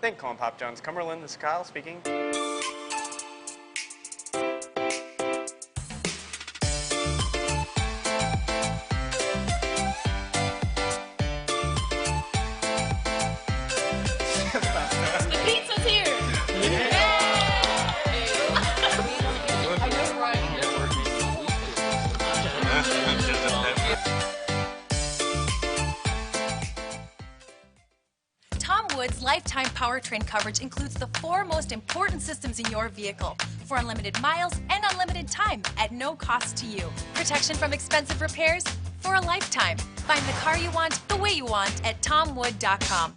Thank you, calling Pop John's Cumberland. This is Kyle speaking. The pizza's here! Yay! I know, right? Tom Wood's lifetime powertrain coverage includes the 4 most important systems in your vehicle for unlimited miles and unlimited time at no cost to you. Protection from expensive repairs for a lifetime. Find the car you want the way you want at tomwood.com.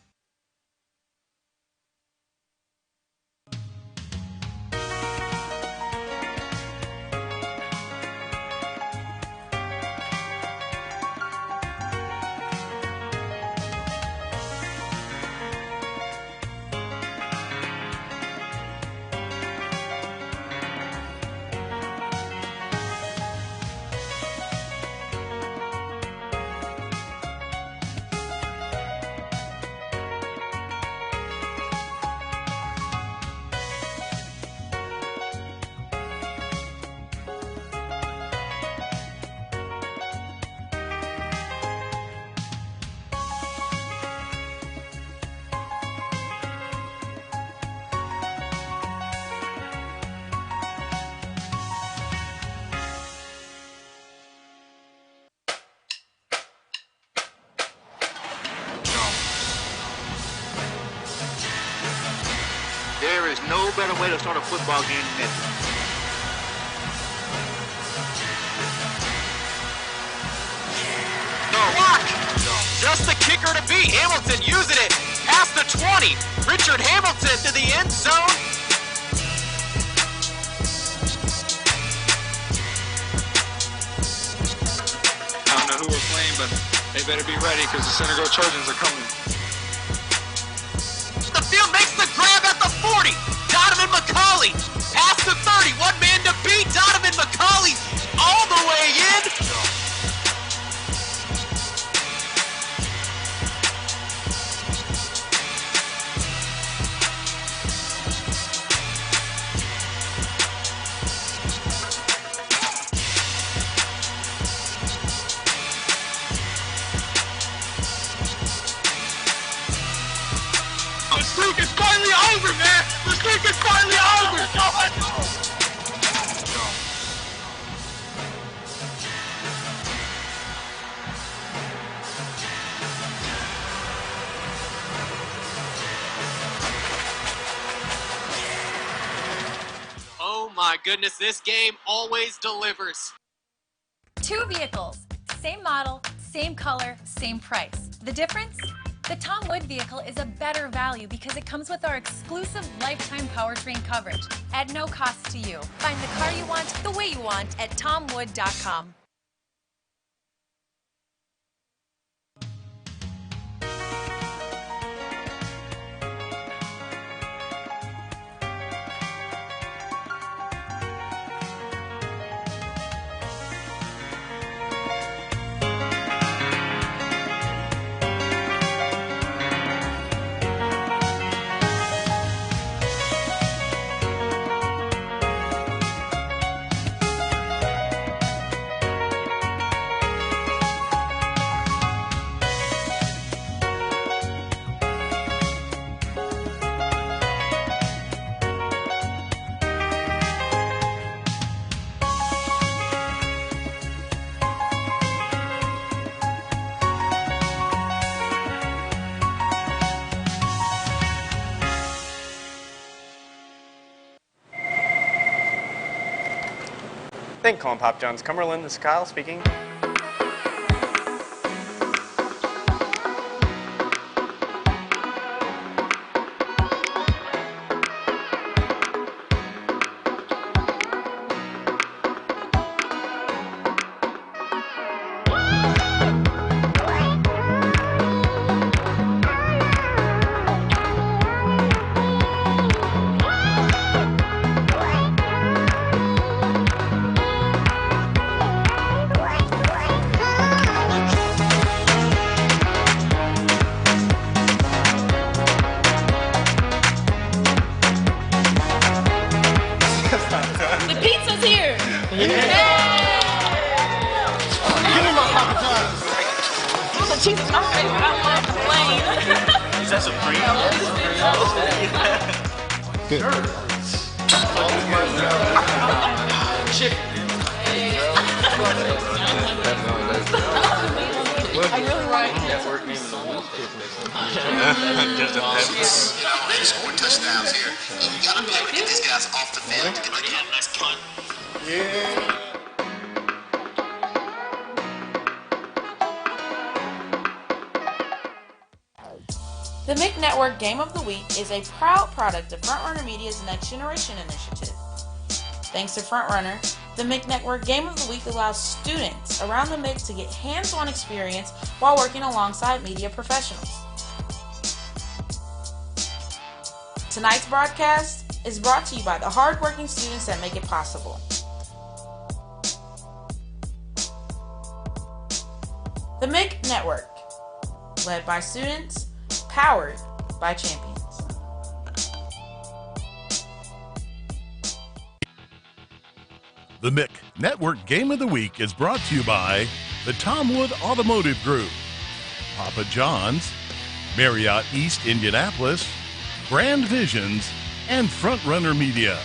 There is no better way to start a football game than this. No. Block! Just the kicker to beat. Hamilton using it. Past the 20. Richard Hamilton to the end zone. I don't know who we're playing, but they better be ready because the Center Grove Trojans are coming. The field makes the grab at the 40. Donovan McCauley past the 30. One man to beat. Donovan McCauley all the way in. The streak is finally over, man! The streak is finally over! Oh my goodness, this game always delivers. 2 vehicles, same model, same color, same price. The difference? The Tom Wood vehicle is a better value because it comes with our exclusive lifetime powertrain coverage at no cost to you. Find the car you want the way you want at tomwood.com. Thank you, calling Pop John's Cumberland. This is Kyle speaking. She's already on the plane. Is that Supreme? I really like They scored touchdowns here. You gotta be able to get these guys off the field to get the game. Nice punt. The MIC Network Game of the Week is a proud product of Frontrunner Media's Next Generation Initiative. Thanks to Frontrunner, the MIC Network Game of the Week allows students around the MIC to get hands-on experience while working alongside media professionals. Tonight's broadcast is brought to you by the hardworking students that make it possible. The MIC Network, led by students, powered by champions. The MIC Network Game of the Week is brought to you by the Tomwood Automotive Group, Papa John's, Marriott East Indianapolis, Grand Visions, and Frontrunner Media.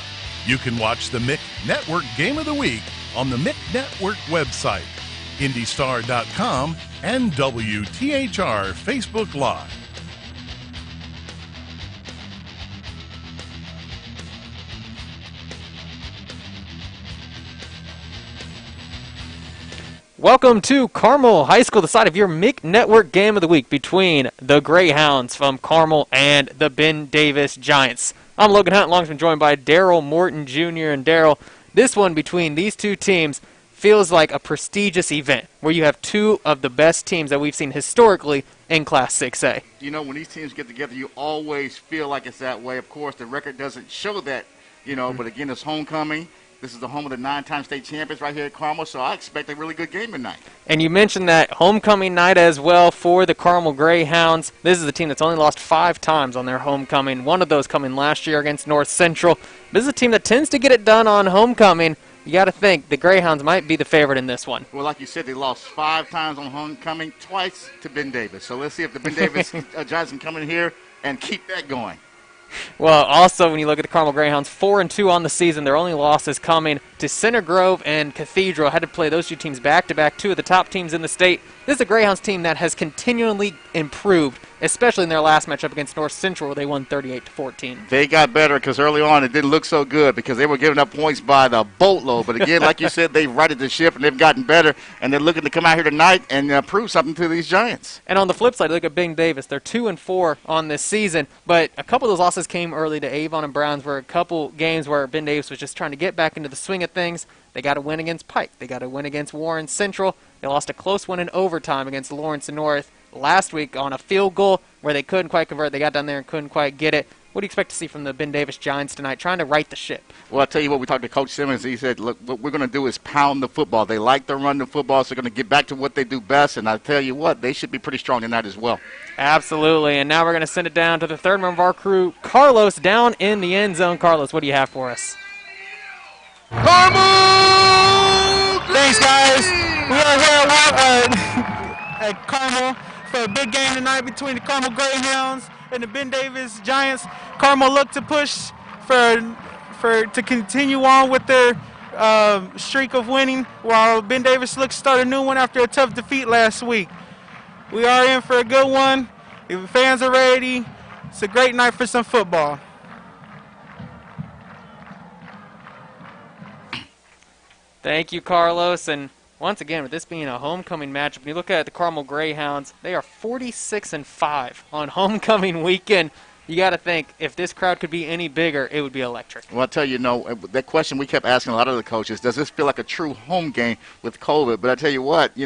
You can watch the MIC Network Game of the Week on the MIC Network website, IndyStar.com, and WTHR Facebook Live. Welcome to Carmel High School, the site of your MIC Network Game of the Week between the Greyhounds from Carmel and the Ben Davis Giants. I'm Logan Hunt, alongside joined by Daryl Morton Jr. And Daryl, this one between these two teams feels like a prestigious event where you have two of the best teams that we've seen historically in Class 6A. You know, when these teams get together, you always feel like it's that way. Of course, the record doesn't show that, but again, it's homecoming. This is the home of the 9-time state champions right here at Carmel, so I expect a really good game tonight. And you mentioned that homecoming night as well for the Carmel Greyhounds. This is a team that's only lost 5 times on their homecoming, one of those coming last year against North Central. This is a team that tends to get it done on homecoming. You got to think the Greyhounds might be the favorite in this one. Well, like you said, they lost 5 times on homecoming, twice to Ben Davis. So let's see if the Ben Davis Giants can come in here and keep that going. Well, also, when you look at the Carmel Greyhounds, 4-2 on the season. Their only losses coming to Center Grove and Cathedral. Had to play those two teams back-to-back, 2 of the top teams in the state. This is a Greyhounds team that has continually improved, especially in their last matchup against North Central, where they won 38-14. They got better because early on it didn't look so good because they were giving up points by the boatload. But again, like you said, they've righted the ship and they've gotten better, and they're looking to come out here tonight and prove something to these Giants. And on the flip side, look at Ben Davis. They're 2-4 on this season, but a couple of those losses came early to Avon and Browns, where a couple games where Ben Davis was just trying to get back into the swing of things. They got a win against Pike. They got a win against Warren Central. They lost a close one in overtime against Lawrence North last week on a field goal where they couldn't quite convert. They got down there and couldn't quite get it. What do you expect to see from the Ben Davis Giants tonight, trying to right the ship? Well, I'll tell you what, we talked to Coach Simmons. He said, look, what we're going to do is pound the football. They like to run the football, so they're going to get back to what they do best. And I'll tell you what, they should be pretty strong tonight as well. Absolutely. And now we're going to send it down to the third member of our crew, Carlos, down in the end zone. Carlos, what do you have for us? Carmel! Thanks, guys. We are here at Carmel for a big game tonight between the Carmel Greyhounds and the Ben Davis Giants. Carmel look to push to continue on with their streak of winning, while Ben Davis looks to start a new one after a tough defeat last week. We are in for a good one. If the fans are ready, it's a great night for some football. Thank you, Carlos. And once again, with this being a homecoming matchup, when you look at the Carmel Greyhounds, they are 46-5 on homecoming weekend. You got to think, if this crowd could be any bigger, it would be electric. Well, I'll tell you, that question we kept asking a lot of the coaches, does this feel like a true home game with COVID? But I tell you what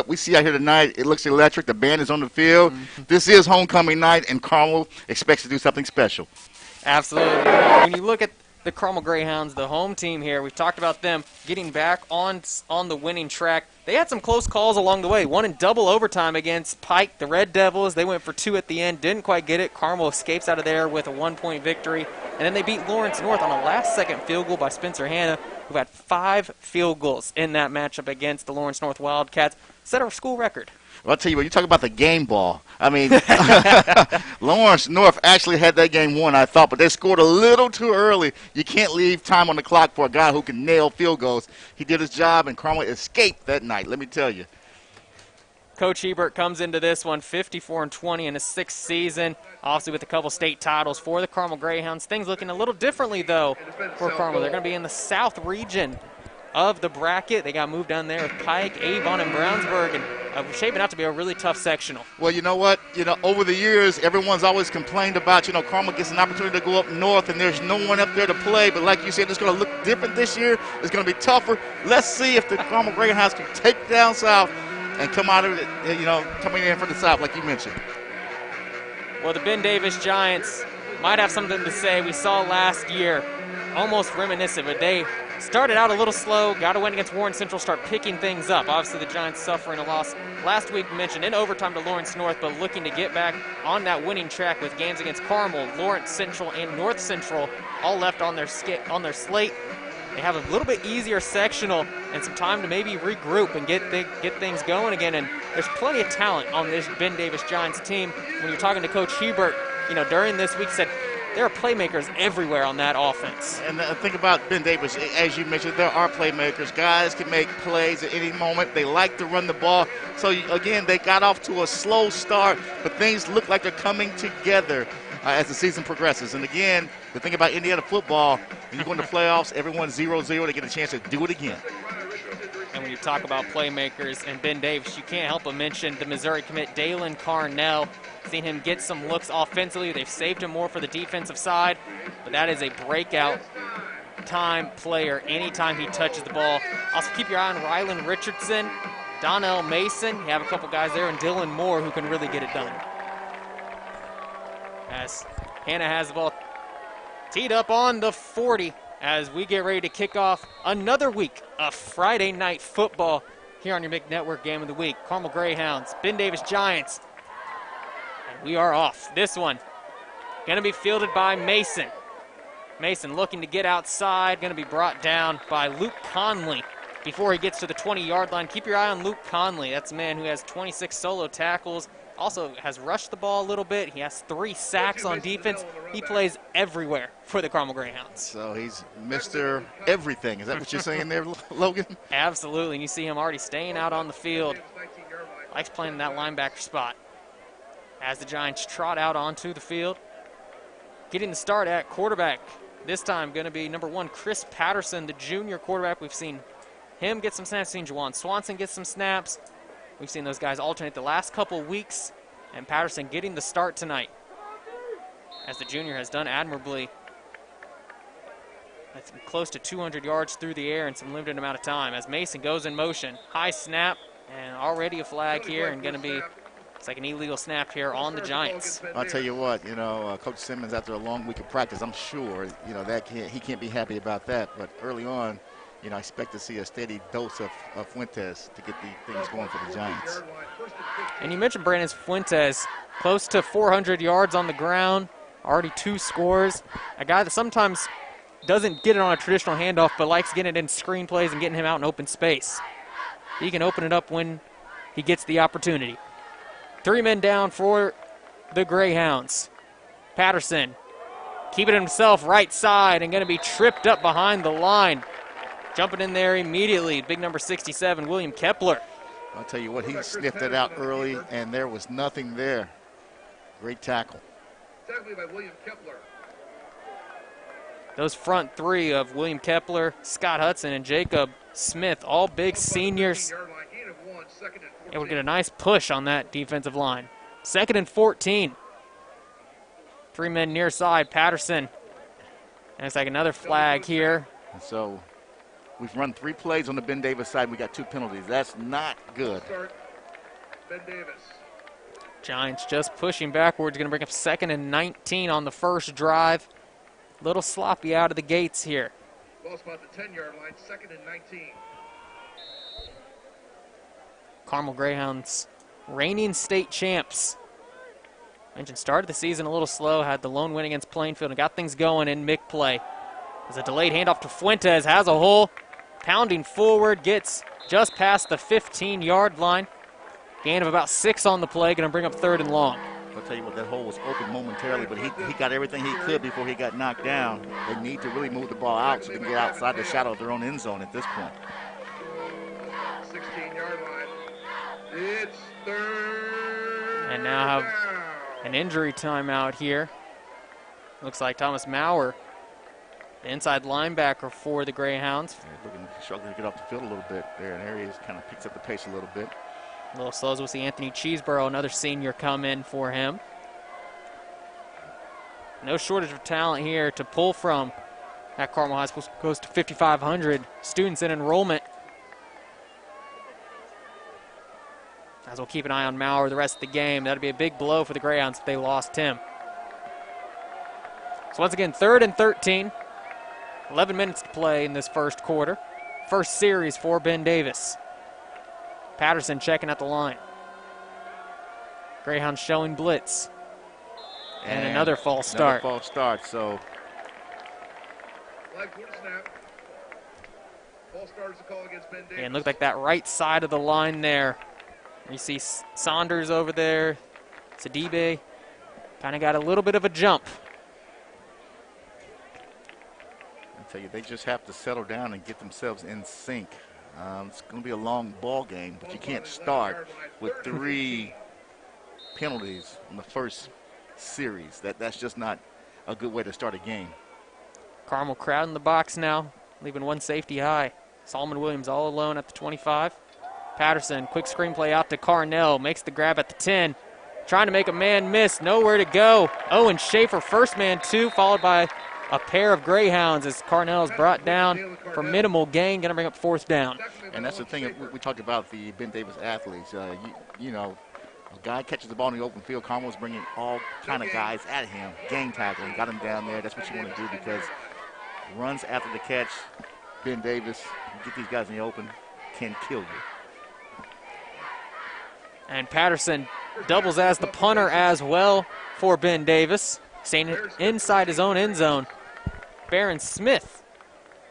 we see out here tonight, it looks electric. The band is on the field. Mm-hmm. This is homecoming night, and Carmel expects to do something special. Absolutely. When you look at the Carmel Greyhounds, the home team here, we've talked about them getting back on the winning track. They had some close calls along the way. One in double overtime against Pike, the Red Devils. They went for 2 at the end, didn't quite get it. Carmel escapes out of there with a 1-point victory. And then they beat Lawrence North on a last-second field goal by Spencer Hanna, who had 5 field goals in that matchup against the Lawrence North Wildcats. Set a school record. Well, I'll tell you what, you talk about the game ball. I mean, Lawrence North actually had that game won, I thought, but they scored a little too early. You can't leave time on the clock for a guy who can nail field goals. He did his job, and Carmel escaped that night, let me tell you. Coach Hebert comes into this one 54-20 in his 6th season, obviously with a couple state titles for the Carmel Greyhounds. Things looking a little differently, though, for Carmel. They're going to be in the south region of the bracket. They got moved down there with Pike, Avon, and Brownsburg, and shaping out to be a really tough sectional. Well, you know what? Over the years, everyone's always complained about, Carmel gets an opportunity to go up north, and there's no one up there to play. But like you said, it's going to look different this year. It's going to be tougher. Let's see if the Carmel Greyhounds can take down south and come out of it, coming in from the south, like you mentioned. Well, the Ben Davis Giants might have something to say. We saw last year, almost reminiscent, but they started out a little slow, got a win against Warren Central, start picking things up. Obviously, the Giants suffering a loss last week, mentioned in overtime to Lawrence North, but looking to get back on that winning track with games against Carmel, Lawrence Central, and North Central, all left on their slate. They have a little bit easier sectional and some time to maybe regroup and get things going again. And there's plenty of talent on this Ben Davis Giants team. When you're talking to Coach Hebert, during this week, said there are playmakers everywhere on that offense. And think about Ben Davis, as you mentioned, there are playmakers. Guys can make plays at any moment. They like to run the ball. So, again, they got off to a slow start, but things look like they're coming together as the season progresses. And, again, the thing about Indiana football, when you go into playoffs, everyone's 0-0. They get a chance to do it again. And when you talk about playmakers and Ben Davis, you can't help but mention the Missouri commit Dalen Carnell. Seen him get some looks offensively. They've saved him more for the defensive side, but that is a breakout time player anytime he touches the ball. Also keep your eye on Rylan Richardson, Donnell Mason. You have a couple guys there, and Dylan Moore who can really get it done. As Hannah has the ball teed up on the 40 as we get ready to kick off another week of Friday night football here on your MIC Network Game of the Week. Carmel Greyhounds, Ben Davis Giants. And we are off. This one going to be fielded by Mason. Mason looking to get outside, going to be brought down by Luke Conley before he gets to the 20-yard line. Keep your eye on Luke Conley. That's a man who has 26 solo tackles. Also has rushed the ball a little bit. He has 3 sacks on defense. He plays everywhere for the Carmel Greyhounds. So he's Mr. Everything. Is that what you're saying there, Logan? Absolutely, and you see him already staying out on the field. Likes playing in that linebacker spot. As the Giants trot out onto the field. Getting the start at quarterback. This time going to be number 1, Chris Patterson, the junior quarterback. We've seen him get some snaps. We've seen Juwan Swanson get some snaps. We've seen those guys alternate the last couple weeks, and Patterson getting the start tonight, as the junior has done admirably. That's close to 200 yards through the air in some limited amount of time. As Mason goes in motion, high snap, and already a flag here, and going to be, it's like an illegal snap here on the Giants. I'll tell you what, Coach Simmons, after a long week of practice, I'm sure, he can't be happy about that. But early on, I expect to see a steady dose of Fuentes to get the things going for the Giants. And you mentioned Brandon Fuentes, close to 400 yards on the ground, already 2 scores. A guy that sometimes doesn't get it on a traditional handoff, but likes getting it in screen plays and getting him out in open space. He can open it up when he gets the opportunity. 3 men down for the Greyhounds. Patterson keeping it himself right side and going to be tripped up behind the line. Jumping in there immediately, big number 67, William Kepler. I'll tell you what, he sniffed it out early, and there was nothing there. Great tackle. Tackled by William Kepler. Those front 3 of William Kepler, Scott Hudson, and Jacob Smith, all big seniors. And we'll get a nice push on that defensive line. 2nd and 14. 3 men near side, Patterson. And it's like another flag here. And so we've run 3 plays on the Ben Davis side. We got 2 penalties. That's not good. Ben Davis. Giants just pushing backwards. Going to bring up 2nd and 19 on the first drive. A little sloppy out of the gates here. Ball spot the 10-yard line, 2nd and 19. Carmel Greyhounds, reigning state champs. Mentioned started the season a little slow, had the lone win against Plainfield, and got things going in MIC play. As a delayed handoff to Fuentes, has a hole, pounding forward, gets just past the 15-yard line. Gain of about 6 on the play, going to bring up 3rd and long. I'll tell you what, that hole was open momentarily, but he got everything he could before he got knocked down. They need to really move the ball out so they can get outside the shadow of their own end zone at this point. 16-yard line. It's 3rd. And now have an injury timeout here. Looks like Thomas Maurer, the inside linebacker for the Greyhounds. Yeah, struggling to get off the field a little bit there, and there he is, kind of picks up the pace a little bit. A little slow as we'll see Anthony Cheeseborough, another senior, come in for him. No shortage of talent here to pull from at Carmel High School. Goes to 5,500 students in enrollment. As we'll keep an eye on Maurer the rest of the game. That'd be a big blow for the Greyhounds if they lost him. So once again, 3rd and 13. 11 minutes to play in this first quarter. First series for Ben Davis. Patterson checking at the line. Greyhounds showing blitz. And another false start. Another false start, so. Flag for the snap. False start is a call against Ben Davis. And looked like that right side of the line there. You see Saunders over there. Sidibe kind of got a little bit of a jump. I tell you, they just have to settle down and get themselves in sync. It's going to be a long ball game, but you can't start with 3 penalties in the first series. That's just not a good way to start a game. Carmel crowd in the box now, leaving one safety high. Solomon Williams all alone at the 25. Patterson, quick screen play out to Carnell, makes the grab at the 10. Trying to make a man miss, nowhere to go. Owen Schaefer, first man 2, followed by a pair of Greyhounds as Carnell is brought down for minimal gain, going to bring up 4th down. And that's the thing, we talked about the Ben Davis athletes. You know, a guy catches the ball in the open field, Carmel's bringing all kind of guys at him, gang tackling, got him down there. That's what you want to do because runs after the catch, Ben Davis, get these guys in the open, can kill you. And Patterson doubles as the punter as well for Ben Davis, staying inside his own end zone. Barron Smith,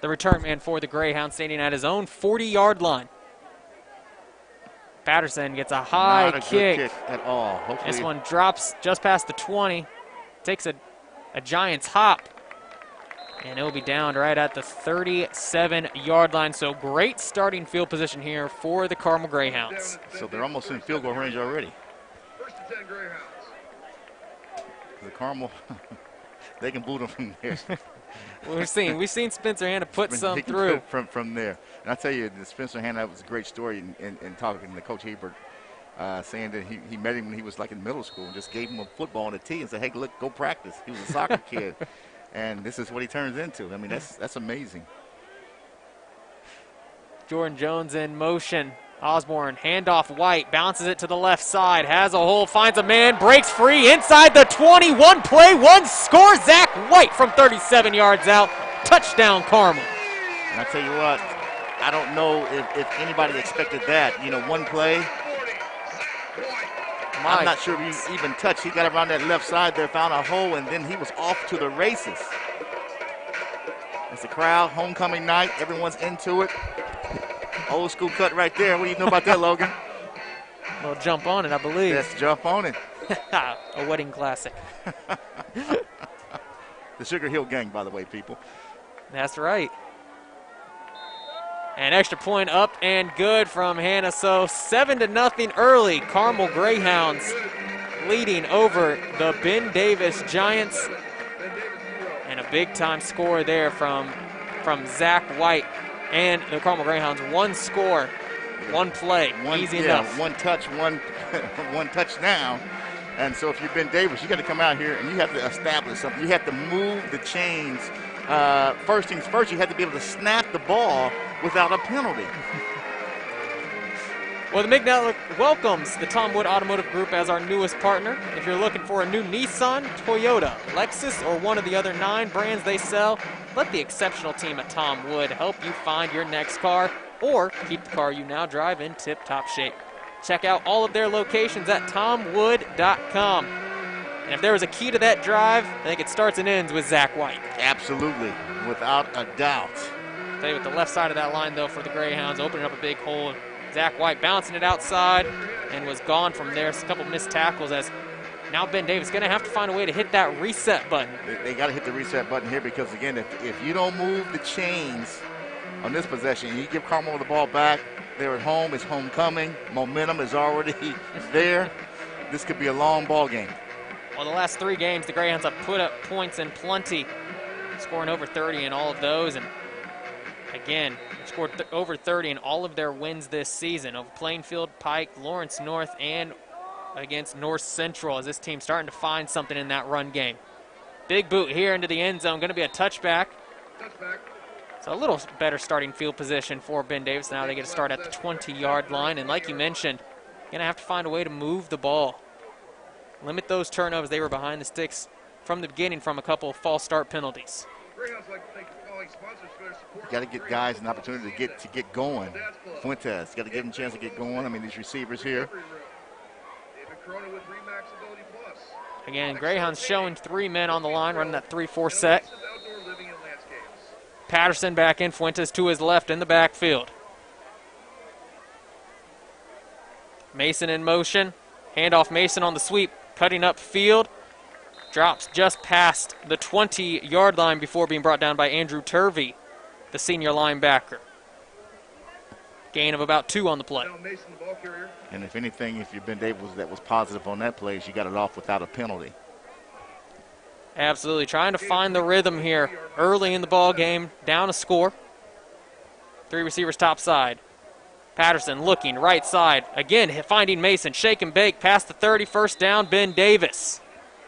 the return man for the Greyhounds, standing at his own 40-yard line. Patterson gets a high Not a kick. good kick at all. Hopefully This one drops just past the 20, takes a Giants hop, and it will be down right at the 37-yard line. So great starting field position here for the Carmel Greyhounds. So they're almost in field goal range already. 1st and 10 Greyhounds. The Carmel, they can boot them from there. We've seen Spencer Hanna put some He can through. put from there. And I tell you, the Spencer Hanna, that was a great story in talking to Coach Hebert, saying that he met him when he was like in middle school and just gave him a football and a tee and said, hey, look, go practice. He was a soccer kid. And this is what he turns into. I mean, that's amazing. Jordan Jones in motion. Osborne, handoff White, bounces it to the left side, has a hole, finds a man, breaks free inside the 20, 1 play, 1 score. Zach White from 37 yards out. Touchdown, Carmel. And I tell you what, I don't know if anybody expected that. You know, 1 play. I'm not sure if he even touched. He got around that left side there, found a hole, and then he was off to the races. It's the crowd, homecoming night, everyone's into it. Old school cut right there. What do you know about that, Logan? Well, jump on it, I believe. Let's jump on it. A wedding classic. The Sugar Hill Gang, by the way, people. That's right. An extra point up and good from Hanna. So 7-0 early. Carmel Greyhounds leading over the Ben Davis Giants. And a big-time score there from Zach White and the Carmel Greyhounds. 1 score, 1 play, easy enough. 1 touch, one touchdown. And so if you've Ben Davis, you got to come out here and you have to establish something. You have to move the chains. First things first, you have to be able to snap the ball without a penalty. Well, the MIG Network welcomes the Tom Wood Automotive Group as our newest partner. If you're looking for a new Nissan, Toyota, Lexus, or one of the other 9 brands they sell, let the exceptional team at Tom Wood help you find your next car or keep the car you now drive in tip-top shape. Check out all of their locations at tomwood.com. And if there was a key to that drive, I think it starts and ends with Zach White. Absolutely, without a doubt. I'll tell you, with the left side of that line, though, for the Greyhounds, opening up a big hole. Zach White bouncing it outside and was gone from there. A couple missed tackles as now Ben Davis going to have to find a way to hit that reset button. They got to hit the reset button here because, again, if you don't move the chains on this possession, you give Carmel the ball back, they're at home, it's homecoming, momentum is already there. This could be a long ball game. Well, the last 3 games, the Greyhounds have put up points in plenty, scoring over 30 in all of those. And again, scored over 30 in all of their wins this season over Plainfield, Pike, Lawrence North, and against North Central, as this team's starting to find something in that run game. Big boot here into the end zone, going to be a touchback. So a little better starting field position for Ben Davis. Now they get to start at the 20-yard line, and like you mentioned, going to have to find a way to move the ball. Limit those turnovers. They were behind the sticks from the beginning from a couple of false start penalties. You got to get guys an opportunity to get going. Fuentes got to give them a chance to get going. I mean, these receivers here. Again, Greyhounds showing 3 men on the line, running that 3-4 set. Patterson back in, Fuentes to his left in the backfield. Mason in motion. Handoff Mason on the sweep, cutting up field. Drops just past the 20-yard line before being brought down by Andrew Turvey, the senior linebacker. Gain of about 2 on the play. And if anything, if you've been Davis that was positive on that play, you got it off without a penalty. Absolutely, trying to find the rhythm here early in the ball game, down a score. 3 receivers top side. Patterson looking right side. Again, finding Mason, shake and bake, past the 30, first down, Ben Davis.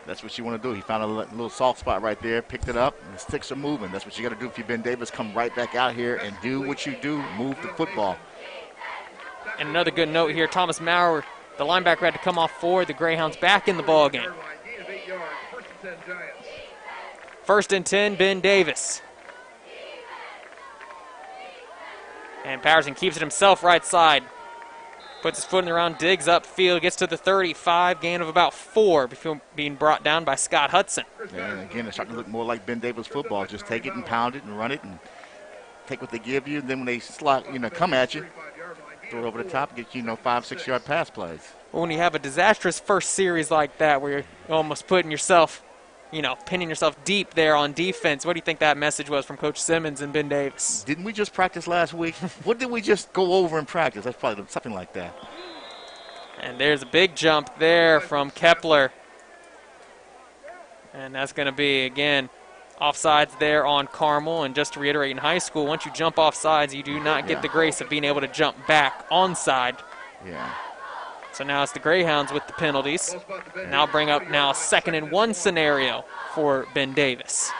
That's what you want to do. He found a little soft spot right there, picked it up, and the sticks are moving. That's what you got to do if you're Ben Davis. Come right back out here and do what you do, move the football. And another good note here, Thomas Maurer, the linebacker, had to come off for the Greyhounds back in the ball game. 1st and 10, Ben Davis. And Patterson keeps it himself right side. Puts his foot in the round, digs upfield, gets to the 35, gain of about 4 before being brought down by Scott Hudson. Yeah, and again, it's starting to look more like Ben Davis football. Just take it and pound it and run it and take what they give you. And then when they come at you, throw it over the top, get 5-6 yard pass plays. Well, when you have a disastrous first series like that where you're almost putting yourself, pinning yourself deep there on defense, what do you think that message was from Coach Simmons and Ben Davis? Didn't we just practice last week? What did we just go over in practice? That's probably something like that. And there's a big jump there from Kepler. And that's going to be, again, offsides there on Carmel. And just to reiterate, in high school, once you jump offsides, you do not get the grace of being able to jump back onside. Yeah. So now it's the Greyhounds with the penalties. Now bring up now a 2nd and 1 scenario for Ben Davis.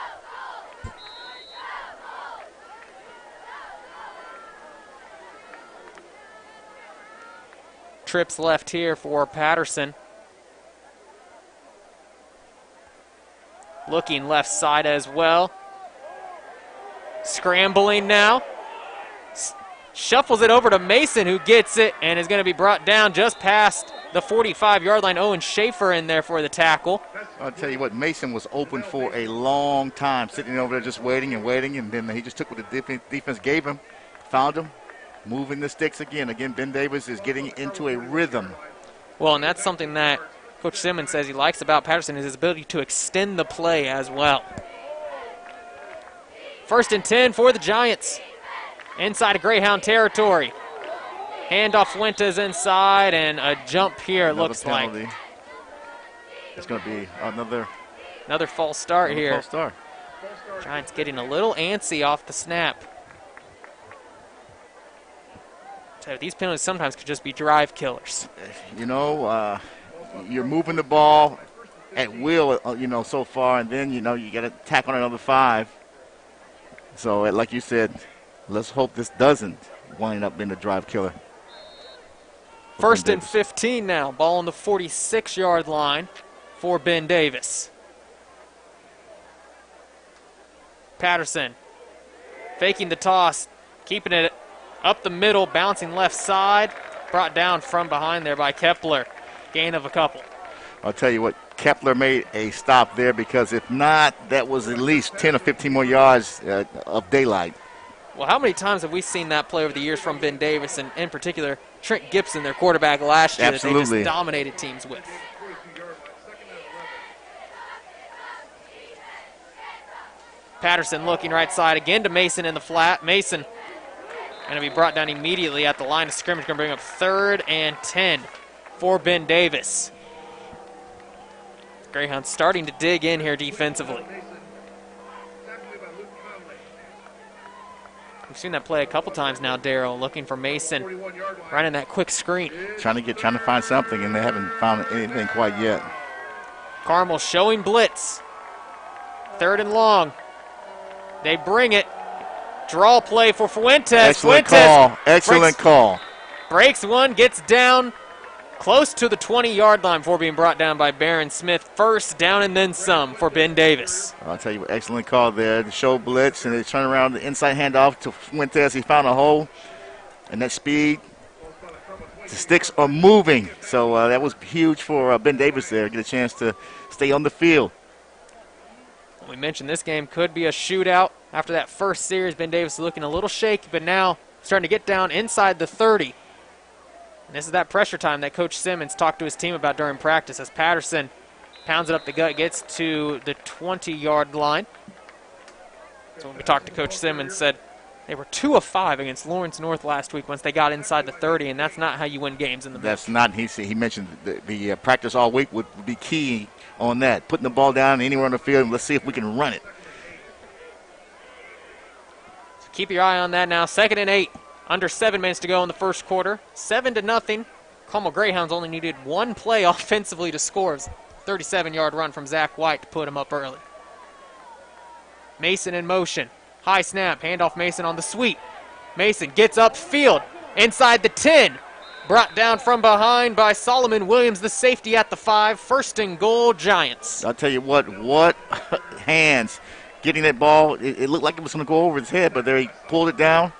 Trips left here for Patterson. Looking left side as well. Scrambling now. Shuffles it over to Mason, who gets it and is going to be brought down just past the 45-yard line. Owen Schaefer in there for the tackle. I'll tell you what, Mason was open for a long time, sitting over there just waiting, and then he just took what the defense gave him, found him, moving the sticks again. Again, Ben Davis is getting into a rhythm. Well, and that's something that Coach Simmons says he likes about Patterson is his ability to extend the play as well. 1st and 10 for the Giants. Inside of Greyhound territory. Handoff Fuentes inside, and a jump here, it looks penalty. Like. It's going to be another false start here. False start. Giants getting a little antsy off the snap. So these penalties sometimes could just be drive killers. You're moving the ball at will, so far, and then, you got to tack on another 5. So, like you said, let's hope this doesn't wind up being a drive killer. 1st and 15 now. Ball on the 46-yard line for Ben Davis. Patterson faking the toss, keeping it up the middle, bouncing left side. Brought down from behind there by Kepler. Gain of a couple. I'll tell you what, Kepler made a stop there because if not, that was at least 10 or 15 more yards of daylight. Well, how many times have we seen that play over the years from Ben Davis, and in particular Trent Gibson, their quarterback last year, that they just dominated teams with? Patterson looking right side again to Mason in the flat. Mason going to be brought down immediately at the line of scrimmage. Going to bring up 3rd and 10 for Ben Davis. Greyhounds starting to dig in here defensively. We've seen that play a couple times now, Darryl, looking for Mason running that quick screen. Trying to find something, and they haven't found anything quite yet. Carmel showing blitz. 3rd and long. They bring it. Draw play for Fuentes. Excellent call. Excellent call. Breaks one, gets down close to the 20-yard line before being brought down by Barron Smith. 1st down and then some for Ben Davis. I'll tell you what, excellent call there. The show blitz, and they turn around the inside handoff to Fuentes. He found a hole, and that speed. The sticks are moving, so that was huge for Ben Davis there. Get a chance to stay on the field. We mentioned this game could be a shootout. After that first series, Ben Davis looking a little shaky, but now starting to get down inside the 30. And this is that pressure time that Coach Simmons talked to his team about during practice as Patterson pounds it up the gut, gets to the 20-yard line. So when we talked to Coach Simmons, said they were 2 of 5 against Lawrence North last week once they got inside the 30, and that's not how you win games in the That's not. He mentioned the practice all week would be key on that, putting the ball down anywhere on the field, and let's see if we can run it. So keep your eye on that now. 2nd and 8, under 7 minutes to go in the first quarter. 7-0. Carmel Greyhounds only needed 1 play offensively to score. 37-yard run from Zach White to put him up early. Mason in motion. High snap, handoff Mason on the sweep. Mason gets upfield, inside the 10. Brought down from behind by Solomon Williams, the safety at the 5. 1st and goal, Giants. I'll tell you what hands getting that ball. It looked like it was going to go over his head, but there he pulled it down.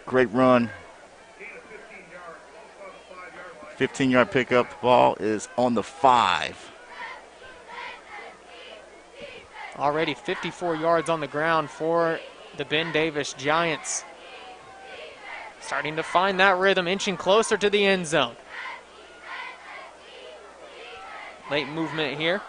Great run. 15-yard pickup. The ball is on the 5. Already 54 yards on the ground for the Ben Davis Giants. Starting to find that rhythm, inching closer to the end zone. Late movement here.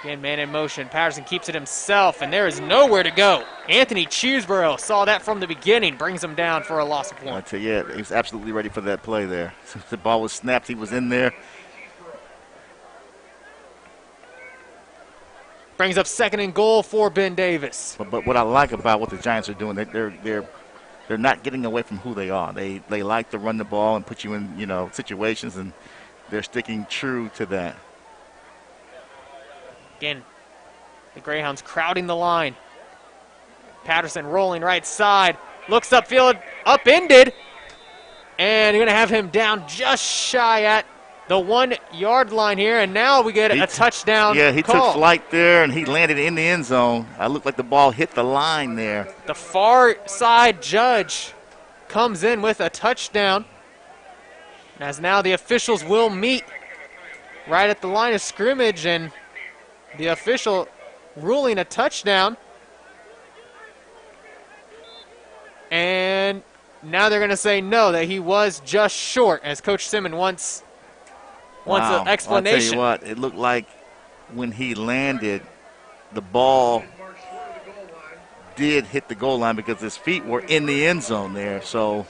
Again, man in motion. Patterson keeps it himself, and there is nowhere to go. Anthony Chewsborough saw that from the beginning, brings him down for a loss of 1. I tell you, he was absolutely ready for that play there. Since the ball was snapped, he was in there. Brings up 2nd and goal for Ben Davis. But what I like about what the Giants are doing, they're not getting away from who they are. They like to run the ball and put you in situations, and they're sticking true to that. Again, the Greyhounds crowding the line. Patterson rolling right side, looks upfield, upended, and you're going to have him down just shy at the 1-yard line here, and now we get a touchdown. Yeah, he call. took flight there, and he landed in the end zone. I looked like the ball hit the line there. The far side judge comes in with a touchdown, as now the officials will meet right at the line of scrimmage, and the official ruling a touchdown. And now they're going to say no, that he was just short, as Coach Simmons wants an explanation. I'll tell you what, it looked like when he landed, the ball did hit the goal line because his feet were in the end zone there. So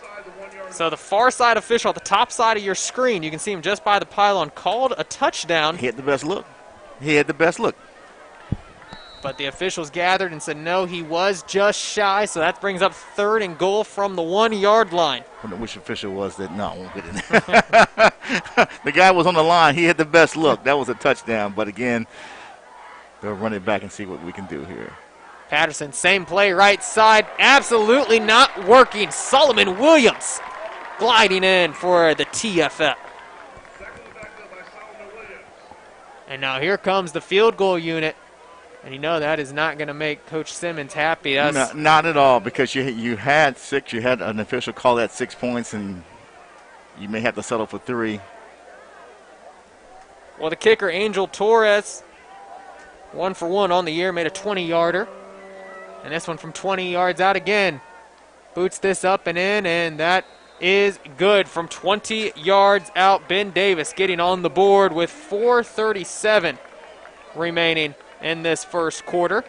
the far side official at the top side of your screen, you can see him just by the pylon, called a touchdown. He had the best look. He had the best look. But the officials gathered and said no, he was just shy, so that brings up 3rd and goal from the 1-yard line. I don't know which official was that. No, I won't get in there. The guy was on the line. He had the best look. That was a touchdown. But again, they'll run it back and see what we can do here. Patterson, same play, right side, absolutely not working. Solomon Williams gliding in for the TFL. And now here comes the field goal unit. And you know that is not going to make Coach Simmons happy. No, not at all, because you had 6. You had an official call that 6 points, and you may have to settle for 3. Well, the kicker, Angel Torres, 1 for 1 on the year, made a 20-yarder. And this one from 20 yards out again. Boots this up and in, and that is good from 20 yards out. Ben Davis getting on the board with 4:37 remaining in this first quarter.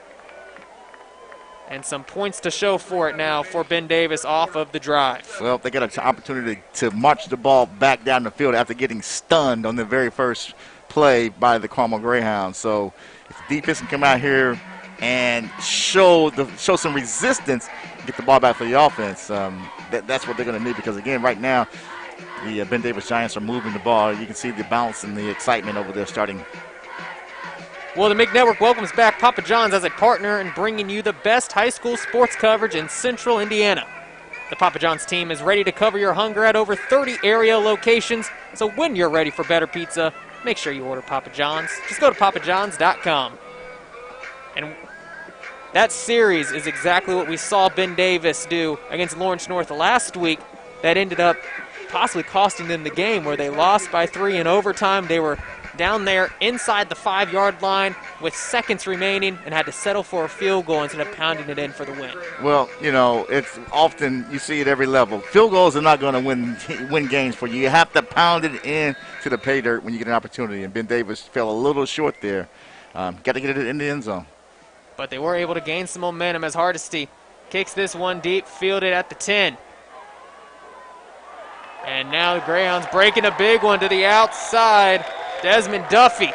And some points to show for it now for Ben Davis off of the drive. Well, they got an opportunity to march the ball back down the field after getting stunned on the very first play by the Carmel Greyhounds. So if the defense can come out here and show some resistance, get the ball back for the offense, that's what they're going to need, because, again, right now, the Ben Davis Giants are moving the ball. You can see the bounce and the excitement over there starting. Well, the MIG Network welcomes back Papa John's as a partner in bringing you the best high school sports coverage in Central Indiana. The Papa John's team is ready to cover your hunger at over 30 area locations, so when you're ready for better pizza, make sure you order Papa John's. Just go to papajohns.com. And that series is exactly what we saw Ben Davis do against Lawrence North last week. That ended up possibly costing them the game, where they lost by 3 in overtime. They were down there inside the 5-yard line with seconds remaining and had to settle for a field goal instead of pounding it in for the win. Well, you know, it's often you see it every level. Field goals are not going to win games for you. You have to pound it in to the pay dirt when you get an opportunity, and Ben Davis fell a little short there. Got to get it in the end zone. But they were able to gain some momentum as Hardesty kicks this one deep, fielded at the 10. And now the Greyhounds breaking a big one to the outside. Desmond Duffy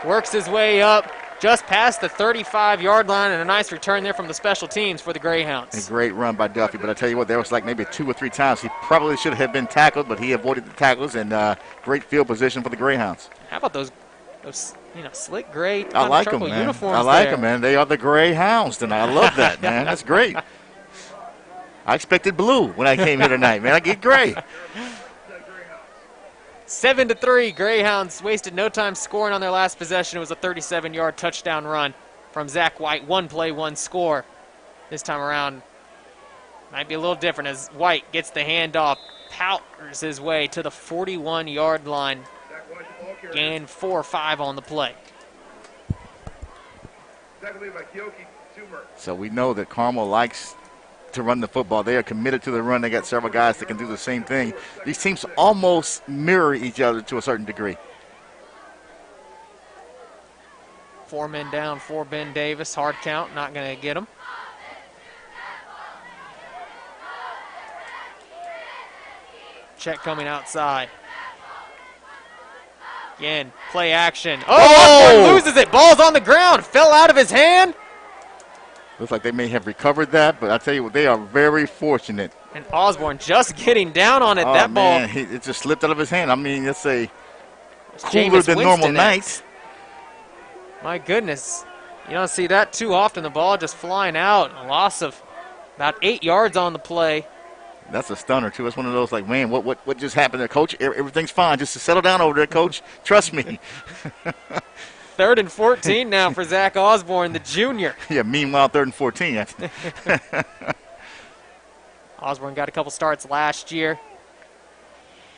works his way up just past the 35-yard line, and a nice return there from the special teams for the Greyhounds. A great run by Duffy, but I tell you what, there was like maybe 2 or 3 times he probably should have been tackled, but he avoided the tackles, and great field position for the Greyhounds. How about those slick gray I like them, man. uniforms I like there? them, man. They are the Greyhounds tonight. I love that, man. That's great. I expected blue when I came here tonight, man. I get gray. 7-3, Greyhounds wasted no time scoring on their last possession. It was a 37-yard touchdown run from Zach White. 1 play, 1 score. This time around might be a little different as White gets the handoff, powers his way to the 41-yard line. Gain 4 or 5 on the play. So we know that Carmel likes to run the football. They are committed to the run. They got several guys that can do the same thing. These teams almost mirror each other to a certain degree. 4 men down for Ben Davis. Hard count, not going to get him. Check coming outside. Again, play action. Oh! Loses it. Ball's on the ground. Fell out of his hand. Looks like they may have recovered that, but I tell you what, they are very fortunate. And Osborne just getting down on it. That ball. It just slipped out of his hand. I mean, it's a cooler than normal night. My goodness. You don't see that too often. The ball just flying out. A loss of about 8 yards on the play. That's a stunner, too. That's one of those, like, man, what just happened there, Coach? Everything's fine. Just settle down over there, Coach. Trust me. 3rd and 14 now for Zach Osborne, the junior. Yeah, meanwhile, 3rd and 14. Osborne got a couple starts last year.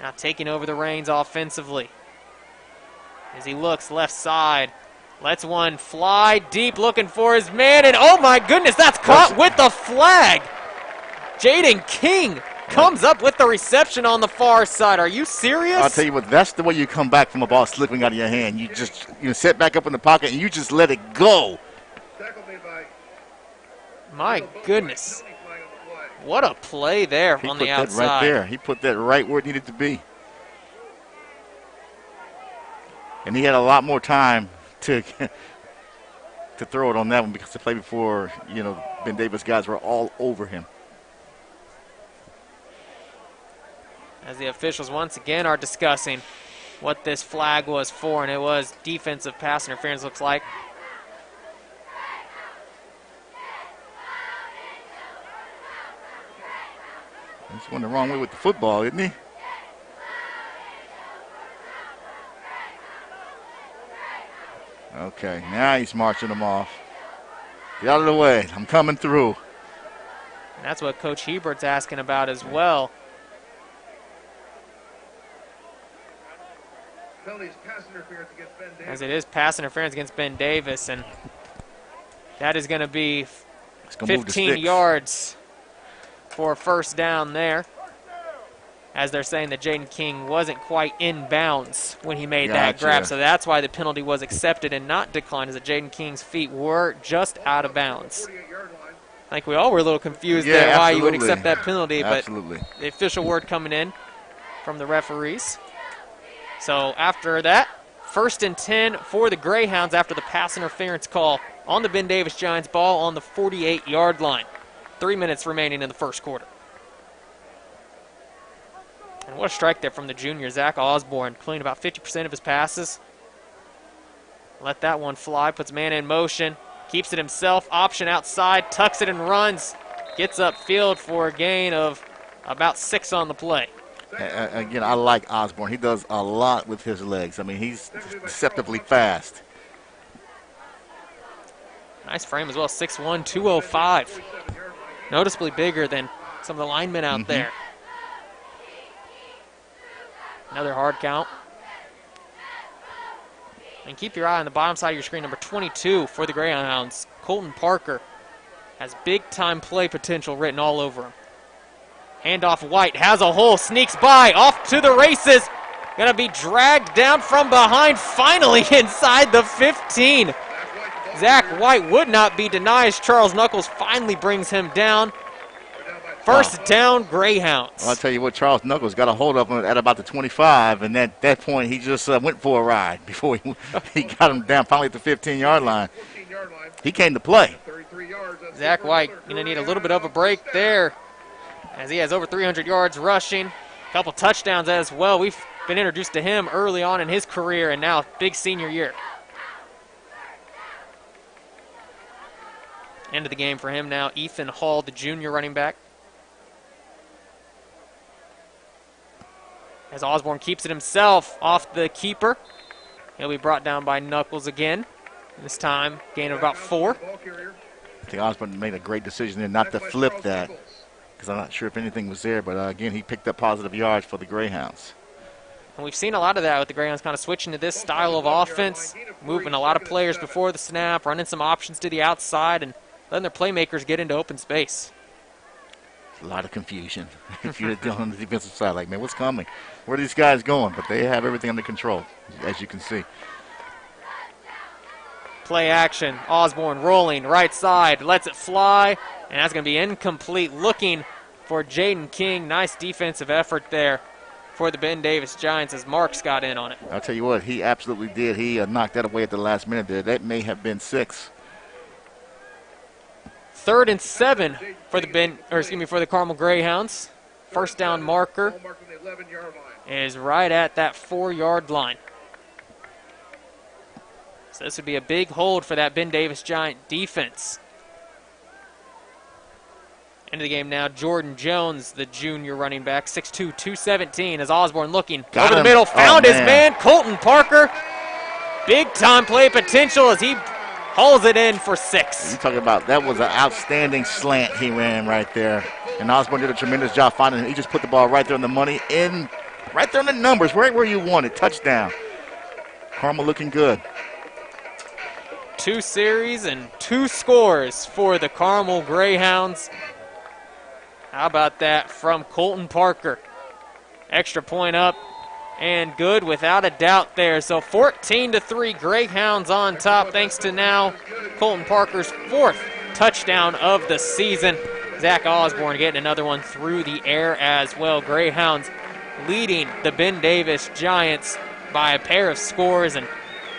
Now taking over the reins offensively. As he looks left side. Lets one fly deep, looking for his man. And, oh, my goodness, that's caught with the flag. Jaden King comes up with the reception on the far side. Are you serious? I'll tell you what, that's the way you come back from a ball slipping out of your hand. You just set back up in the pocket and you just let it go. My goodness. What a play there on the outside. Right there. He put that right where it needed to be. And he had a lot more time to throw it on that one, because the play before, Ben Davis guys were all over him. As the officials once again are discussing what this flag was for, and it was defensive pass interference, looks like. He's going the wrong way with the football, isn't he? Okay, now he's marching them off. Get out of the way. I'm coming through. And that's what Coach Hebert's asking about as well. As it is pass interference against Ben Davis, and that is going to be 15 yards for a first down there. As they're saying that Jaden King wasn't quite in bounds when he made that grab. So that's why the penalty was accepted and not declined, as that Jaden King's feet were just out of bounds. I think we all were a little confused there why you would accept that penalty. But the official word coming in from the referees. So after that, 1st and 10 for the Greyhounds after the pass interference call on the Ben Davis Giants, ball on the 48-yard line. 3 minutes remaining in the first quarter. And what a strike there from the junior, Zach Osborne, completing about 50% of his passes. Let that one fly, puts man in motion, keeps it himself, option outside, tucks it and runs. Gets upfield for a gain of about 6 on the play. Again, I like Osborne. He does a lot with his legs. I mean, he's deceptively fast. Nice frame as well, 6'1", 205. Noticeably bigger than some of the linemen out there. Another hard count. And keep your eye on the bottom side of your screen, number 22 for the Greyhounds. Colton Parker has big-time play potential written all over him. Handoff White, has a hole, sneaks by, off to the races. Gonna be dragged down from behind, finally inside the 15. Zach White would not be denied as Charles Knuckles finally brings him down. First down, Greyhounds. Well, I'll tell you what, Charles Knuckles got a hold of him at about the 25, and at that point he just went for a ride before he got him down finally at the 15-yard line. He came to play. Zach White going to need a little bit of a break there as he has over 300 yards rushing, a couple touchdowns as well. We've been introduced to him early on in his career and now big senior year. End of the game for him now, Ethan Hall, the junior running back. As Osborne keeps it himself off the keeper. He'll be brought down by Knuckles again. This time, gain of about 4. I think Osborne made a great decision there not to flip that, because I'm not sure if anything was there. But again, he picked up positive yards for the Greyhounds. And we've seen a lot of that with the Greyhounds kind of switching to this style of offense, moving a lot of players before the snap, running some options to the outside, and letting their playmakers get into open space. A lot of confusion if you're on the defensive side. Like, man, what's coming? Where are these guys going? But they have everything under control, as you can see. Play action. Osborne rolling right side. Lets it fly. And that's going to be incomplete. Looking for Jaden King. Nice defensive effort there for the Ben Davis Giants as Marks got in on it. I'll tell you what, he absolutely did. He knocked that away at the last minute there. That may have been 6. 3rd and 7 for the Carmel Greyhounds. First down marker is right at that 4-yard line. So this would be a big hold for that Ben Davis Giant defense. End of the game now, Jordan Jones, the junior running back, 6'2", 217, as Osborne looking over the middle, found his man, Colton Parker. Big-time play potential as he hauls it in for 6. You're talking about that was an outstanding slant he ran right there. And Osborne did a tremendous job finding him. He just put the ball right there on the money, right there on the numbers, right where you want it. Touchdown. Carmel looking good. 2 series and 2 scores for the Carmel Greyhounds. How about that from Colton Parker? Extra point up and good without a doubt there. So 14-3, Greyhounds on top thanks to now Colton Parker's 4th touchdown of the season. Zach Osborne getting another one through the air as well. Greyhounds leading the Ben Davis Giants by a pair of scores, and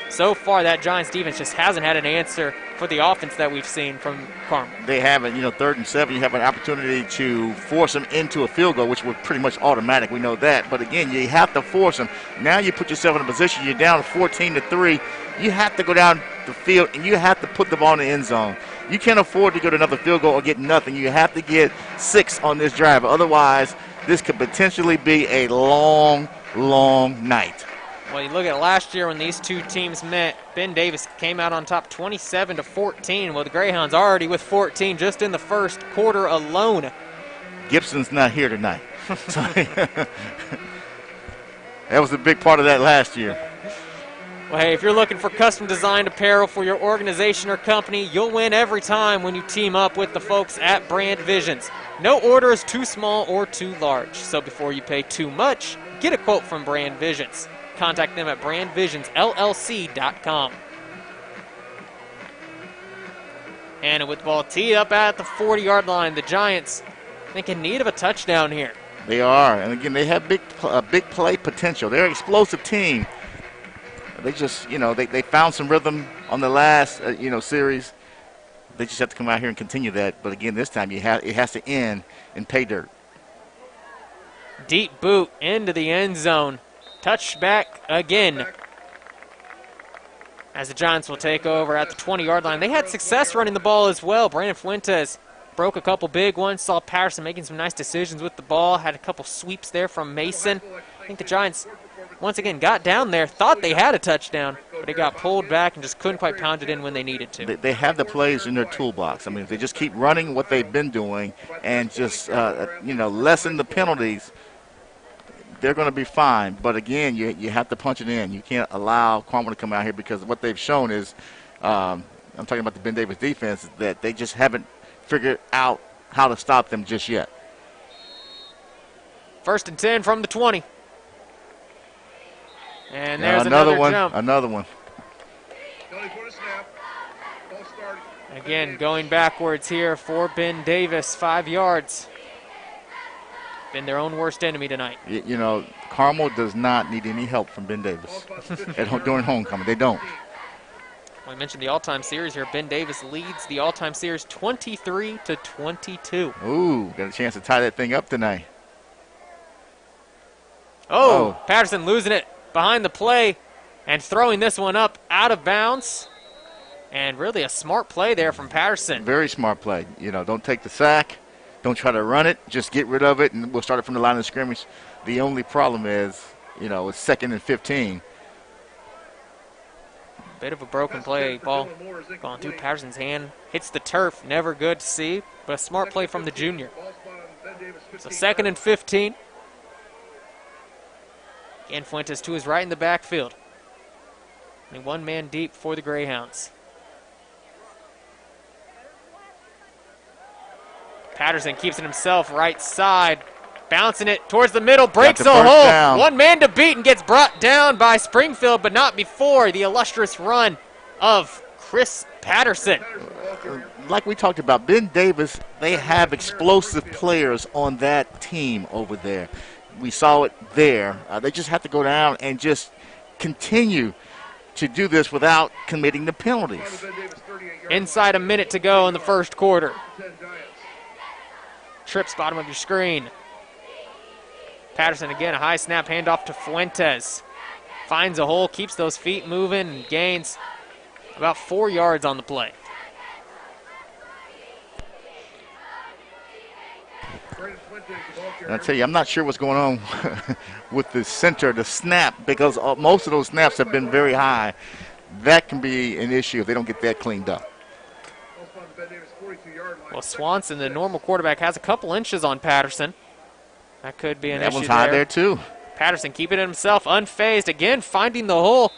so far that Giants defense just hasn't had an answer for the offense that we've seen from Carmel. They haven't. 3rd and 7, you have an opportunity to force them into a field goal, which was pretty much automatic. We know that. But again, you have to force them. Now you put yourself in a position, you're down 14-3. You have to go down the field, and you have to put the ball in the end zone. You can't afford to go to another field goal or get nothing. You have to get 6 on this drive. Otherwise, this could potentially be a long, long night. Well, you look at last year when these two teams met, Ben Davis came out on top 27-14. Well, the Greyhounds already with 14 just in the first quarter alone. Gibson's not here tonight. That was a big part of that last year. Well, hey, if you're looking for custom designed apparel for your organization or company, you'll win every time when you team up with the folks at Brand Visions. No order is too small or too large, so before you pay too much, get a quote from Brand Visions. Contact them at brandvisionsllc.com. And with the ball teed up at the 40-yard line, the Giants, I think, in need of a touchdown here. They are, and again, they have big play potential. They're an explosive team. They just, they found some rhythm on the last, series. They just have to come out here and continue that. But again, this time it has to end in pay dirt. Deep boot into the end zone. Touchback again. As the Giants will take over at the 20-yard line. They had success running the ball as well. Brandon Fuentes broke a couple big ones. Saw Patterson making some nice decisions with the ball. Had a couple sweeps there from Mason. I think the Giants, once again, got down there, thought they had a touchdown, but it got pulled back and just couldn't quite pound it in when they needed to. They have the plays in their toolbox. I mean, if they just keep running what they've been doing and just, lessen the penalties, they're going to be fine. But, again, you have to punch it in. You can't allow Carmel to come out here because what they've shown is, I'm talking about the Ben Davis defense, that they just haven't figured out how to stop them just yet. 1st and 10 from the 20. And there's another one. jump. Another one. Again, going backwards here for Ben Davis, 5 yards. Been their own worst enemy tonight. Carmel does not need any help from Ben Davis during homecoming. They don't. I mentioned the all-time series here. Ben Davis leads the all-time series 23-22. Ooh, got a chance to tie that thing up tonight. Oh, Patterson losing it behind the play and throwing this one up out of bounds. And really a smart play there from Patterson. Very smart play. Don't take the sack. Don't try to run it. Just get rid of it, and we'll start it from the line of scrimmage. The only problem is, it's 2nd and 15. Bit of a broken play. Ball going through Patterson's hand. Hits the turf. Never good to see, but a smart play from the junior. So 2nd and 15. Again, Fuentes to his right in the backfield. Only one man deep for the Greyhounds. Patterson keeps it himself right side. Bouncing it towards the middle. Breaks a hole. Down. One man to beat and gets brought down by Springfield, but not before the illustrious run of Chris Patterson. Like we talked about, Ben Davis, they have explosive players on that team over there. We saw it there. They just have to go down and just continue to do this without committing the penalties. Inside a minute to go in the first quarter. Trips bottom of your screen. Patterson again, a high snap handoff to Fuentes. Finds a hole, keeps those feet moving, and gains about 4 yards on the play. And I tell you, I'm not sure what's going on with the center, the snap, because most of those snaps have been very high. That can be an issue if they don't get that cleaned up. Well, Swanson, the normal quarterback, has a couple inches on Patterson. That could be an issue there. That one's high there, too. Patterson keeping it himself, unfazed. Again, finding the hole.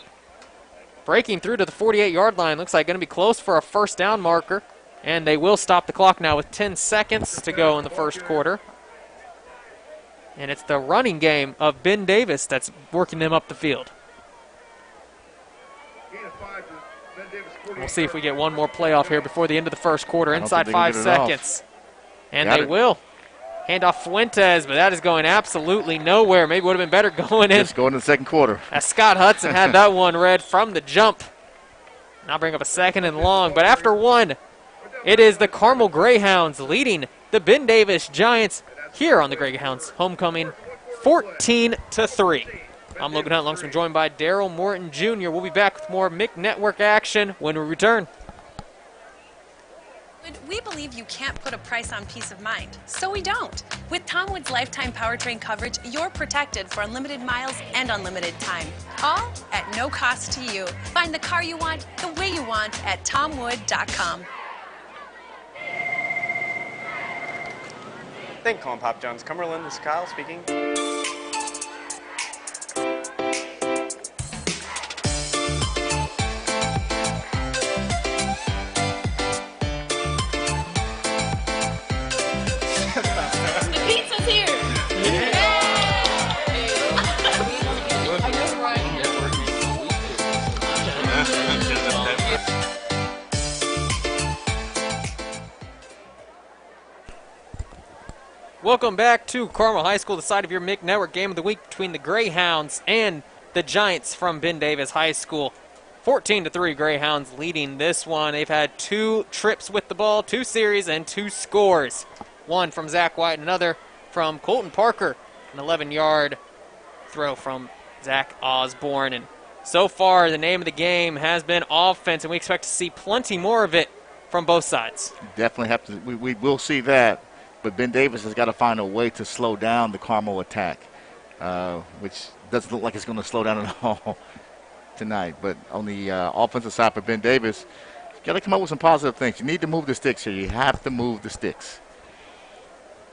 Breaking through to the 48-yard line. Looks like going to be close for a first down marker. And they will stop the clock now with 10 seconds to go in the first quarter. And it's the running game of Ben Davis that's working them up the field. We'll see if we get one more playoff here before the end of the first quarter. Inside 5 seconds. And they will. Hand off Fuentes, but that is going absolutely nowhere. Maybe would have been better going in. Just going in the second quarter. As Scott Hudson had that one read from the jump. Now bring up a 2nd and long. But after one, it is the Carmel Greyhounds leading the Ben Davis Giants here on the Greyhounds homecoming 14-3. I'm Logan Hunt, alongside joined by Daryl Morton Jr. We'll be back with more MIC Network action when we return. We believe you can't put a price on peace of mind, so we don't. With Tom Wood's lifetime powertrain coverage, you're protected for unlimited miles and unlimited time, all at no cost to you. Find the car you want the way you want at tomwood.com. Thank you, calling Pop John's Cumberland. This is Kyle speaking. Welcome back to Carmel High School, the site of your MIC Network Game of the Week between the Greyhounds and the Giants from Ben Davis High School. 14-3 Greyhounds leading this one. They've had 2 trips with the ball, 2 series, and 2 scores. One from Zach White, and another from Colton Parker. An 11-yard throw from Zach Osborne. And so far, the name of the game has been offense, and we expect to see plenty more of it from both sides. Definitely have to. We will see that. But Ben Davis has got to find a way to slow down the Carmel attack, which doesn't look like it's going to slow down at all tonight. But on the offensive side for Ben Davis, you've got to come up with some positive things. You need to move the sticks here. You have to move the sticks.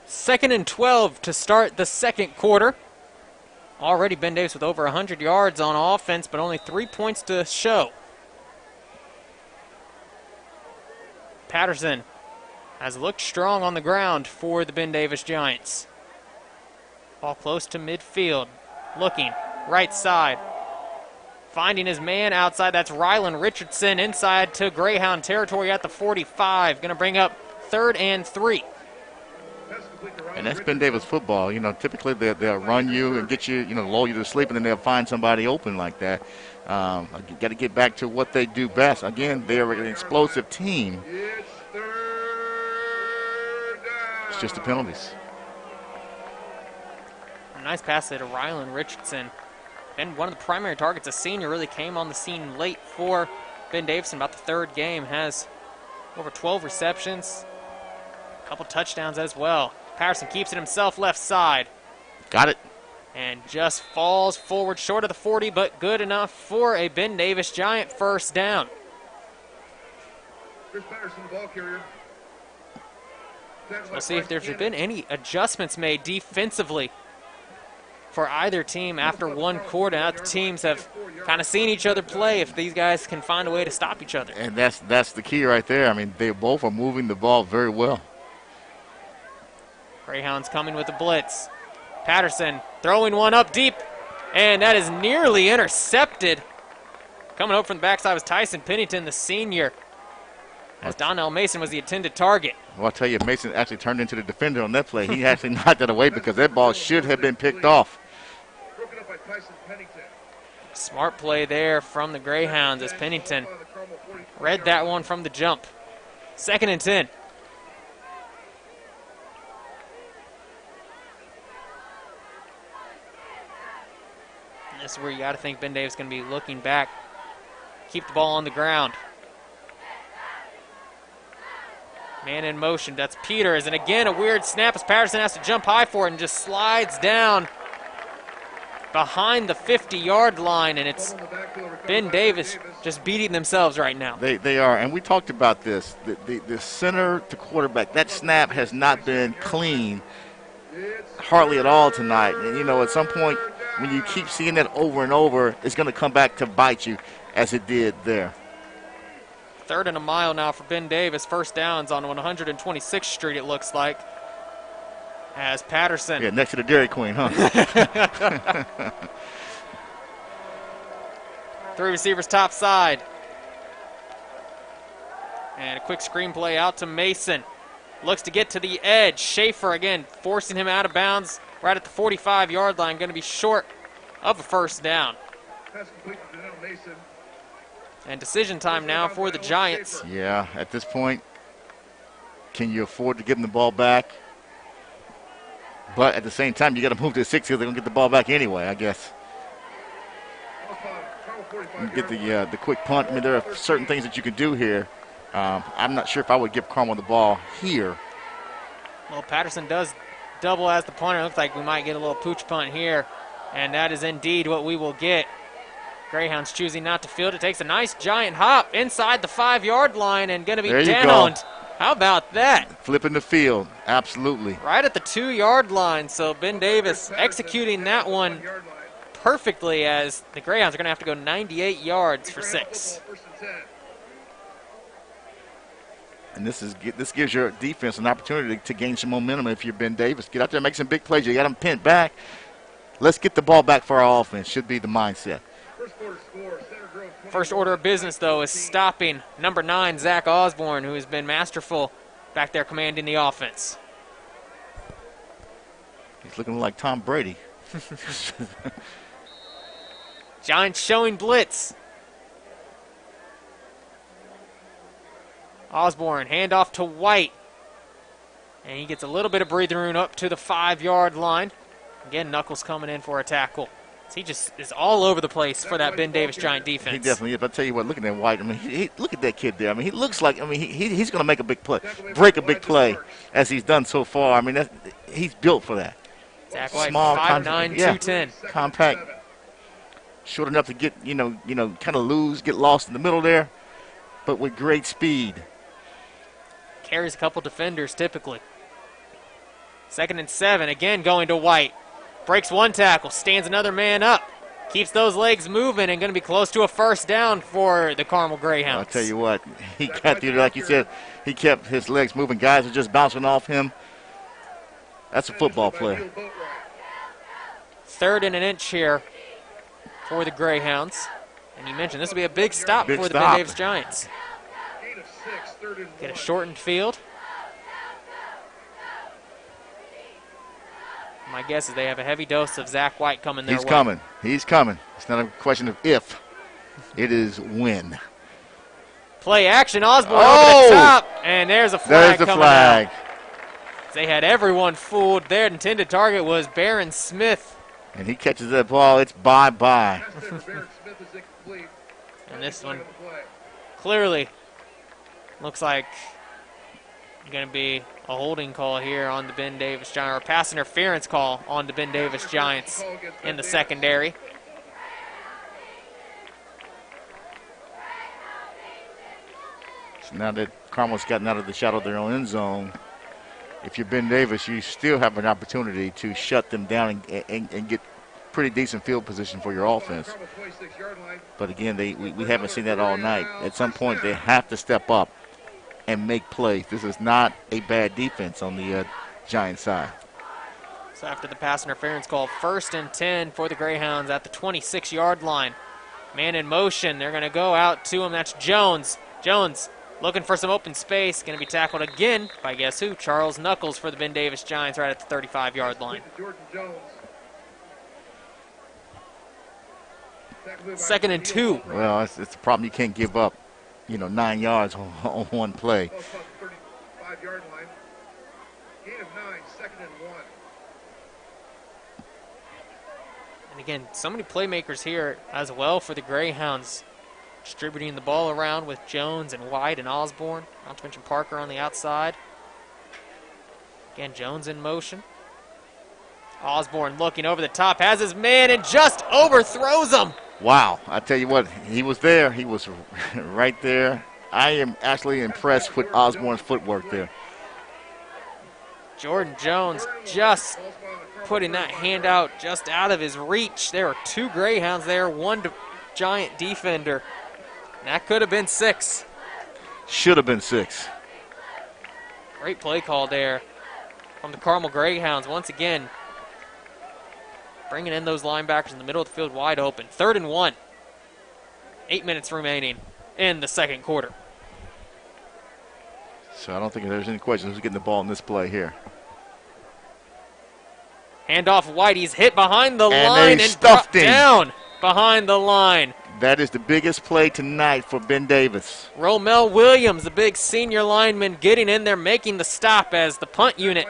2nd and 12 to start the second quarter. Already Ben Davis with over 100 yards on offense, but only 3 points to show. Patterson has looked strong on the ground for the Ben Davis Giants. Ball close to midfield. Looking right side. Finding his man outside. That's Rylan Richardson inside to Greyhound territory at the 45. Going to bring up 3rd and 3. And that's Ben Davis football. You know, typically they'll run you and get you, lull you to sleep, and then they'll find somebody open like that. You got to get back to what they do best. Again, they are an explosive team. It's just the penalties. A nice pass there to Rylan Richardson. And one of the primary targets, a senior, really came on the scene late for Ben Davis in about the 3rd game. Has over 12 receptions, a couple touchdowns as well. Patterson keeps it himself left side. Got it. And just falls forward short of the 40, but good enough for a Ben Davis Giant first down. Chris Patterson, the ball carrier. We'll see if there's been any adjustments made defensively for either team after one quarter. Now the teams have kind of seen each other play, if these guys can find a way to stop each other. And that's the key right there. I mean, they both are moving the ball very well. Greyhounds coming with the blitz. Patterson throwing one up deep, and that is nearly intercepted. Coming up from the backside was Tyson Pennington, the senior. As Donnell Mason was the intended target. Well, I'll tell you, Mason actually turned into the defender on that play. He actually knocked that away because that ball should have been picked off. Broken up by Tyson Pennington. Smart play there from the Greyhounds as Pennington read that one from the jump. 2nd and 10. And this is where you got to think Ben Davis is going to be looking back. Keep the ball on the ground. Man in motion, that's Peters, and again a weird snap as Patterson has to jump high for it and just slides down behind the 50-yard line, and it's Ben Davis just beating themselves right now. They are, and we talked about this. The center to quarterback, that snap has not been clean hardly at all tonight. And, at some point when you keep seeing that over and over, it's going to come back to bite you as it did there. 3rd and a mile now for Ben Davis. First downs on 126th Street, it looks like. As Patterson. Yeah, next to the Dairy Queen, huh? 3 receivers top side. And a quick screen play out to Mason. Looks to get to the edge. Schaefer again forcing him out of bounds right at the 45-yard line. Going to be short of a first down. Pass complete to Donnell Mason. And decision time now for the Giants. Yeah, at this point, can you afford to give them the ball back? But at the same time, you got to move to the 6 because they're going to get the ball back anyway, I guess. You get the quick punt. I mean, there are certain things that you can do here. I'm not sure if I would give Carmel the ball here. Well, Patterson does double as the punter. It looks like we might get a little pooch punt here. And that is indeed what we will get. Greyhounds choosing not to field it. Takes a nice giant hop inside the 5-yard line and going to be downed. How about that? Flipping the field, absolutely. Right at the 2-yard line. So Ben Davis executing that one perfectly as the Greyhounds are going to have to go 98 yards for 6. And this gives your defense an opportunity to gain some momentum if you're Ben Davis. Get out there and make some big plays. You got them pinned back. Let's get the ball back for our offense, should be the mindset. First order of business, though, is stopping number 9, Zach Osborne, who has been masterful back there commanding the offense. He's looking like Tom Brady. Giants showing blitz. Osborne, handoff to White. And he gets a little bit of breathing room up to the 5-yard line. Again, Knuckles coming in for a tackle. He just is all over the place for that Ben Davis Giant defense. He definitely is. But I tell you what, looking at White, I mean, look at that kid there. I mean, he looks like, he's going to make a big play, break a big play, as he's done so far. I mean, he's built for that. Zach White, small, 5'9", 210. Compact, short enough to get, kind of get lost in the middle there, but with great speed. Carries a couple defenders typically. 2nd and 7, again going to White. Breaks one tackle, stands another man up. Keeps those legs moving and going to be close to a first down for the Carmel Greyhounds. I'll tell you what, he got through, like you said, he kept his legs moving. Guys are just bouncing off him. That's a football player. 3rd and an inch here for the Greyhounds. And you mentioned this will be a big stop for the Ben Davis Giants. Get a shortened field. My guess is they have a heavy dose of Zach White coming their way. He's coming. He's coming. It's not a question of if. It is when. Play action. Osborne over the top. And there's a flag coming out. They had everyone fooled. Their intended target was Barron Smith. And he catches that ball. It's bye-bye. And this one clearly looks like going to be a holding call here on the Ben Davis Giants, or a pass interference call on the Ben Davis Giants in the secondary. So now that Carmel's gotten out of the shadow of their own end zone, if you're Ben Davis, you still have an opportunity to shut them down and get pretty decent field position for your offense. But again, we haven't seen that all night. At some point, they have to step up and make plays. This is not a bad defense on the Giants side. So after the pass interference call, 1st and 10 for the Greyhounds at the 26-yard line. Man in motion. They're going to go out to him. That's Jones. Jones looking for some open space. Going to be tackled again by guess who? Charles Knuckles for the Ben Davis Giants right at the 35-yard line. 2nd and 2. Well, it's a problem. You can't give up, 9 yards on one play. 5-yard line. Gain of 9, 2nd and 1. And again, so many playmakers here as well for the Greyhounds, distributing the ball around with Jones and White and Osborne. Not to mention Parker on the outside. Again, Jones in motion. Osborne looking over the top, has his man and just overthrows him. Wow, I tell you what, he was there. He was right there. I am actually impressed with Osborne's footwork there. Jordan Jones just putting that hand out just out of his reach. There are 2 Greyhounds there, 1 Giant defender. That could have been 6. Should have been 6. Great play call there from the Carmel Greyhounds. Once again, bringing in those linebackers in the middle of the field wide open. 3rd and 1. 8 minutes remaining in the second quarter. So I don't think there's any question who's getting the ball in this play here. Handoff White. He's hit behind the and line they and stuffed him down behind the line. That is the biggest play tonight for Ben Davis. Romel Williams, the big senior lineman, getting in there, making the stop as the punt unit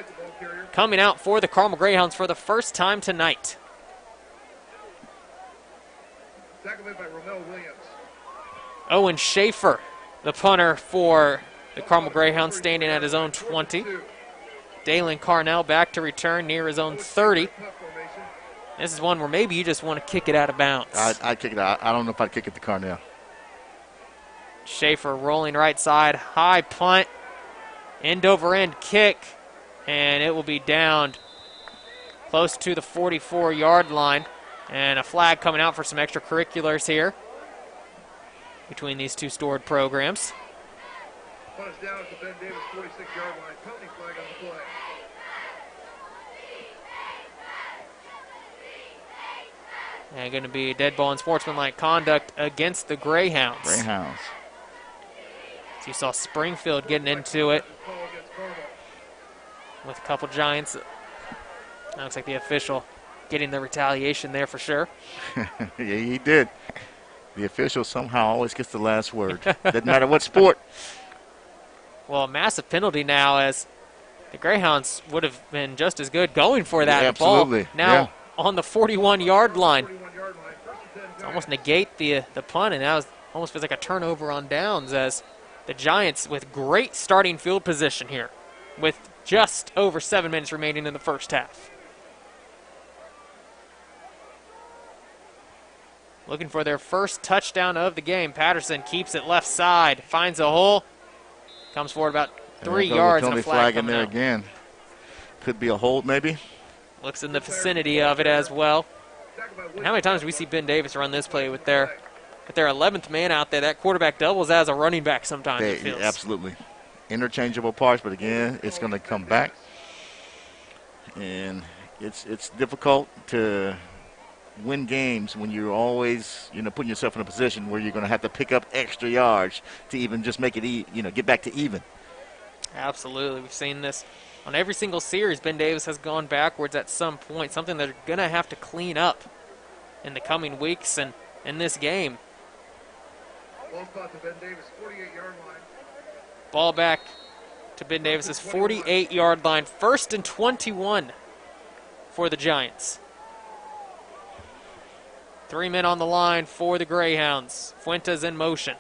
coming out for the Carmel Greyhounds for the first time tonight. Tackled by Romel Williams. Owen Schaefer, the punter for the Carmel Greyhounds, standing at his own 20. Dalen Carnell back to return near his own 30. This is one where maybe you just want to kick it out of bounds. I'd kick it out. I don't know if I'd kick it to Carnell. Schaefer rolling right side, high punt, end over end kick, and it will be downed close to the 44-yard line. And a flag coming out for some extracurriculars here between these 2 stored programs. Punt is down at the Ben Davis 46-yard line. Penalty flag on the play. And going to be dead ball and sportsmanlike conduct against the Greyhounds. Greyhounds. So you saw Springfield getting into it with a couple Giants Looks like the official getting the retaliation there for sure. Yeah, he did. The official somehow always gets the last word. Doesn't matter what sport. Well, a massive penalty now, as the Greyhounds would have been just as good going for that. Yeah, absolutely. Ball now Yeah. on the 41-yard line. It's almost negate the punt, and now it almost feels like a turnover on downs, as the Giants with great starting field position here with just over 7 minutes remaining in the first half. Looking for their first touchdown of the game. Patterson keeps it left side, finds a hole, comes forward about 3 yards, and a flag in there out. again. Could be a hold, maybe. Looks in the vicinity of it as well. And how many times do we see Ben Davis run this play with their 11th man out there? That quarterback doubles as a running back sometimes, it feels. Absolutely. Interchangeable parts, but again, it's going to come back. And it's difficult to win games when you're always, putting yourself in a position where you're going to have to pick up extra yards to even just make it, get back to even. Absolutely. We've seen this on every single series. Ben Davis has gone backwards at some point, something they're going to have to clean up in the coming weeks and in this game. Ball spot to Ben Davis, 48-yard line. Ball back to Ben Davis's 48-yard line. 1st and 21 for the Giants. 3 men on the line for the Greyhounds. Fuentes in motion.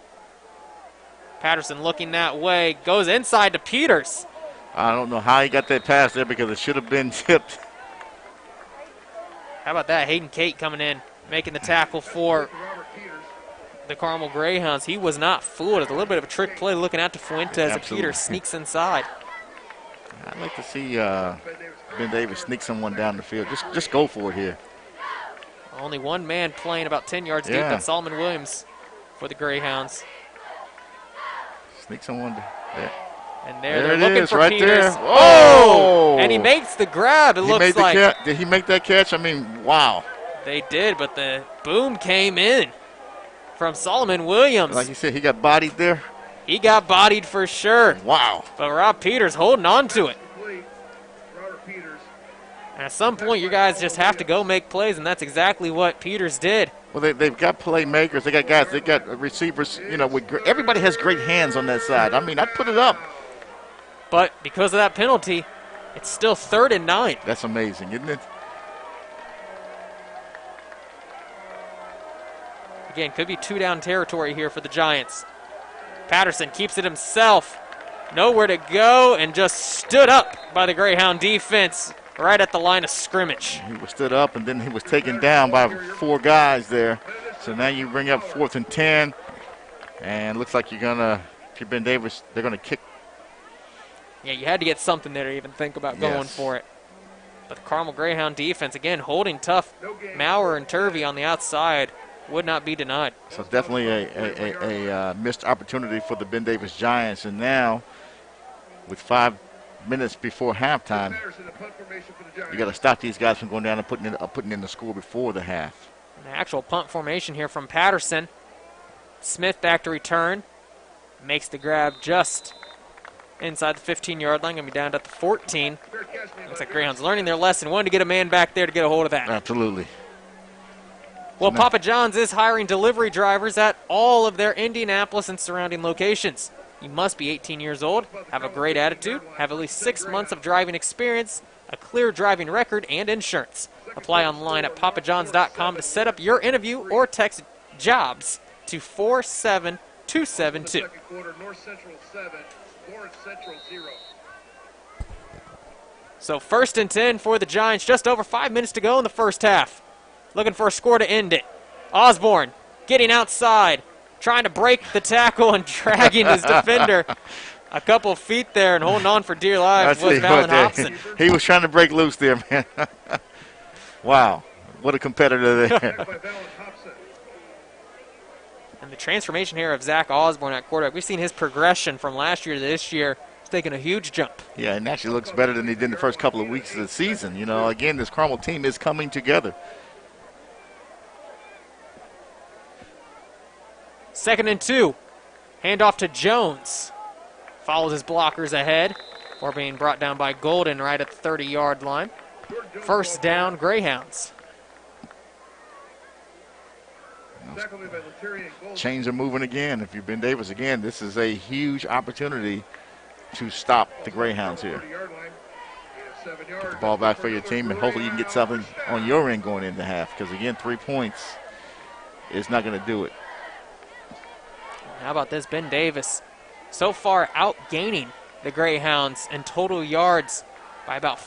Patterson looking that way, goes inside to Peters. I don't know how he got that pass there because it should have been tipped. How about that? Hayden Kate coming in, making the tackle for the Carmel Greyhounds. He was not fooled. It's a little bit of a trick play looking out to Fuentes, and Peters sneaks inside. I'd like to see Ben Davis sneak someone down the field. Just go for it here. Only one man playing about 10 yards deep. That's Solomon Williams for the Greyhounds. Sneak someone there. And they're looking for right Peters. There. Oh! And he makes the grab, it looks like. Did he make that catch? I mean, wow. They did, but the boom came in from Solomon Williams. Like you said, he got bodied there. He got bodied for sure. Wow. But Rob Peters holding on to it. And at some point, you guys just have to go make plays, and that's exactly what Peters did. Well, they've got playmakers. They got guys. They got receivers. Everybody has great hands on that side. I mean, I'd put it up. But because of that penalty, it's still 3rd and 9. That's amazing, isn't it? Again, could be 2-down territory here for the Giants. Patterson keeps it himself. Nowhere to go, and just stood up by the Greyhound defense right at the line of scrimmage. He was stood up, and then he was taken down by 4 guys there. So now you bring up 4th and 10, and looks like you're going to, if you're Ben Davis, they're going to kick. Yeah, you had to get something there to even think about going for it. But the Carmel Greyhound defense, again, holding tough. Maurer and Turvey on the outside would not be denied. So definitely a missed opportunity for the Ben Davis Giants. And now, with 5 minutes before halftime, you got to stop these guys from going down and putting in the score before the half. An actual punt formation here from Patterson. Smith back to return. Makes the grab just inside the 15-yard line. Going to be down at the 14. Looks like Greyhounds learning their lesson. Wanted to get a man back there to get a hold of that. Absolutely. Well, Papa John's is hiring delivery drivers at all of their Indianapolis and surrounding locations. You must be 18 years old, have a great attitude, have at least 6 months of driving experience, a clear driving record, and insurance. Apply online at papajohns.com to set up your interview or text JOBS to 47272. So 1st and 10 for the Giants, just over 5 minutes to go in the first half. Looking for a score to end it. Osborne getting outside, trying to break the tackle and dragging his defender a couple feet there and holding on for dear life was Valen Hobson. He was trying to break loose there, man. Wow, what a competitor there. And the transformation here of Zach Osborne at quarterback, we've seen his progression from last year to this year. He's taken a huge jump. Yeah, and actually looks better than he did in the first couple of weeks of the season. Again, this Carmel team is coming together. 2nd and 2. Handoff to Jones. Follows his blockers ahead. Or being brought down by Golden right at the 30-yard line. First down, Greyhounds. Chains are moving again. If you've been Davis again, this is a huge opportunity to stop the Greyhounds here. Get the ball back for your team, and hopefully you can get something on your end going into half, because, again, 3 points is not going to do it. How about this? Ben Davis so far outgaining the Greyhounds in total yards by about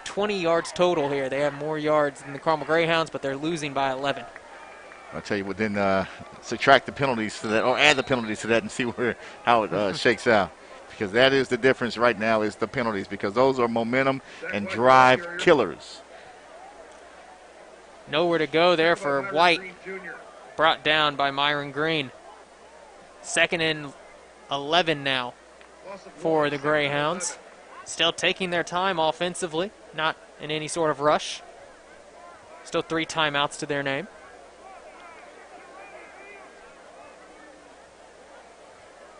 20 yards total here. They have more yards than the Carmel Greyhounds, but they're losing by 11. I'll tell you what, then subtract the penalties to that, or add the penalties to that, and see how it shakes out. Because that is the difference right now, is the penalties, because those are momentum and drive killers. Nowhere to go there for White. Brought down by Myron Green. 2nd and 11 now for the Greyhounds. Still taking their time offensively, not in any sort of rush. Still 3 timeouts to their name.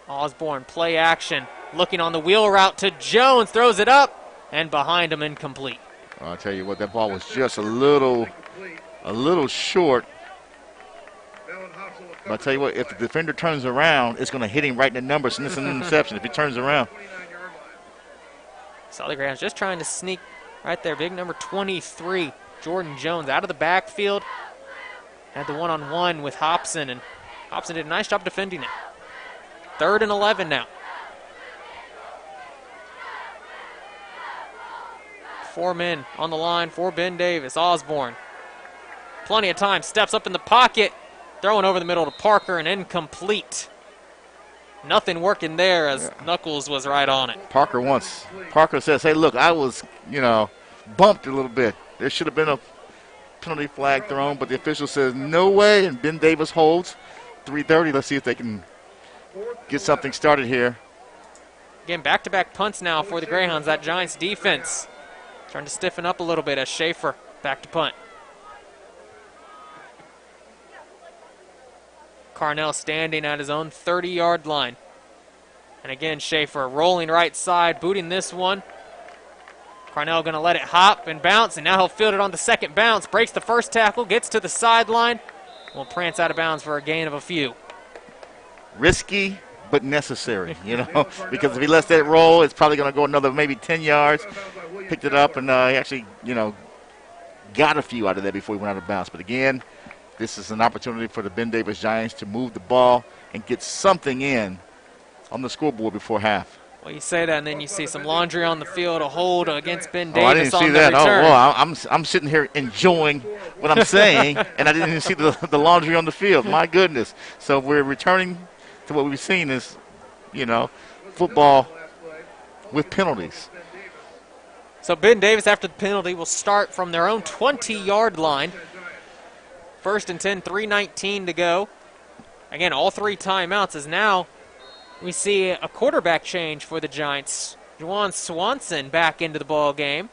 Osborne, play action, looking on the wheel route to Jones, throws it up, and behind him, incomplete. I'll tell you what, that ball was just a little short. But I'll tell you what, if the defender turns around, it's going to hit him right in the numbers, and it's an interception if he turns around. Saw the Greyhounds just trying to sneak right there. Big number 23, Jordan Jones, out of the backfield. Had the one-on-one with Hobson, and Hobson did a nice job defending it. 3rd and 11 now. 4 men on the line for Ben Davis. Osborne, plenty of time, steps up in the pocket, throwing over the middle to Parker, and incomplete. Nothing working there as Knuckles was right on it. Parker says, hey, look, I was, bumped a little bit. There should have been a penalty flag thrown, but the official says no way, and Ben Davis holds. 3:30, let's see if they can get something started here. Again, back-to-back punts now for the Greyhounds. That Giants defense trying to stiffen up a little bit as Schaefer back to punt. Carmel standing at his own 30-yard line. And again, Schaefer rolling right side, booting this one. Carmel going to let it hop and bounce, and now he'll field it on the second bounce. Breaks the first tackle, gets to the sideline. Will prance out of bounds for a gain of a few. Risky, but necessary, because if he lets that roll, it's probably going to go another maybe 10 yards. Picked it up, and he actually, got a few out of that before he went out of bounds. But again, this is an opportunity for the Ben Davis Giants to move the ball and get something in on the scoreboard before half. Well, you say that, and then you see some laundry on the field, a hold against Ben Davis. I didn't see that. Return. Oh, well, I'm sitting here enjoying what I'm saying, and I didn't even see the laundry on the field. My goodness. So we're returning to what we've seen is, football with penalties. So Ben Davis, after the penalty, will start from their own 20-yard line. 1st and 10, 3:19 to go. Again, all 3 timeouts, as now we see a quarterback change for the Giants. Juwan Swanson back into the ball game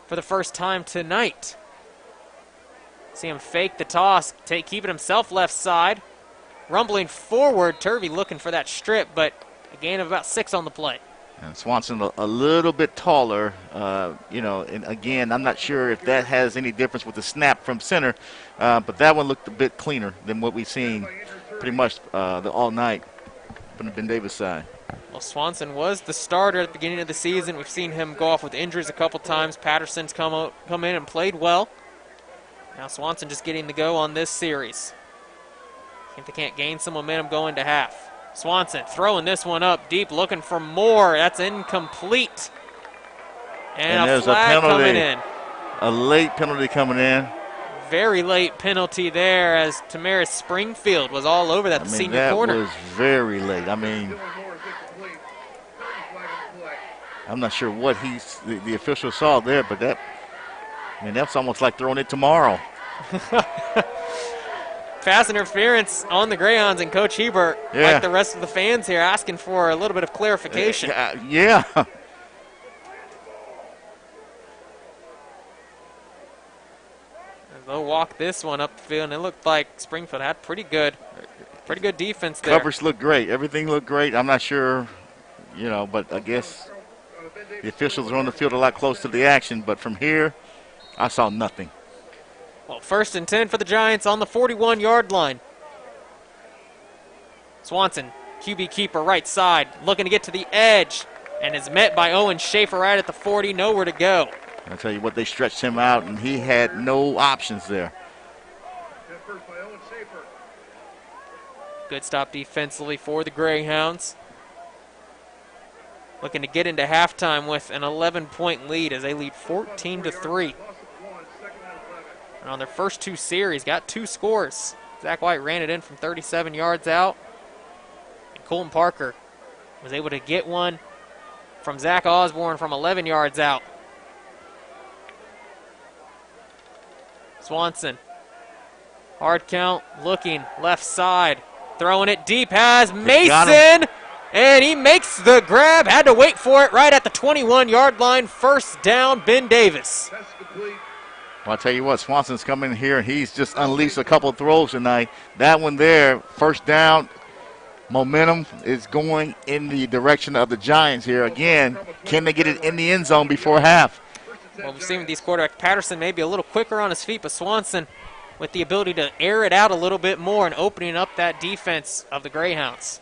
for the first time tonight. See him fake the toss, keeping himself left side. Rumbling forward, Turvey looking for that strip, but a gain of about 6 on the play. And Swanson a little bit taller, and again, I'm not sure if that has any difference with the snap from center, but that one looked a bit cleaner than what we've seen pretty much all night from the Ben Davis side. Well, Swanson was the starter at the beginning of the season. We've seen him go off with injuries a couple times. Patterson's come in and played well. Now Swanson just getting the go on this series. See if they can't gain some momentum going to half. Swanson throwing this one up deep, looking for more. That's incomplete. And a flag coming in. A late penalty coming in. Very late penalty there as Tamaris Springfield was all over that, the senior corner. That was very late. I'm not sure what the official saw there, but that's almost like throwing it tomorrow. Pass interference on the Greyhounds, and Coach Hebert, like the rest of the fans here, asking for a little bit of clarification. Yeah. They'll walk this one up the field, and it looked like Springfield had pretty good defense there. Coverage looked great. Everything looked great. I'm not sure, but I guess the officials are on the field a lot close to the action. But from here, I saw nothing. Well, 1st and 10 for the Giants on the 41-yard line. Swanson, QB keeper right side, looking to get to the edge, and is met by Owen Schaefer right at the 40, nowhere to go. I tell you what, they stretched him out, and he had no options there. Good stop defensively for the Greyhounds. Looking to get into halftime with an 11-point lead as they lead 14-3. And on their first 2 series, got 2 scores. Zach White ran it in from 37 yards out. And Colton Parker was able to get one from Zach Osborne from 11 yards out. Swanson, hard count, looking left side, throwing it deep, has Mason, and he makes the grab, had to wait for it right at the 21-yard line. 1st down, Ben Davis. Well, I'll tell you what, Swanson's coming here, and he's just unleashed a couple of throws tonight. That one there, 1st down, momentum is going in the direction of the Giants here. Again, can they get it in the end zone before half? Well, we've seen with these quarterbacks, Patterson may be a little quicker on his feet, but Swanson with the ability to air it out a little bit more and opening up that defense of the Greyhounds.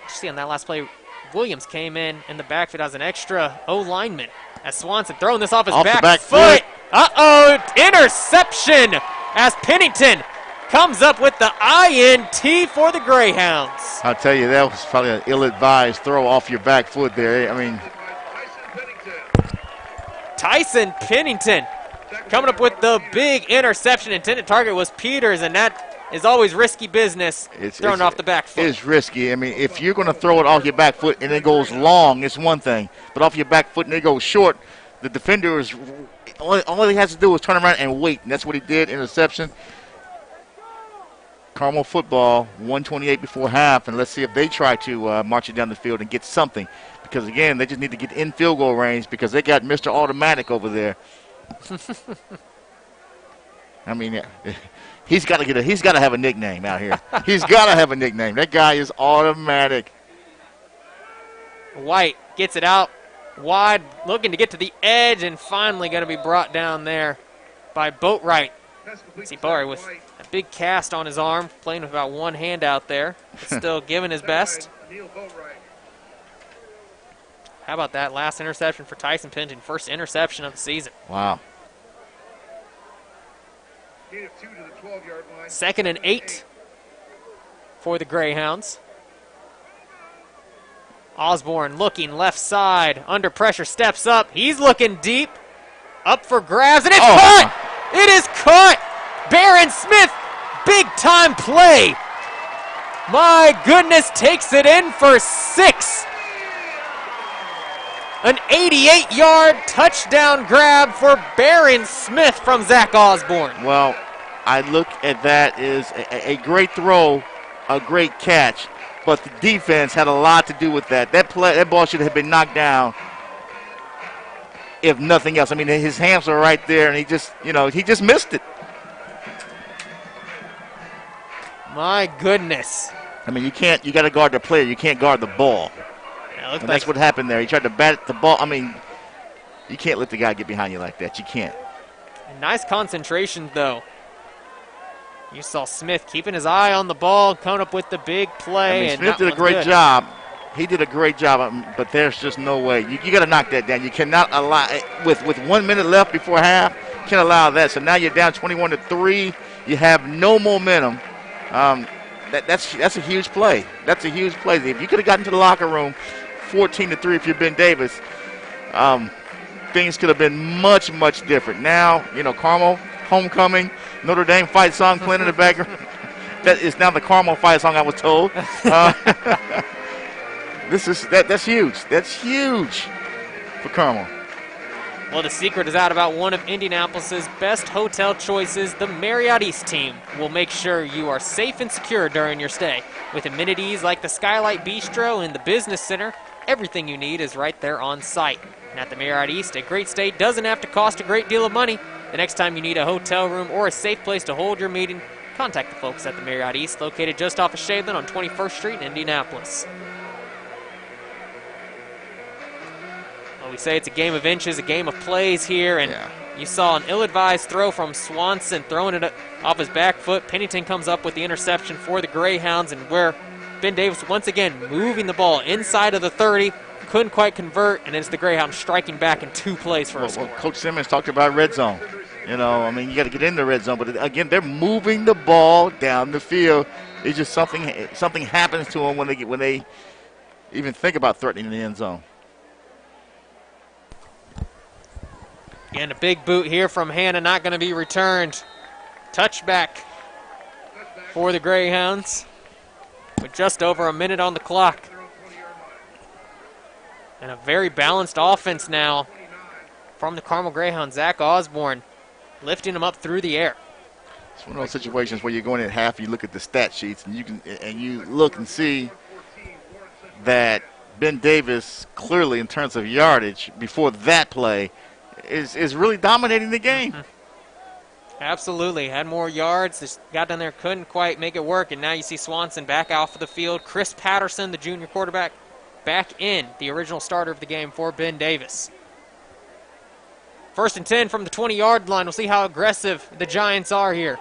You see on that last play, Williams came in the backfield as an extra O-lineman as Swanson throwing this off his back foot. Uh-oh, interception as Pennington comes up with the INT for the Greyhounds. I'll tell you, that was probably an ill-advised throw off your back foot there. I mean, Tyson Pennington coming up with the big interception. Intended target was Peters, and that is always risky business, thrown off the back foot. It's risky. I mean, if you're going to throw it off your back foot and it goes long, it's one thing. But off your back foot and it goes short, the defender is all he has to do is turn around and wait, and that's what he did, interception. Carmel football, 1:28 before half, and let's see if they try to march it down the field and get something. Because, again, they just need to get in field goal range because they got Mr. Automatic over there. I mean, he's got to have a nickname out here. He's got to have a nickname. That guy is automatic. White gets it out wide, looking to get to the edge, and finally going to be brought down there by Boatwright. See Boatwright with a big cast on his arm, playing with about one hand out there, but still giving his best. How about that last interception for Tyson Pennington, 1st interception of the season. Wow. 2nd and 8 for the Greyhounds. Osborne looking left side, under pressure, steps up. He's looking deep, up for grabs, and it's caught! It is caught! Barron Smith, big time play. My goodness, takes it in for 6. An 88-yard touchdown grab for Barron Smith from Zach Osborne. Well, I look at that as a great throw, a great catch, but the defense had a lot to do with that. That ball should have been knocked down, if nothing else. I mean, his hands are right there, and he just missed it. My goodness. I mean, you got to guard the player. You can't guard the ball. And that's what happened there. He tried to bat the ball. I mean, you can't let the guy get behind you like that. You can't. Nice concentration, though. You saw Smith keeping his eye on the ball, coming up with the big play. I mean, Smith did a great job. He did a great job, but there's just no way. You got to knock that down. You cannot allow, with 1 minute left before half, you can't allow that. So now you're down 21-3. You have no momentum. That's a huge play. That's a huge play. If you could have gotten to the locker room 14-3 if you're Ben Davis, things could have been much, much different. Now, Carmel, homecoming, Notre Dame fight song playing in the background. That is now the Carmel fight song, I was told. That's huge. That's huge for Carmel. Well, the secret is out about one of Indianapolis's best hotel choices. The Marriott East team will make sure you are safe and secure during your stay. With amenities like the Skylight Bistro and the Business Center, everything you need is right there on site. And at the Marriott East, a great stay doesn't have to cost a great deal of money. The next time you need a hotel room or a safe place to hold your meeting, contact the folks at the Marriott East, located just off of Shadeland on 21st Street in Indianapolis. Well, we say it's a game of inches, a game of plays here, and You saw an ill-advised throw from Swanson, throwing it off his back foot. Pennington comes up with the interception for the Greyhounds, and where Ben Davis once again moving the ball inside of the 30, couldn't quite convert, and it's the Greyhounds striking back in 2 plays for a score. Well, Coach Simmons talked about red zone. You know, I mean, you got to get in the red zone, but again, they're moving the ball down the field. It's just something happens to them when they even think about threatening the end zone. Again, a big boot here from Hanna, not going to be returned. Touchback for the Greyhounds with just over a minute on the clock. And a very balanced offense now from the Carmel Greyhounds. Zach Osborne lifting them up through the air. It's one of those situations where you're going at half, you look at the stat sheets, and you look and see that Ben Davis clearly in terms of yardage before that play is really dominating the game. Mm-hmm. Absolutely. Had more yards. Just got down there, couldn't quite make it work. And now you see Swanson back off of the field. Chris Patterson, the junior quarterback, back in, the original starter of the game for Ben Davis. 1st and 10 from the 20-yard line. We'll see how aggressive the Giants are here.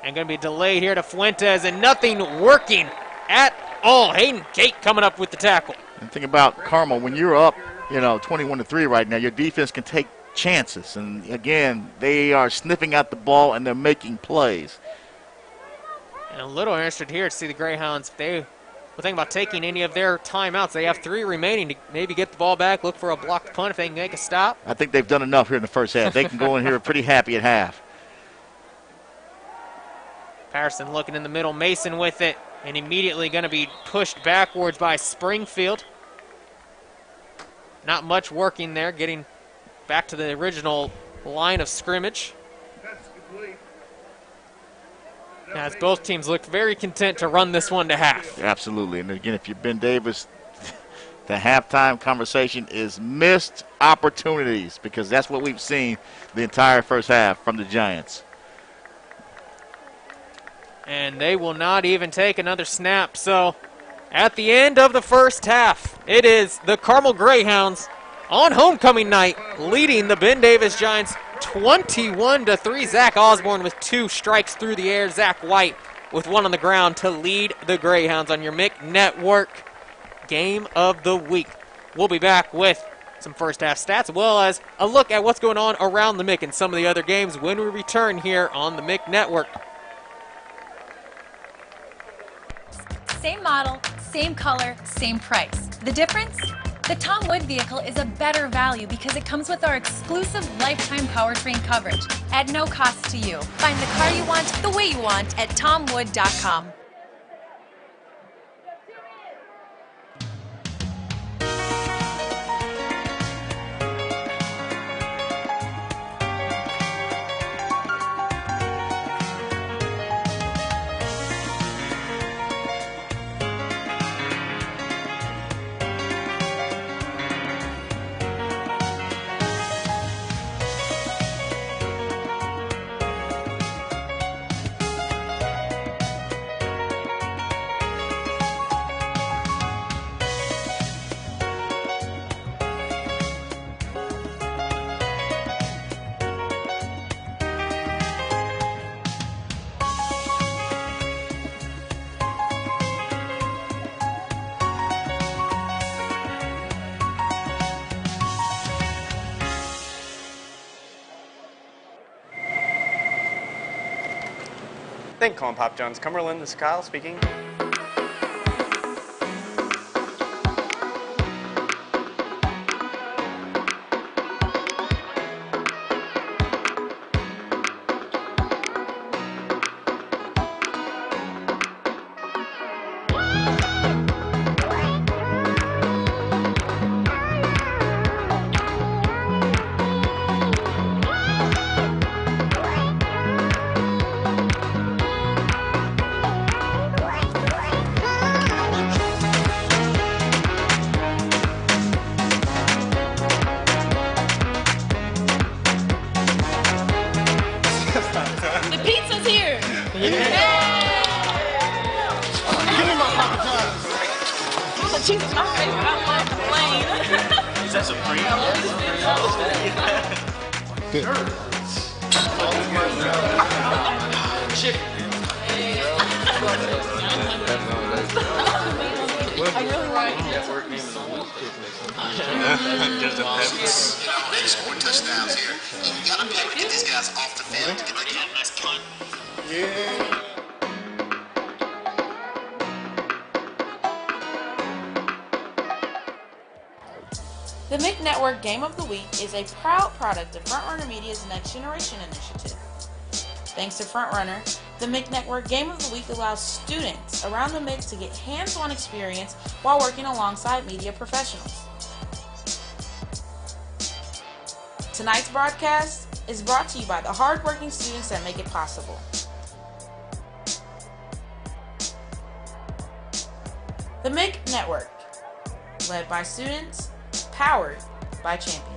And going to be delayed here to Fuentes, and nothing working at all. Hayden Kate coming up with the tackle. And think about Carmel, when you're up, 21-3 right now, your defense can take chances. And again, they are sniffing at the ball and they're making plays. And a little interested here to see the Greyhounds, if they were thinking about taking any of their timeouts. They have 3 remaining to maybe get the ball back, look for a blocked punt if they can make a stop. I think they've done enough here in the first half. They can go in here pretty happy at half. Patterson looking in the middle, Mason with it, and immediately going to be pushed backwards by Springfield. Not much working there, getting back to the original line of scrimmage. As both teams look very content to run this one to half. Absolutely. And again, if you're Ben Davis, the halftime conversation is missed opportunities, because that's what we've seen the entire first half from the Giants. And they will not even take another snap. So at the end of the first half, it is the Carmel Greyhounds on homecoming night leading the Ben Davis Giants 21-3. Zach Osborne with 2 strikes through the air. Zach White with 1 on the ground to lead the Greyhounds on your MIC Network Game of the Week. We'll be back with some first half stats, as well as a look at what's going on around the MIC and some of the other games when we return here on the MIC Network. Same model, same color, same price. The difference? The Tom Wood vehicle is a better value because it comes with our exclusive lifetime powertrain coverage at no cost to you. Find the car you want the way you want at tomwood.com. Thank you, calling Pop John's Cumberland. This is Kyle speaking. The pizza's here. Give me my Papa John's. The pizza's my favorite. I love the plane. that Supreme? Chip. I really like network game of the week. They scored touchdowns here. You gotta be able to get these guys off the field to get the game. Nice punt. Yeah. The MIC Network Game of the Week is a proud product of FrontRunner Media's Next Generation initiative. Thanks to FrontRunner, the MIC Network Game of the Week allows students around the MIC to get hands-on experience while working alongside media professionals. Tonight's broadcast is brought to you by the hardworking students that make it possible. The MIC Network, led by students, powered by champions.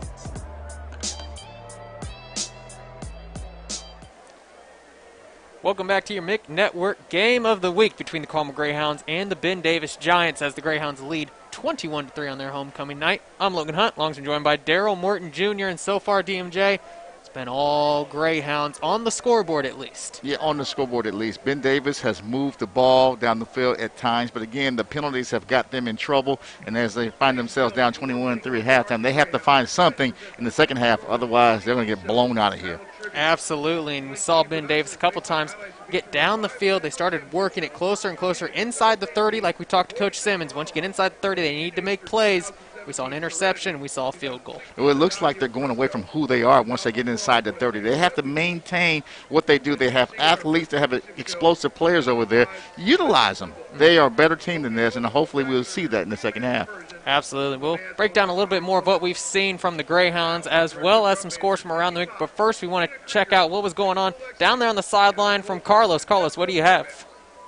Welcome back to your MIC Network Game of the Week between the Carmel Greyhounds and the Ben Davis Giants as the Greyhounds lead 21-3 on their homecoming night. I'm Logan Hunt, alongside joined by Daryl Morton Jr. And so far, DMJ, it's been all Greyhounds on the scoreboard at least. Yeah, on the scoreboard at least. Ben Davis has moved the ball down the field at times, but again, the penalties have got them in trouble, and as they find themselves down 21-3 at halftime, they have to find something in the second half, otherwise they're going to get blown out of here. Absolutely, and we saw Ben Davis a couple times get down the field. They started working it closer and closer inside the 30, like we talked to Coach Simmons. Once you get inside the 30, they need to make plays. We saw an interception, and we saw a field goal. Well, it looks like they're going away from who they are once they get inside the 30. They have to maintain what they do. They have athletes, they have explosive players over there. Utilize them. They are a better team than this, and hopefully we'll see that in the second half. Absolutely. We'll break down a little bit more of what we've seen from the Greyhounds as well as some scores from around the week. But first, we want to check out what was going on down there on the sideline from Carlos. Carlos, what do you have?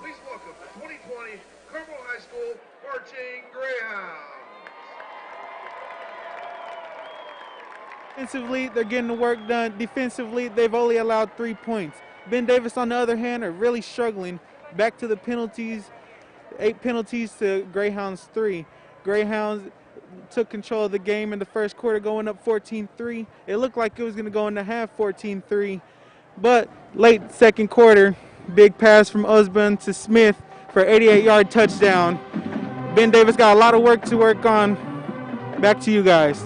Please welcome 2020 Carmel High School Marching Greyhounds. Offensively, they're getting the work done. Defensively, they've only allowed 3 points. Ben Davis, on the other hand, are really struggling. Back to the penalties, 8 penalties to Greyhounds 3. Greyhounds took control of the game in the first quarter, going up 14-3. It looked like it was going to go into half 14-3. But late second quarter, big pass from Osborne to Smith for an 88-yard touchdown. Ben Davis got a lot of work to work on. Back to you guys.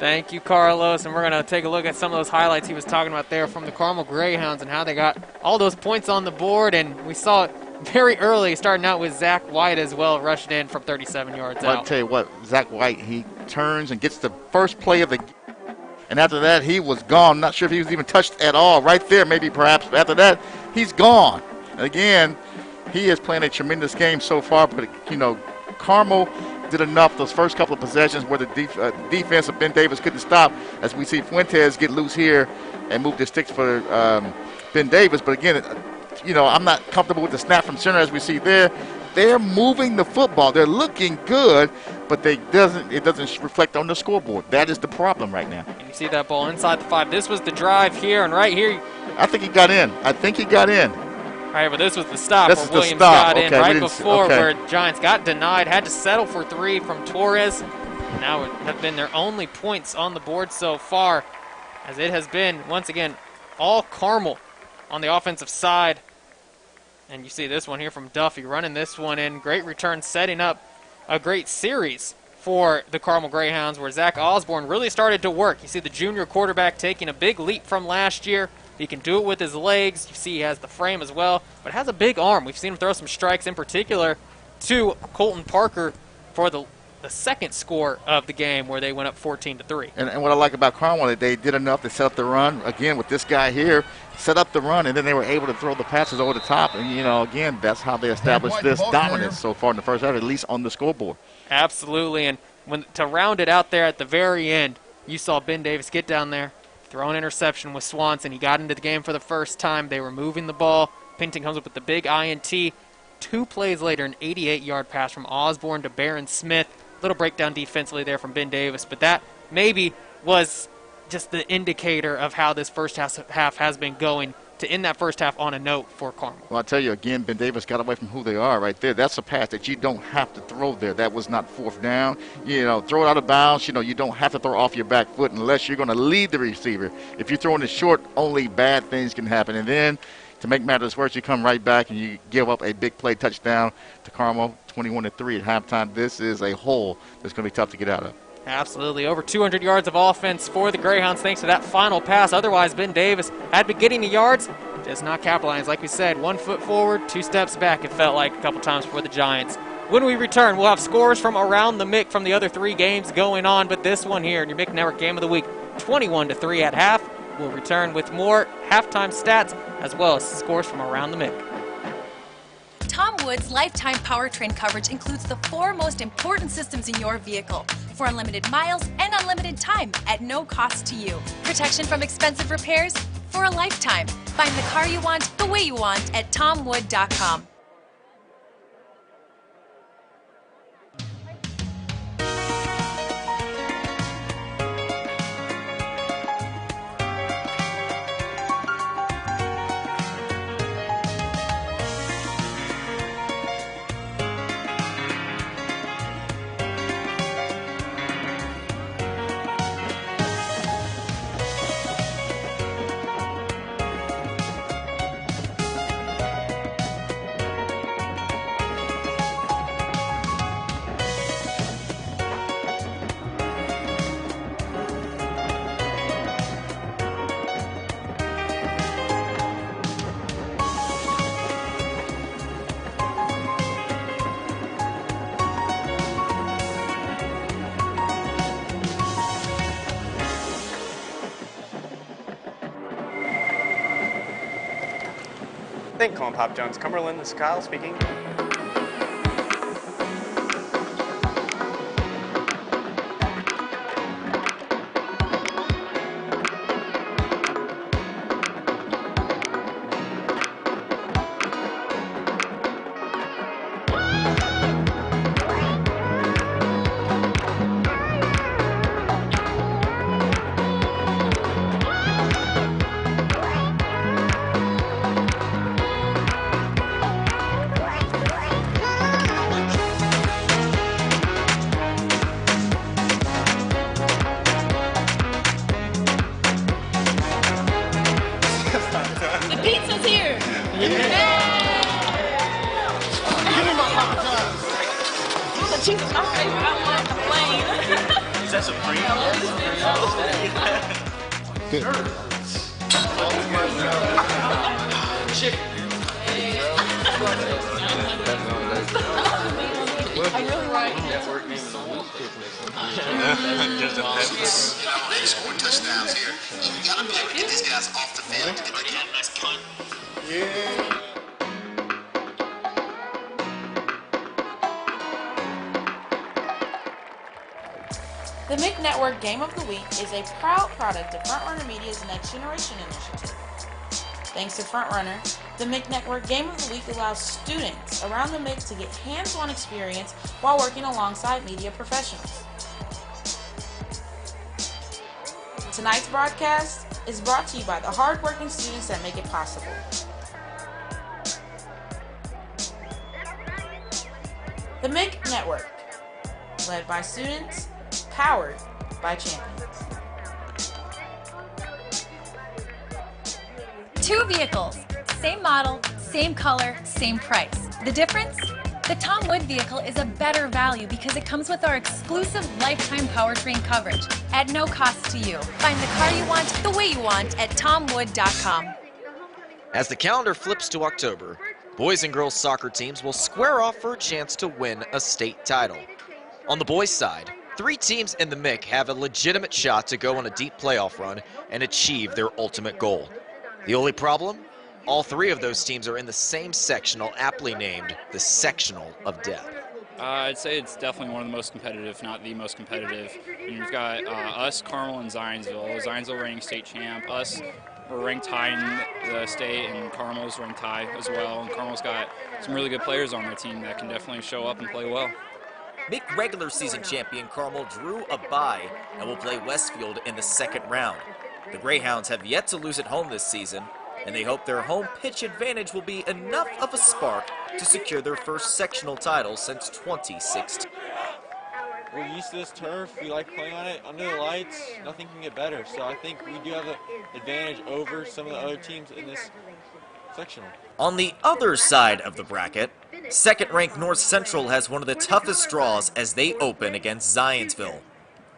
Thank you, Carlos. And we're going to take a look at some of those highlights he was talking about there from the Carmel Greyhounds and how they got all those points on the board. And we saw it very early, starting out with Zach White as well, rushing in from 37 yards out. I'll tell you what, Zach White, he turns and gets the first play of the game. And after that, he was gone. Not sure if he was even touched at all. Right there, maybe perhaps. But after that, he's gone. And again, he is playing a tremendous game so far. But, you know, Carmel did enough those first couple of possessions where the defense of Ben Davis couldn't stop, as we see Fuentes get loose here and move the sticks for Ben Davis. But again, you know, I'm not comfortable with the snap from center as we see there. They're moving the football. They're looking good, but it doesn't reflect on the scoreboard. That is the problem right now. And you see that ball inside the 5. This was the drive here, and right here. I think he got in. All right, but this was the stop this where is Williams the stop. got in right before okay. where Giants got denied, had to settle for 3 from Torres. Now it have been their only points on the board so far, as it has been, once again, all Carmel on the offensive side. And you see this one here from Duffy running this one in. Great return, setting up a great series for the Carmel Greyhounds where Zach Osborne really started to work. You see the junior quarterback taking a big leap from last year. He can do it with his legs. You see he has the frame as well, but has a big arm. We've seen him throw some strikes, in particular to Colton Parker for the second score of the game where they went up 14-3. And what I like about Carmel, they did enough to set up the run. Again, with this guy here, set up the run, and then they were able to throw the passes over the top. And, you know, again, that's how they established this dominance so far in the first half, at least on the scoreboard. Absolutely. And to round it out there at the very end, you saw Ben Davis get down there, throw an interception with Swanson. He got into the game for the first time. They were moving the ball. Pinton comes up with the big INT. 2 plays later, an 88-yard pass from Osborne to Barron Smith. Little breakdown defensively there from Ben Davis, but that maybe was just the indicator of how this first half has been going to end that first half on a note for Carmel. Well, I tell you again, Ben Davis got away from who they are right there. That's a pass that you don't have to throw there. That was not fourth down. Throw it out of bounds. You don't have to throw off your back foot unless you're going to lead the receiver. If you're throwing it short, only bad things can happen. And then, to make matters worse, you come right back and you give up a big play touchdown to Carmel, 21-3 at halftime. This is a hole that's going to be tough to get out of. Absolutely. Over 200 yards of offense for the Greyhounds thanks to that final pass. Otherwise, Ben Davis had been getting the yards, does not capitalize. Like we said, 1 foot forward, 2 steps back, it felt like a couple times for the Giants. When we return, we'll have scores from around the MIC from the other 3 games going on, but this one here in your MIC Network Game of the Week, 21-3 at half. We'll return with more halftime stats as well as scores from around the MIC. Tom Wood's lifetime powertrain coverage includes the 4 most important systems in your vehicle for unlimited miles and unlimited time at no cost to you. Protection from expensive repairs for a lifetime. Find the car you want the way you want at tomwood.com. Thank you, Pop Jones. Cumberland, this is Kyle speaking. They scored touchdowns here. You got to be able to get these guys off the field to get the kick. Nice punt. The MIC Network Game of the Week is a proud product of Frontrunner Media's Next Generation Initiative. Thanks to Frontrunner, the MIC Network Game of the Week allows students around the MIC to get hands-on experience while working alongside media professionals. Tonight's broadcast is brought to you by the hard-working students that make it possible. The MIC Network, led by students, powered by champions. 2 vehicles, same model, same color, same price. The difference? The Tom Wood vehicle is a better value because it comes with our exclusive lifetime powertrain coverage at no cost to you. Find the car you want the way you want at tomwood.com. As the calendar flips to October, boys and girls soccer teams will square off for a chance to win a state title. On the boys' side, 3 teams in the MIC have a legitimate shot to go on a deep playoff run and achieve their ultimate goal. The only problem? All 3 of those teams are in the same sectional, aptly named the Sectional of Death. I'd say it's definitely one of the most competitive, if not the most competitive. You've got us, Carmel, and Zionsville. Zionsville reigning state champ. Us, we're ranked high in the state, and Carmel's ranked high as well. And Carmel's got some really good players on their team that can definitely show up and play well. MIC regular season champion Carmel drew a bye and will play Westfield in the second round. The Greyhounds have yet to lose at home this season, and they hope their home pitch advantage will be enough of a spark to secure their first sectional title since 2016. We're used to this turf. We like playing on it. Under the lights, nothing can get better. So I think we do have an advantage over some of the other teams in this sectional. On the other side of the bracket, second-ranked North Central has one of the toughest draws as they open against Zionsville.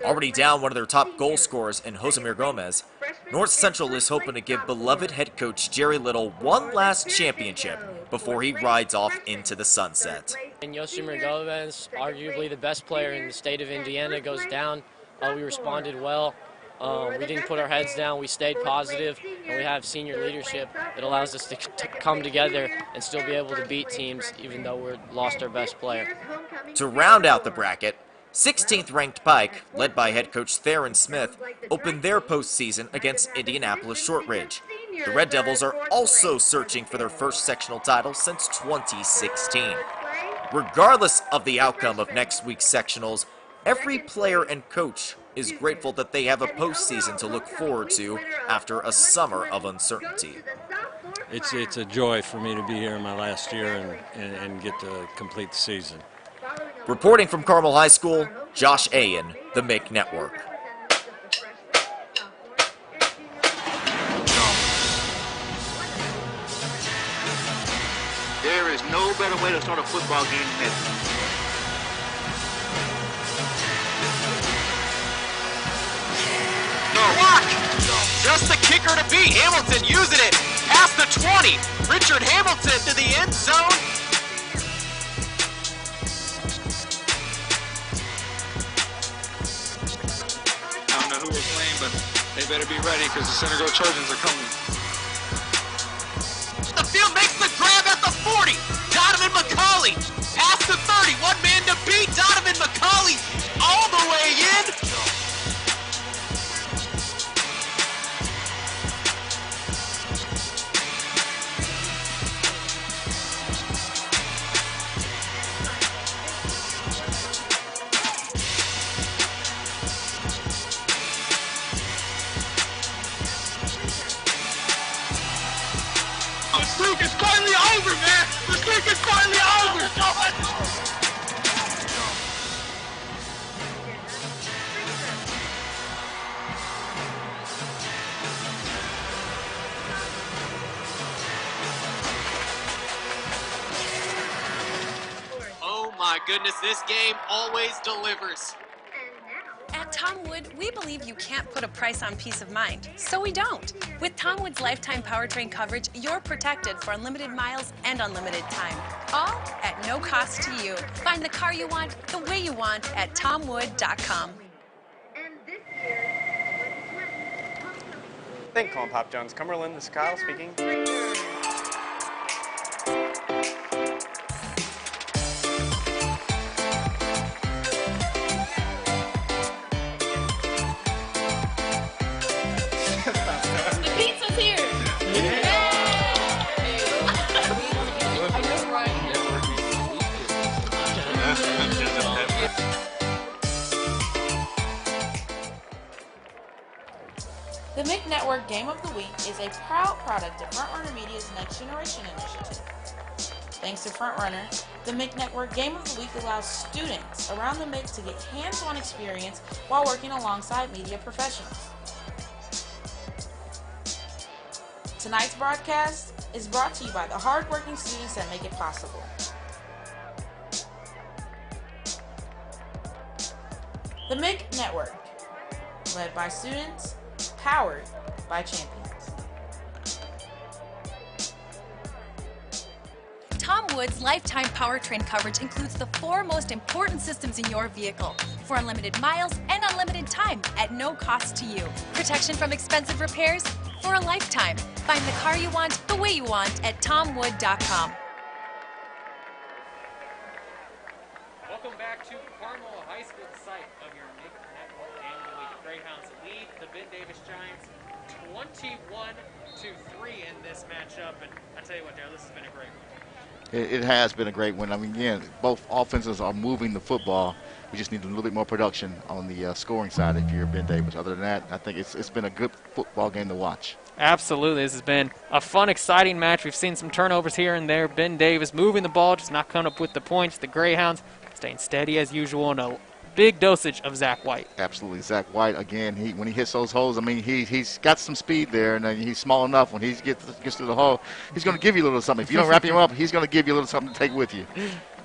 Already down one of their top goal scorers in Josemir Gomez, North Central is hoping to give beloved head coach Jerry Little one last championship before he rides off into the sunset. And Josemir Gomez, arguably the best player in the state of Indiana, goes down. We responded well. We didn't put our heads down. We stayed positive, and we have senior leadership that allows us to come together and still be able to beat teams even though we lost our best player. To round out the bracket, 16th ranked Pike, led by head coach Theron Smith, opened their postseason against Indianapolis Shortridge. The Red Devils are also searching for their first sectional title since 2016. Regardless of the outcome of next week's sectionals, every player and coach is grateful that they have a postseason to look forward to after a summer of uncertainty. It's a joy for me to be here in my last year and get to complete the season. Reporting from Carmel High School, Josh Ayen, the MIC Network. There is no better way to start a football game than this. Block! Just the kicker to beat. Hamilton using it past the 20. Richard Hamilton to the end zone. I don't know who we're playing, but they better be ready because the Center Grove Trojans are coming. The field makes the grab at the 40. Donovan McCauley past the 30. One man to beat. Donovan McCauley all the way in. The streak is finally over, man! The streak is finally over! Oh my goodness, this game always delivers. At Tom Wood, we believe you can't put a price on peace of mind, so we don't. With Tom Wood's lifetime powertrain coverage, you're protected for unlimited miles and unlimited time, all at no cost to you. Find the car you want the way you want at tomwood.com. Thank you, Colin Pop Jones. Cumberland, this is Kyle speaking. The pizza's here! The MIC Network Game of the Week is a proud product of FrontRunner Media's Next Generation initiative. Thanks to FrontRunner, the MIC Network Game of the Week allows students around the MIC to get hands-on experience while working alongside media professionals. Tonight's broadcast is brought to you by the hardworking students that make it possible. The MIC Network, led by students, powered by champions. Tom Wood's lifetime powertrain coverage includes the 4 most important systems in your vehicle for unlimited miles and unlimited time at no cost to you. Protection from expensive repairs for a lifetime. Find the car you want the way you want at tomwood.com. Welcome back to Carmel High School, the site of your MIC Network Game of the Week. Greyhounds lead the Ben Davis Giants 21-3 in this matchup, and I tell you what, Darryl, this has been a great one. It has been a great one. I mean, again, both offenses are moving the football. We just need a little bit more production on the scoring side if you're Ben Davis. Other than that, I think it's been a good football game to watch. Absolutely. This has been a fun, exciting match. We've seen some turnovers here and there. Ben Davis moving the ball, just not coming up with the points. The Greyhounds staying steady as usual, and a big dosage of Zach White. Absolutely. Zach White, again, when he hits those holes, I mean, he's got some speed there, and he's small enough. When he gets to the hole, he's going to give you a little something. If you don't wrap him up, he's going to give you a little something to take with you.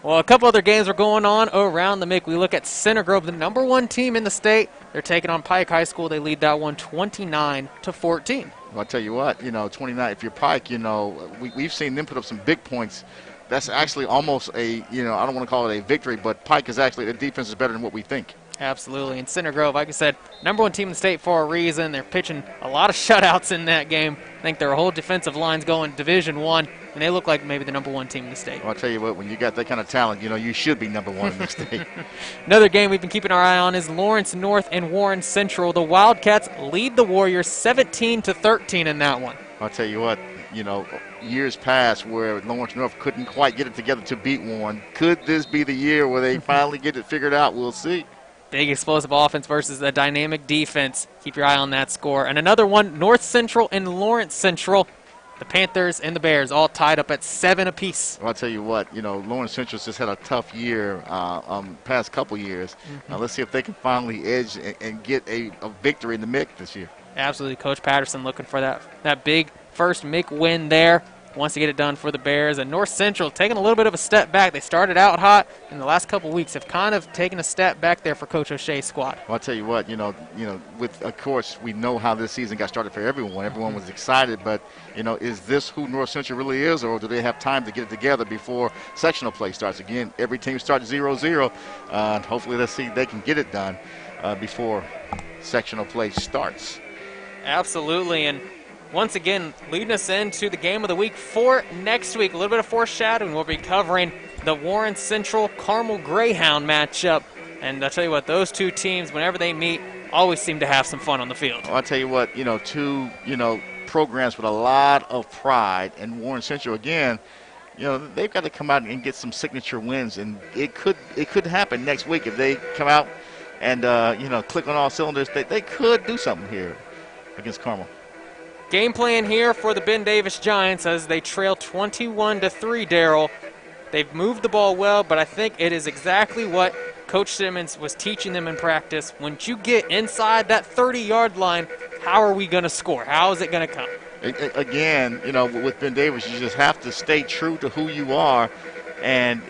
Well, a couple other games are going on around the MIC. We look at Center Grove, the #1 team in the state. They're taking on Pike High School. They lead that one 29-14. Well, I'll tell you what, 29, if you're Pike, we've seen them put up some big points. That's actually almost I don't want to call it a victory, but Pike is actually, the defense is better than what we think. Absolutely. And Center Grove, like I said, #1 team in the state for a reason. They're pitching a lot of shutouts in that game. I think their whole defensive line's going Division I, and they look like maybe the #1 team in the state. Well, I'll tell you what, when you got that kind of talent, you should be #1 in the state. Another game we've been keeping our eye on is Lawrence North and Warren Central. The Wildcats lead the Warriors 17-13 in that one. I'll tell you what, years past where Lawrence North couldn't quite get it together to beat Warren. Could this be the year where they finally get it figured out? We'll see. Big explosive offense versus a dynamic defense. Keep your eye on that score. And another one, North Central and Lawrence Central. The Panthers and the Bears all tied up at 7 apiece. Well, I'll tell you what, Lawrence Central's just had a tough year past couple years. Now let's see if they can finally edge and get a victory in the MIC this year. Absolutely. Coach Patterson looking for that big first MIC win there. Wants to get it done for the Bears. And North Central taking a little bit of a step back. They started out hot, and the last couple weeks have kind of taken a step back there for Coach O'Shea's squad. Well, I'll tell you what, of course, we know how this season got started for everyone. Everyone was excited, but, is this who North Central really is, or do they have time to get it together before sectional play starts? Again, every team starts 0-0. Hopefully, let's see if they can get it done before sectional play starts. Absolutely, and once again, leading us into the game of the week for next week. A little bit of foreshadowing. We'll be covering the Warren Central Carmel Greyhound matchup. And I'll tell you what, those two teams, whenever they meet, always seem to have some fun on the field. Well, I'll tell you what, two, programs with a lot of pride. And Warren Central, again, they've got to come out and get some signature wins. And it could happen next week if they come out and, click on all cylinders. They could do something here against Carmel. Game plan here for the Ben Davis Giants as they trail 21-3, Darryl. They've moved the ball well, but I think it is exactly what Coach Simmons was teaching them in practice. Once you get inside that 30-yard line, how are we going to score? How is it going to come? Again, with Ben Davis, you just have to stay true to who you are. And,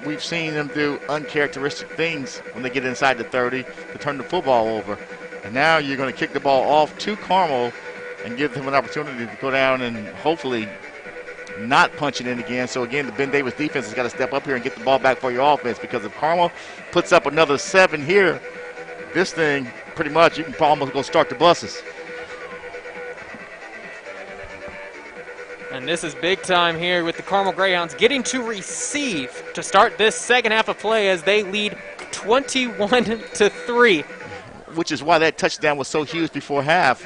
we've seen them do uncharacteristic things when they get inside the 30 to turn the football over. And now you're going to kick the ball off to Carmel and give them an opportunity to go down and hopefully not punch it in again. So, again, the Ben Davis defense has got to step up here and get the ball back for your offense, because if Carmel puts up another 7 here, this thing pretty much you can almost go start the buses. And this is big time here with the Carmel Greyhounds getting to receive to start this second half of play as they lead 21-3. Which is why that touchdown was so huge before half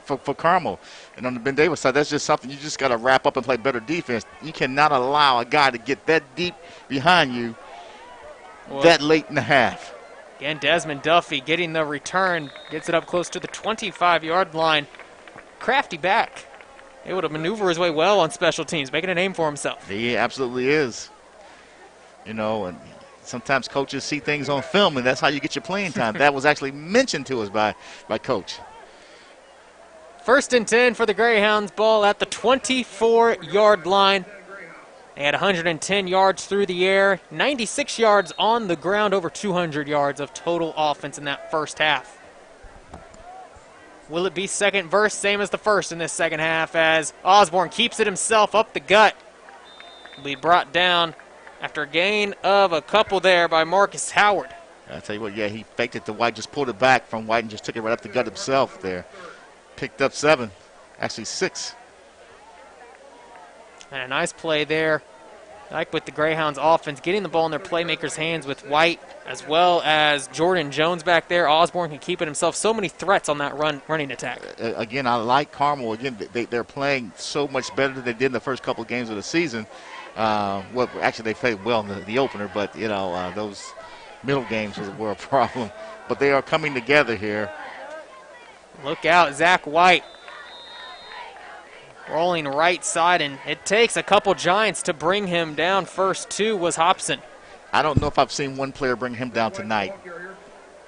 for Carmel. And on the Ben Davis side, that's just something you just got to wrap up and play better defense. You cannot allow a guy to get that deep behind you that late in the half. Again, Desmond Duffy getting the return, gets it up close to the 25-yard line. Crafty back, able to maneuver his way well on special teams, making a name for himself. He absolutely is. And sometimes coaches see things on film, and that's how you get your playing time. That was actually mentioned to us by Coach. 1st and 10 for the Greyhounds, ball at the 24-yard line. They had 110 yards through the air, 96 yards on the ground, over 200 yards of total offense in that first half. Will it be second verse, same as the first in this second half, as Osborne keeps it himself up the gut. Be brought down after a gain of a couple there by Marcus Howard. I'll tell you what, he faked it to White, just pulled it back from White and just took it right up the gut himself there. Picked up 7, actually 6. And a nice play there, like with the Greyhounds offense, getting the ball in their playmakers' hands with White as well as Jordan Jones back there. Osborne can keep it himself. So many threats on that running attack. Again, I like Carmel. Again, they're playing so much better than they did in the first couple of games of the season. Actually, they played well in the opener, but, those middle games were a problem. But they are coming together here. Look out, Zach White rolling right side, and it takes a couple Giants to bring him down. First two was Hobson. I don't know if I've seen one player bring him down tonight.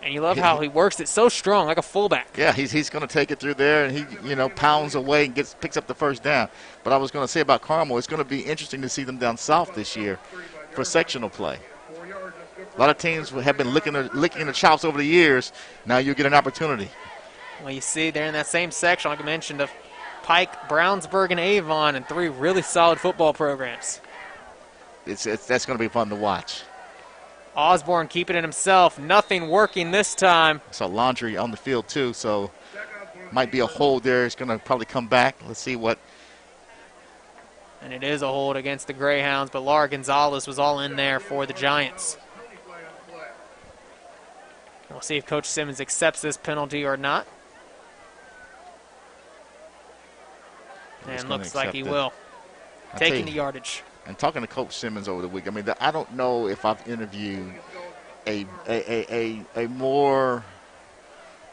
And you love how he works it so strong, like a fullback. Yeah, he's going to take it through there, and he pounds away and picks up the first down. But I was going to say about Carmel, it's going to be interesting to see them down south this year for sectional play. A lot of teams have been licking the chops over the years. Now you get an opportunity. Well, you see there in that same section, like I mentioned, of Pike, Brownsburg, and Avon, and three really solid football programs. That's going to be fun to watch. Osborne keeping it himself. Nothing working this time. Saw Laundry on the field, too, so might be a hold there. It's going to probably come back. Let's see what. And it is a hold against the Greyhounds, but Laura Gonzalez was all in there for the Giants. We'll see if Coach Simmons accepts this penalty or not. And looks like he will. Taking the yardage. And talking to Coach Simmons over the week, I mean, I don't know if I've interviewed a more,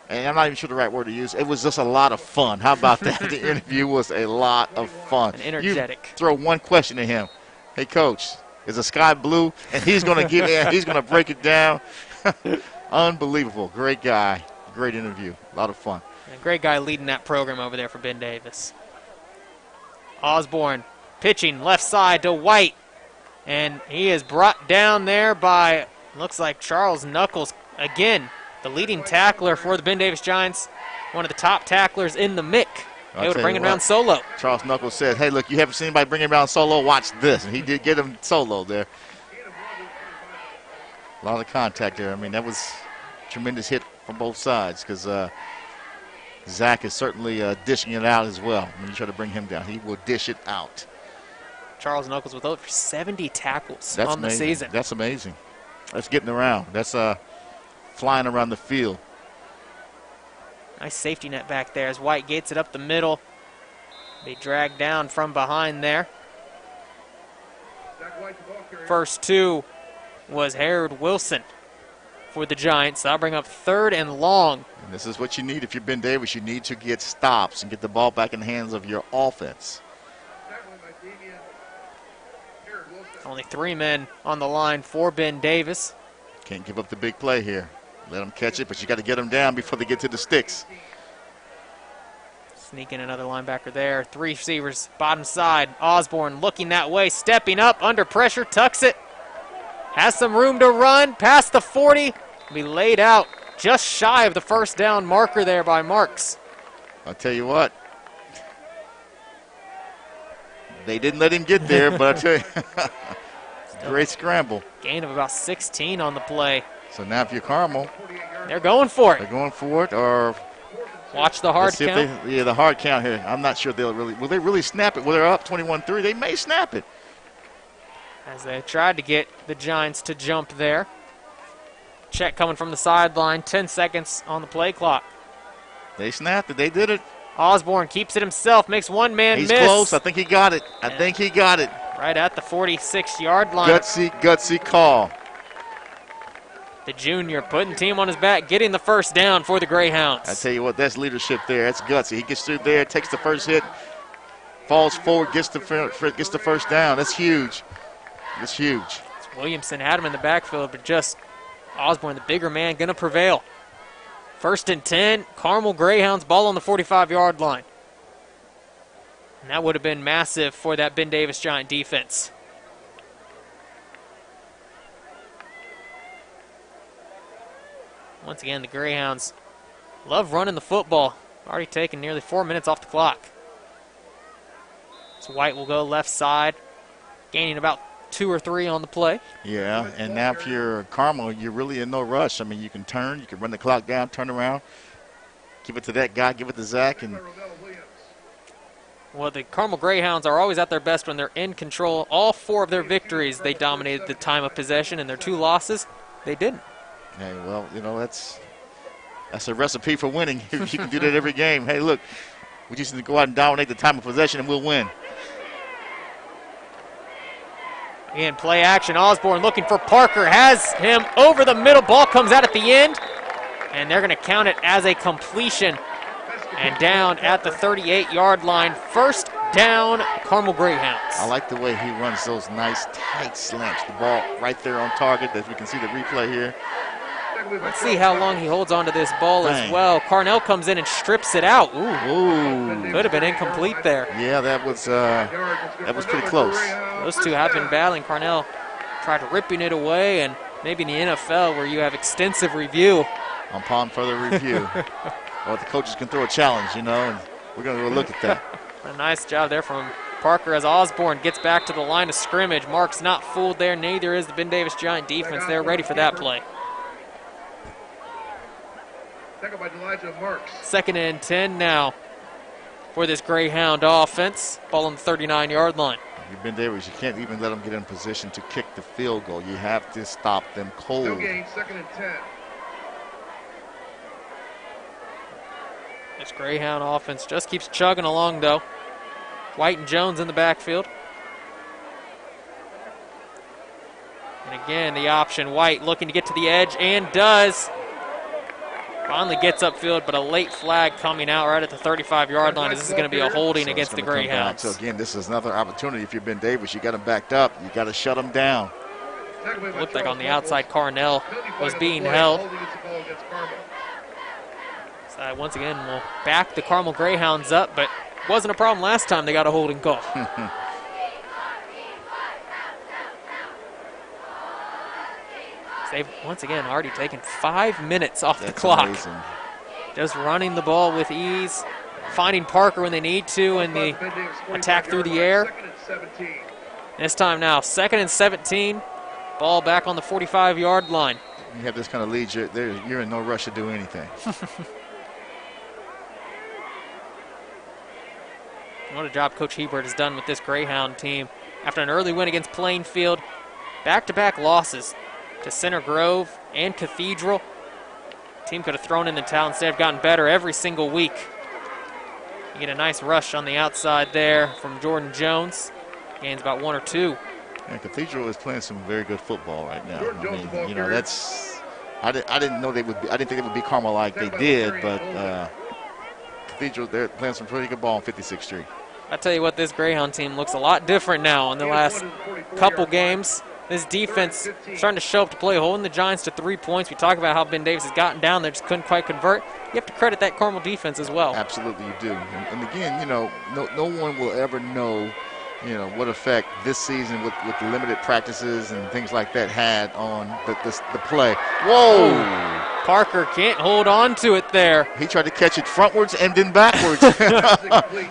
and I'm not even sure the right word to use. It was just a lot of fun. How about that? The interview was a lot of fun. And energetic. You throw one question at him. Hey, Coach, is the sky blue? And he's going to get in. He's going to break it down. Unbelievable. Great guy. Great interview. A lot of fun. And a great guy leading that program over there for Ben Davis. Osborne pitching left side to White. And he is brought down there by, looks like Charles Knuckles. Again, the leading tackler for the Ben Davis Giants. One of the top tacklers in the MIC. Able to bring him down solo. Charles Knuckles said, hey, look, you haven't seen anybody bring him down solo? Watch this. And he did get him solo there. A lot of contact there. I mean, that was a tremendous hit from both sides because Zach is certainly dishing it out as well. When you try to bring him down, he will dish it out. Charles Knuckles with over 70 tackles That's on amazing. the season. That's amazing. That's getting around. That's flying around the field. Nice safety net back there as White gets it up the middle. They drag down from behind there. First two was Harold Wilson for the Giants. That'll bring up 3rd and long. And this is what you need if you're Ben Davis. You need to get stops and get the ball back in the hands of your offense. Only 3 men on the line for Ben Davis. Can't give up the big play here. Let them catch it, but you got to get them down before they get to the sticks. Sneaking another linebacker there. 3 receivers, bottom side. Osborne looking that way, stepping up, under pressure, tucks it. Has some room to run, past the 40. Be laid out just shy of the first down marker there by Marks. I'll tell you what. They didn't let him get there, but I tell you, great scramble. Gain of about 16 on the play. So now if you're Carmel, they're going for it. They're going for it, or watch the hard count. The hard count here. I'm not sure will they really snap it? Well, they're up 21-3. They may snap it. As they tried to get the Giants to jump there. Check coming from the sideline. 10 seconds on the play clock. They snapped it. They did it. Osborne keeps it himself, makes one man miss. He's close. I think he got it. I think he got it. Right at the 46-yard line. Gutsy call. The junior putting the team on his back, getting the first down for the Greyhounds. I tell you what, that's leadership there. That's gutsy. He gets through there, takes the first hit, falls forward, gets the first down. That's huge. That's huge. Williamson had him in the backfield, but just Osborne, the bigger man, going to prevail. 1st and 10, Carmel Greyhounds, ball on the 45-yard line. And that would have been massive for that Ben Davis Giant defense. Once again, the Greyhounds love running the football. Already taken nearly 4 minutes off the clock. So White will go left side, gaining about 2 or 3 on the play. Yeah, and now if you're Carmel, you're really in no rush. I mean, you can turn, you can run the clock down, turn around, give it to that guy, give it to Zach. And well, the Carmel Greyhounds are always at their best when they're in control. All 4 of their victories, they dominated the time of possession, and their 2 losses, they didn't. Hey, well, you know, that's a recipe for winning. You can do that every game. Hey, look, we just need to go out and dominate the time of possession, and we'll win. In play action, Osborne looking for Parker, has him over the middle. Ball comes out at the end, and they're going to count it as a completion And down at the 38-yard line, first down, Carmel Greyhounds. I like the way he runs those nice tight slants. The ball right there on target, as we can see the replay here. Let's see how long he holds on to this ball as well. Carnell comes in and strips it out. Ooh. Could have been incomplete there. Yeah, that was pretty close. Those two have been battling. Carnell tried ripping it away, and maybe in the NFL where you have extensive review. Upon further review. Well, the coaches can throw a challenge, you know, and we're going to go look at that. A nice job there from Parker as Osborne gets back to the line of scrimmage. Mark's not fooled there. Neither is the Ben Davis Giant defense. They're ready for that play. Second and 10 now for this Greyhound offense. Ball on the 39-yard line. Ben Davis, you can't even let them get in position to kick the field goal. You have to stop them cold. No gain, second and 10. This Greyhound offense just keeps chugging along, though. White and Jones in the backfield. And again, the option, White looking to get to the edge, and does. Finally gets upfield, but a late flag coming out right at the 35-yard line. This is going to be a holding against the Greyhounds. So again, this is another opportunity. If you're Ben Davis, you got them backed up. You got to shut them down. It looked like on the outside, Carnell was being held. So once again, we'll back the Carmel Greyhounds up, but wasn't a problem last time they got a holding call. They've once again already taken 5 minutes off the clock. Amazing. Just running the ball with ease, finding Parker when they need to, and the attack through the air. This time now, 2nd and 17. Ball back on the 45-yard line. You have this kind of lead, you're in no rush to do anything. What a job Coach Hebert has done with this Greyhound team. After an early win against Plainfield, back-to-back losses to Center Grove and Cathedral. Team could have thrown in the towel instead of gotten better every single week. You get a nice rush on the outside there from Jordan Jones. Gains about 1 or 2. And Cathedral is playing some very good football right now. I mean, you know, that's I didn't know they would be, I didn't think they would be Carmel like they did, but Cathedral, they're playing some pretty good ball on 56th Street. I tell you what, this Greyhound team looks a lot different now in the last couple games. This defense starting to show up to play, holding the Giants to 3 points. We talk about how Ben Davis has gotten down there, just couldn't quite convert. You have to credit that Carmel defense as well. Absolutely, you do. And again, you know, no one will ever know, you know, what effect this season with the limited practices and things like that had on the play. Whoa! Ooh. Parker can't hold on to it there. He tried to catch it frontwards and then backwards.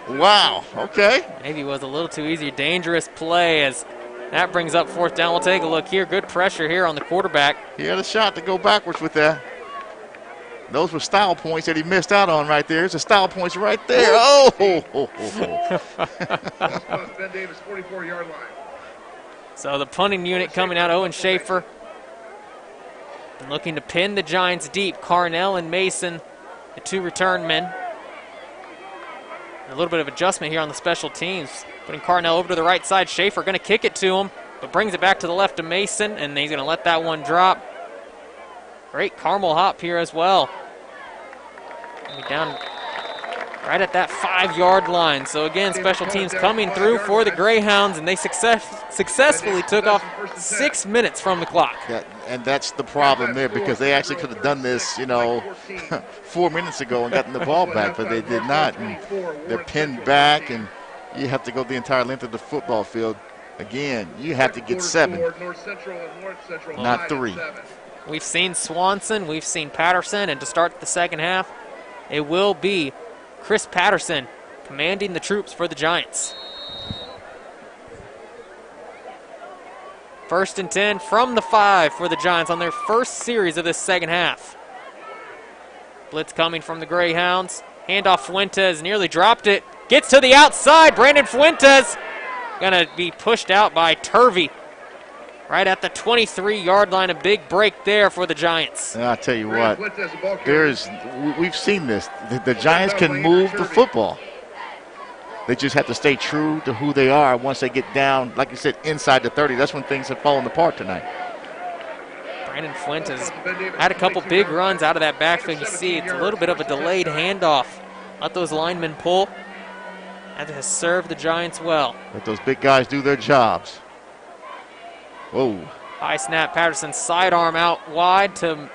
Wow, okay. Maybe it was a little too easy. Dangerous play as that brings up 4th down. We'll take a look here. Good pressure here on the quarterback. He had a shot to go backwards with that. Those were style points that he missed out on right there. There's a style points right there. Oh! Ben Davis, 44-yard line. So the punting unit coming out, Owen Schaefer. And looking to pin the Giants deep. Carnell and Mason, the 2 return men. And a little bit of adjustment here on the special teams. Putting Carnell over to the right side. Schaefer going to kick it to him, but brings it back to the left of Mason, and he's going to let that one drop. Great Carmel hop here as well. Down right at that 5-yard line. So again, special teams coming through for the Greyhounds, and they successfully took off 6 minutes from the clock. And that's the problem there, because they actually could have done this, you know, 4 minutes ago and gotten the ball back, but they did not. And they're pinned back, and you have to go the entire length of the football field. Again, you have to get 7, not 3. We've seen Swanson, we've seen Patterson, and to start the second half, it will be Chris Patterson commanding the troops for the Giants. 1st and 10 from the 5 for the Giants on their first series of this second half. Blitz coming from the Greyhounds. Handoff Fuentes, nearly dropped it. Gets to the outside, Brandon Fuentes. Gonna be pushed out by Turvey. Right at the 23-yard line, a big break there for the Giants. And I'll tell you what, we've seen this. The Giants can move the football. They just have to stay true to who they are once they get down, like you said, inside the 30. That's when things have fallen apart tonight. Brandon Fuentes had a couple big runs out of that backfield. You see it's a little bit of a delayed handoff Let those linemen pull. That has served the Giants well. Let those big guys do their jobs. Whoa. High snap, Patterson sidearm out wide to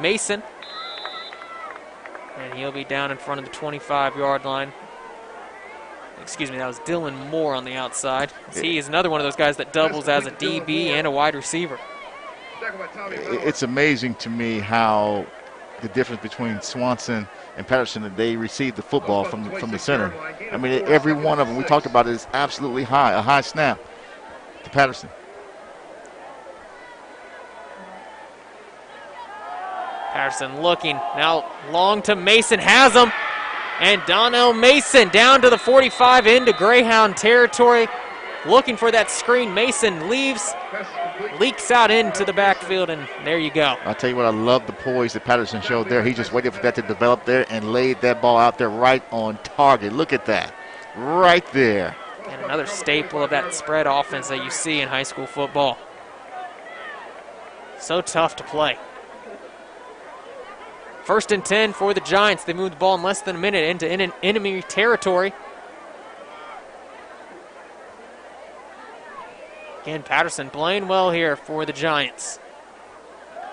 Mason. And he'll be down in front of the 25-yard line. Excuse me, that was Dylan Moore on the outside. He is another one of those guys that doubles as a DB and a wide receiver. It's amazing to me how the difference between Swanson and Patterson, that they received the football from the center. I mean, every one of them, we talked about it, is absolutely high, a high snap to Patterson. Patterson looking, now long to Mason, has him. And Donnell Mason down to the 45 into Greyhound territory. Looking for that screen. Mason leaves, leaks out into the backfield, and there you go. I'll tell you what, I love the poise that Patterson showed there. He just waited for that to develop there and laid that ball out there right on target. Look at that, right there. And another staple of that spread offense that you see in high school football. So tough to play. 1st and 10 for the Giants. They moved the ball in less than a minute into enemy territory. Again, Patterson playing well here for the Giants.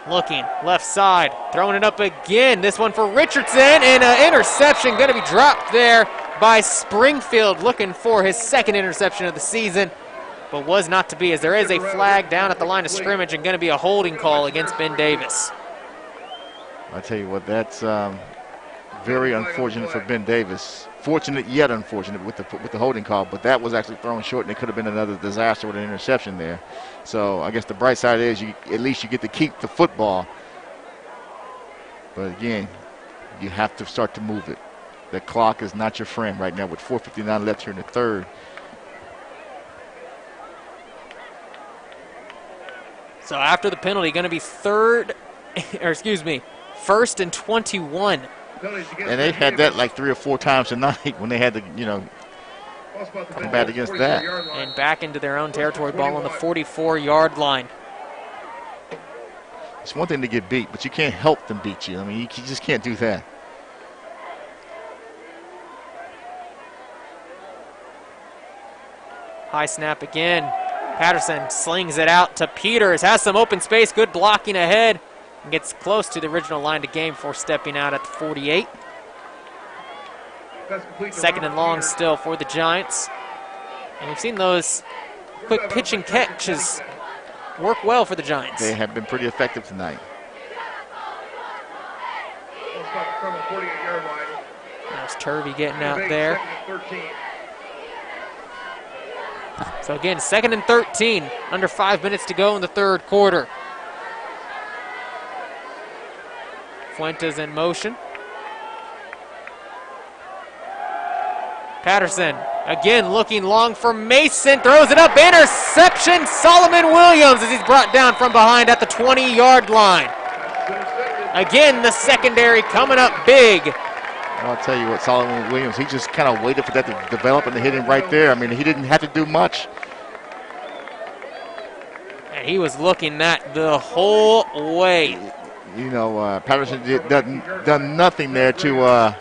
Looking, left side, throwing it up again. This one for Richardson, and an interception going to be dropped there by Springfield, looking for his 2nd interception of the season, but was not to be, as there is a flag down at the line of scrimmage and going to be a holding call against Ben Davis. I tell you what, that's very unfortunate for Ben Davis. Fortunate yet unfortunate with the holding call, but that was actually thrown short, and it could have been another disaster with an interception there. So I guess the bright side is at least you get to keep the football. But again, you have to start to move it. The clock is not your friend right now with 4:59 left here in the 3rd. So after the penalty, going to be 1st and 21. And they've had that like 3 or 4 times tonight when they had to, combat against that. And back into their own territory, ball on the 44-yard line. It's one thing to get beat, but you can't help them beat you. I mean, you just can't do that. High snap again. Patterson slings it out to Peters, has some open space, good blocking ahead, and gets close to the original line to game before stepping out at the 48. 2nd and long still for the Giants. And we've seen those quick pitch and catches work well for the Giants. They have been pretty effective tonight. There's Turvey getting out there. So again, 2nd and 13, under 5 minutes to go in the 3rd quarter. Fuentes in motion. Patterson again looking long for Mason, throws it up, interception, Solomon Williams as he's brought down from behind at the 20-yard line. Again, the secondary coming up big. Well, I'll tell you what, Solomon Williams, he just kind of waited for that to develop and to hit him right there. I mean, he didn't have to do much. And he was looking that the whole way. Patterson done nothing there to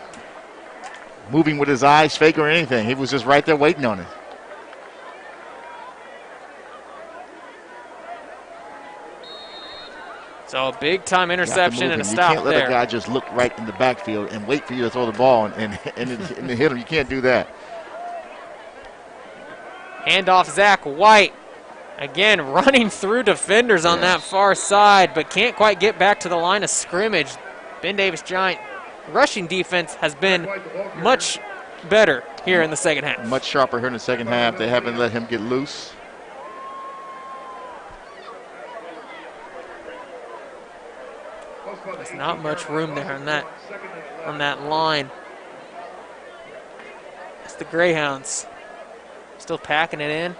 moving with his eyes, fake or anything. He was just right there waiting on it. So a big-time interception and a stop there. You can't let a guy just look right in the backfield and wait for you to throw the ball and hit him. You can't do that. Handoff Zach White. Again, running through defenders on that far side, but can't quite get back to the line of scrimmage. Ben Davis Giant rushing defense has been much better here in the 2nd half. Much sharper here in the 2nd half. They haven't let him get loose. There's not much room there on that line. It's the Greyhounds still packing it in.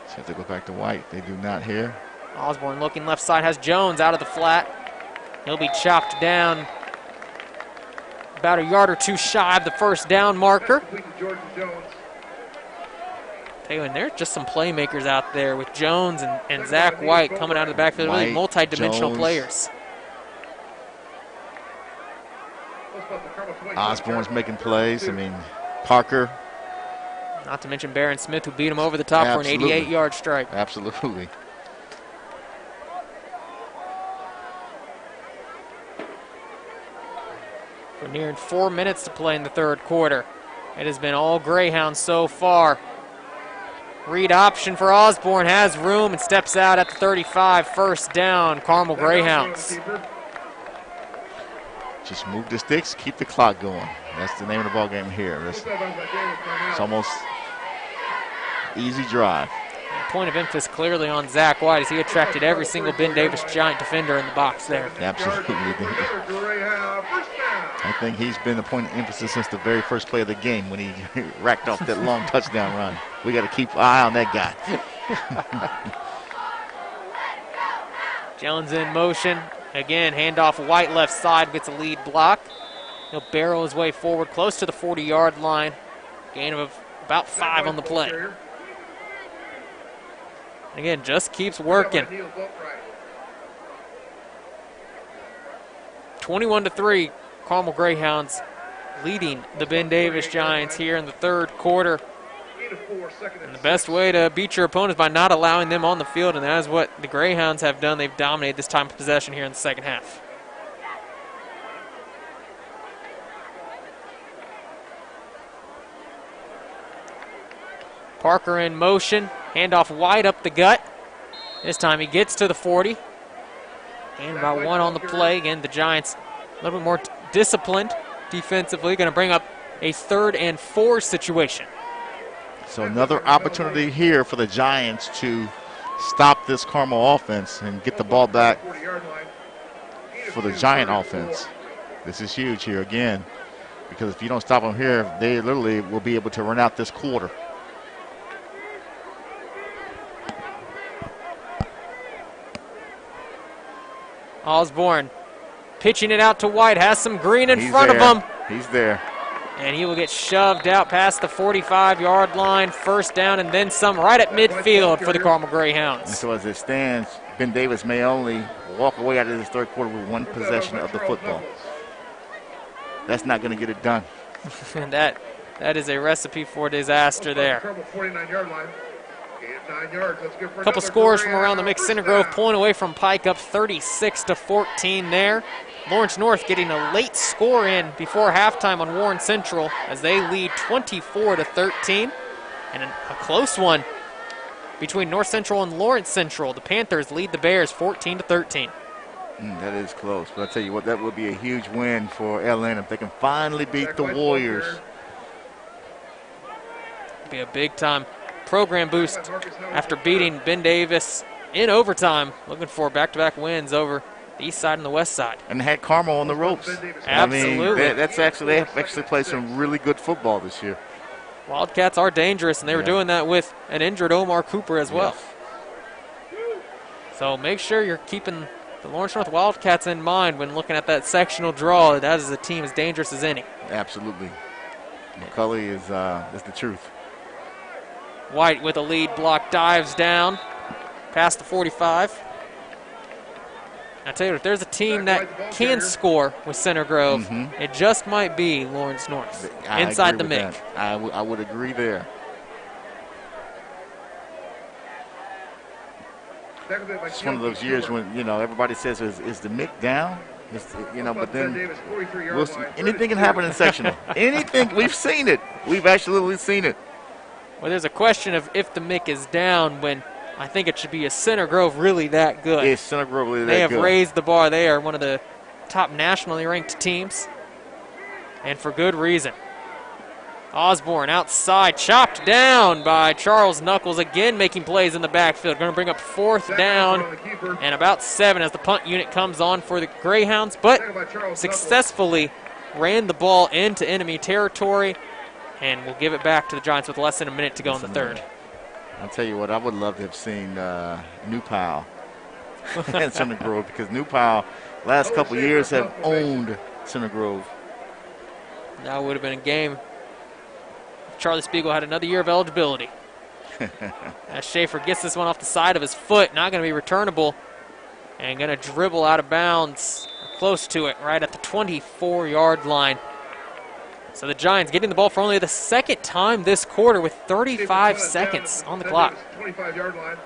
So have to go back to White. They do not here. Osborne looking left side, has Jones out of the flat. He'll be chopped down about a yard or two shy of the 1st down marker. Tell you, and there's just some playmakers out there with Jones and Zach White coming out of the backfield. Really multi-dimensional players. Osborne's making plays. I mean, Parker. Not to mention Barron Smith, who beat him over the top for an 88-yard strike. Absolutely. We're nearing 4 minutes to play in the third quarter. It has been all Greyhounds so far. Read option for Osborne, has room and steps out at the 35. First down, Carmel Greyhounds. Just move the sticks, keep the clock going. That's the name of the ball game here. It's almost easy drive. Point of emphasis clearly on Zach White as he attracted every single Ben Davis Giant defender in the box there. Absolutely. I think he's been the point of emphasis since the very first play of the game when he racked off that long touchdown run. We got to keep an eye on that guy. Jones in motion. Again, handoff White left side, gets a lead block. He'll barrel his way forward close to the 40-yard line. Gain of about 5 on the play. Again, just keeps working. 21-3, Carmel Greyhounds leading the Ben Davis Giants here in the third quarter. And the best way to beat your opponent is by not allowing them on the field, and that is what the Greyhounds have done. They've dominated this time of possession here in the second half. Parker in motion, handoff wide up the gut. This time he gets to the 40. And about 1 on the play. Again, the Giants a little bit more disciplined defensively. Going to bring up a 3rd and 4 situation. So another opportunity here for the Giants to stop this Carmel offense and get the ball back for the Giant offense. This is huge here again, because if you don't stop them here, they literally will be able to run out this quarter. Osborne pitching it out to White, has some green in front of him. He's there. And he will get shoved out past the 45-yard line. First down and then some right at midfield for the Carmel Greyhounds. And so as it stands, Ben Davis may only walk away out of this third quarter with 1 possession of the football. That's not going to get it done. And that is a recipe for disaster there. A couple scores from around the mixed Center Grove, pulling away from Pike, up 36-14 there. Lawrence North getting a late score in before halftime on Warren Central as they lead 24-13. And a close one between North Central and Lawrence Central. The Panthers lead the Bears 14-13. That is close, but I tell you what, that would be a huge win for LN if they can finally beat the Warriors. Be a big-time program boost after beating Ben Davis in overtime. Looking for back-to-back wins over the east side and the west side. And had Carmel on the ropes. Absolutely. I mean, they have actually played some really good football this year. Wildcats are dangerous, and they were doing that with an injured Omar Cooper as well. So make sure you're keeping the Lawrence North Wildcats in mind when looking at that sectional draw. That is a team as dangerous as any. Absolutely. McCulley is the truth. White with a lead block, dives down past the 45. I tell you what, if there's a team that can score with Center Grove, it just might be Lawrence North inside the MIC. I would agree there. It's one of those years when, you know, everybody says, is the MIC down? But then anything can happen in sectional. Anything. We've seen it. We've absolutely seen it. Well, there's a question of if the MIC is down when I think it should be, is Center Grove really that good? Is Center Grove really that good? They have raised the bar. They are one of the top nationally ranked teams, and for good reason. Osborne outside, chopped down by Charles Knuckles, again making plays in the backfield. Going to bring up 4th down and about 7 as the punt unit comes on for the Greyhounds, but successfully ran the ball into enemy territory, and we'll give it back to the Giants with less than a minute to go in the third. I'll tell you what, I would love to have seen New Powell and Center Grove, because New Powell last couple years have owned Center Grove. That would have been a game. Charlie Spiegel had another year of eligibility. As Schaefer gets this one off the side of his foot, not going to be returnable, and going to dribble out of bounds, close to it, right at the 24-yard line. So the Giants getting the ball for only the second time this quarter with 35 seconds on the clock. 25-yard line.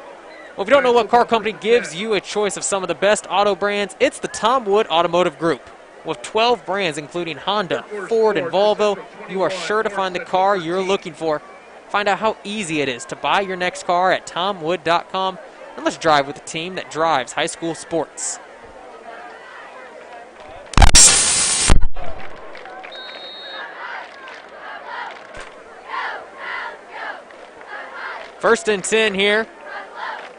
Well, if you don't know what car company gives you a choice of some of the best auto brands, it's the Tom Wood Automotive Group. With 12 brands, including Honda, Ford, and Volvo, you are sure to find the car you're looking for. Find out how easy it is to buy your next car at TomWood.com, and let's drive with the team that drives high school sports. First and 10 here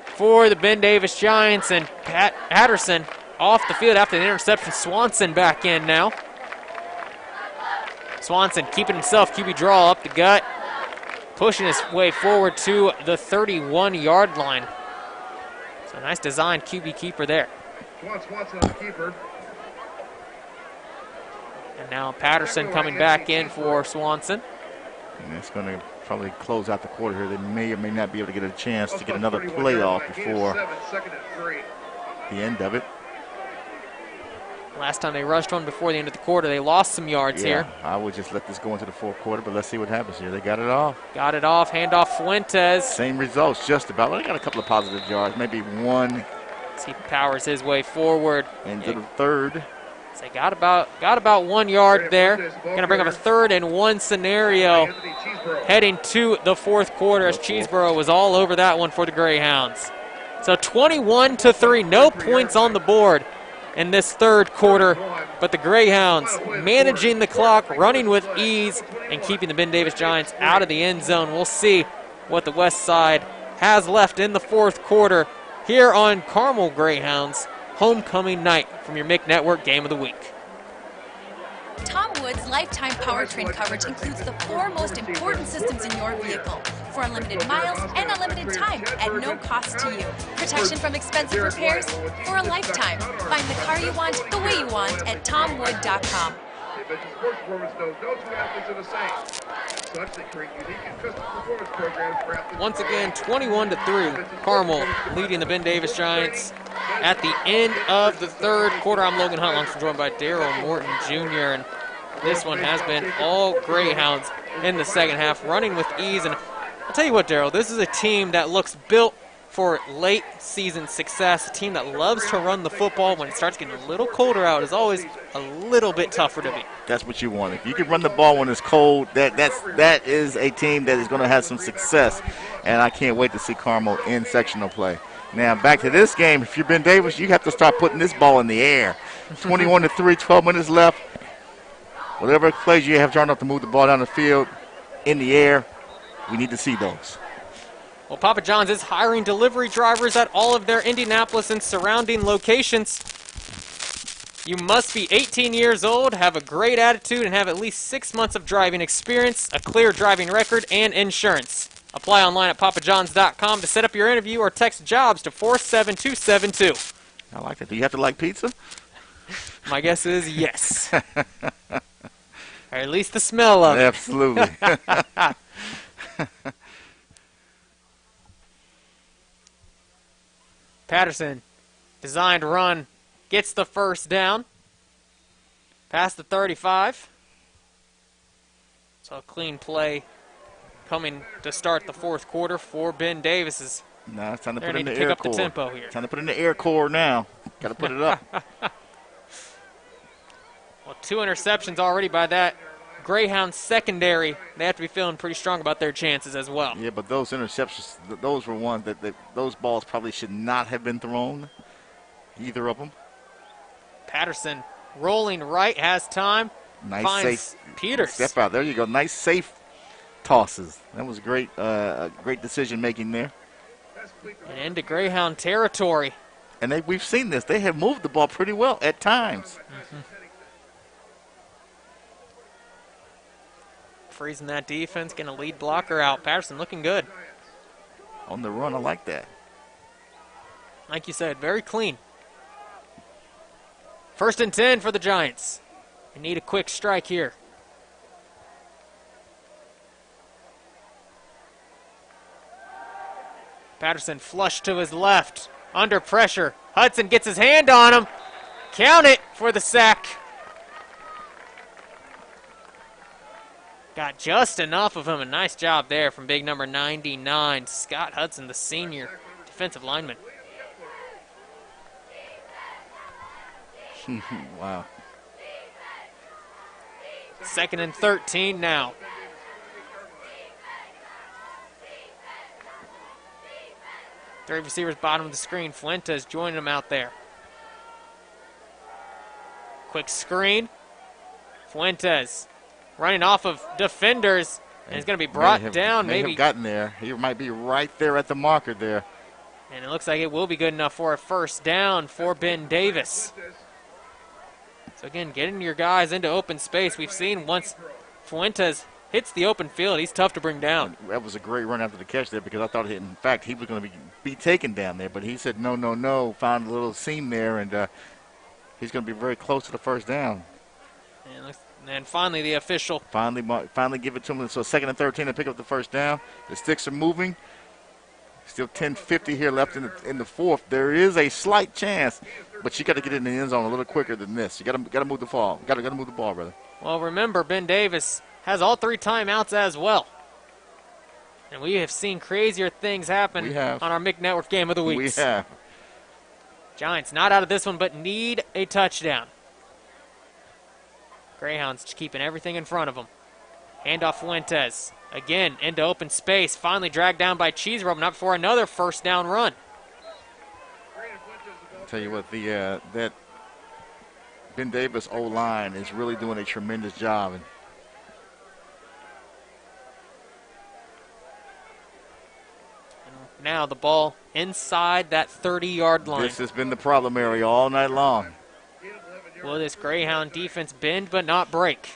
for the Ben Davis Giants, and Patterson off the field after the interception. Swanson back in now. Swanson keeping himself QB draw up the gut, pushing his way forward to the 31-yard line. So nice designed QB keeper there. Swanson on the keeper. And now Patterson coming back in for Swanson. And it's going to probably close out the quarter here. They may or may not be able to get a chance to get another play off before the end of it. Last time they rushed one before the end of the quarter, they lost some yards here. I would just let this go into the fourth quarter, but let's see what happens here. They got it off. Got it off, handoff Fuentes. Same results, just about. Well, they got a couple of positive yards, maybe one. As he powers his way forward. Into the third. So they got about 1 yard there. Going to bring up a 3rd and 1 scenario heading to the fourth quarter, as Cheeseborough was all over that one for the Greyhounds. So 21-3, no points on the board in this third quarter, but the Greyhounds managing the clock, running with ease, and keeping the Ben Davis Giants out of the end zone. We'll see what the West Side has left in the fourth quarter here on Carmel Greyhounds homecoming night from your MIC Network Game of the Week. Tom Wood's lifetime powertrain coverage includes the 4 most important systems in your vehicle for unlimited miles and unlimited time at no cost to you. Protection from expensive repairs for a lifetime. Find the car you want the way you want at TomWood.com. Sports Performance knows no two athletes are the same. Such they create unique and custom performance programs for athletes. Once again, 21-3, Carmel leading the Ben Davis Giants at the end of the third quarter. I'm Logan Hunt, alongside joined by Daryl Morton Jr., and this one has been all Greyhounds in the second half, running with ease. And I'll tell you what, Daryl, this is a team that looks built for late season success, a team that loves to run the football. When it starts getting a little colder out, is always a little bit tougher to beat. That's what you want. If you can run the ball when it's cold, that is a team that is going to have some success, and I can't wait to see Carmel in sectional play. Now back to this game. If you're Ben Davis, you have to start putting this ball in the air. 21-3, 12 minutes left. Whatever plays you have drawn up to move the ball down the field in the air, we need to see those. Well, Papa John's is hiring delivery drivers at all of their Indianapolis and surrounding locations. You must be 18 years old, have a great attitude, and have at least 6 months of driving experience, a clear driving record, and insurance. Apply online at papajohns.com to set up your interview or text JOBS to 47272. I like that. Do you have to like pizza? My guess is yes. Or at least the smell of it. Absolutely. Patterson, designed run, gets the first down. Past the 35. So a clean play coming to start the fourth quarter for Ben Davis. No, it's time to They're put in need the to air pick up core. the tempo here. Time to put in the air core now. Got to put it up. Well, 2 interceptions already by that Greyhound secondary. They have to be feeling pretty strong about their chances as well. Yeah, but those interceptions, those were ones that those balls probably should not have been thrown, either of them. Patterson rolling right, has time. Nice finds safe Peters. Step out. There you go. Nice safe tosses. That was great, great decision making there. And into Greyhound territory. And we've seen this. They have moved the ball pretty well at times. Freezing that defense, getting a lead blocker out. Patterson looking good. On the run, I like that. Like you said, very clean. First and 10 for the Giants. They need a quick strike here. Patterson flush to his left. Under pressure. Hudson gets his hand on him. Count it for the sack. just enough of him. A nice job there from big number 99, Scott Hudson, the senior defensive lineman. Wow. 2nd and 13 now. Three receivers bottom of the screen. Fuentes joining them out there. Quick screen. Fuentes running off of defenders, and he's going to be brought down. Maybe have gotten there. He might be right there at the marker there. And it looks like it will be good enough for a first down for Ben Davis. So again, getting your guys into open space. We've seen once Fuentes hits the open field, he's tough to bring down. That was a great run after the catch there, because I thought, in fact, he was going to be taken down there. But he said, no, no, no, found a little seam there, and he's going to be very close to the first down. And finally, the official. Finally give it to him. So 2nd and 13 to pick up the first down. The sticks are moving. Still 10:50 here left in the fourth. There is a slight chance, but you got to get in the end zone a little quicker than this. You got to move the ball. Got to move the ball, brother. Well, remember, Ben Davis has all 3 timeouts as well. And we have seen crazier things happen on our MIC Network Game of the Week. We have. Giants not out of this one, but need a touchdown. Greyhounds just keeping everything in front of them. Handoff Fuentes. Again, into open space. Finally dragged down by Cheese Robin up for another first down run. I'll tell you what, that Ben Davis O-line is really doing a tremendous job. And now the ball inside that 30-yard line. This has been the problem area all night long. Will this Greyhound defense bend but not break?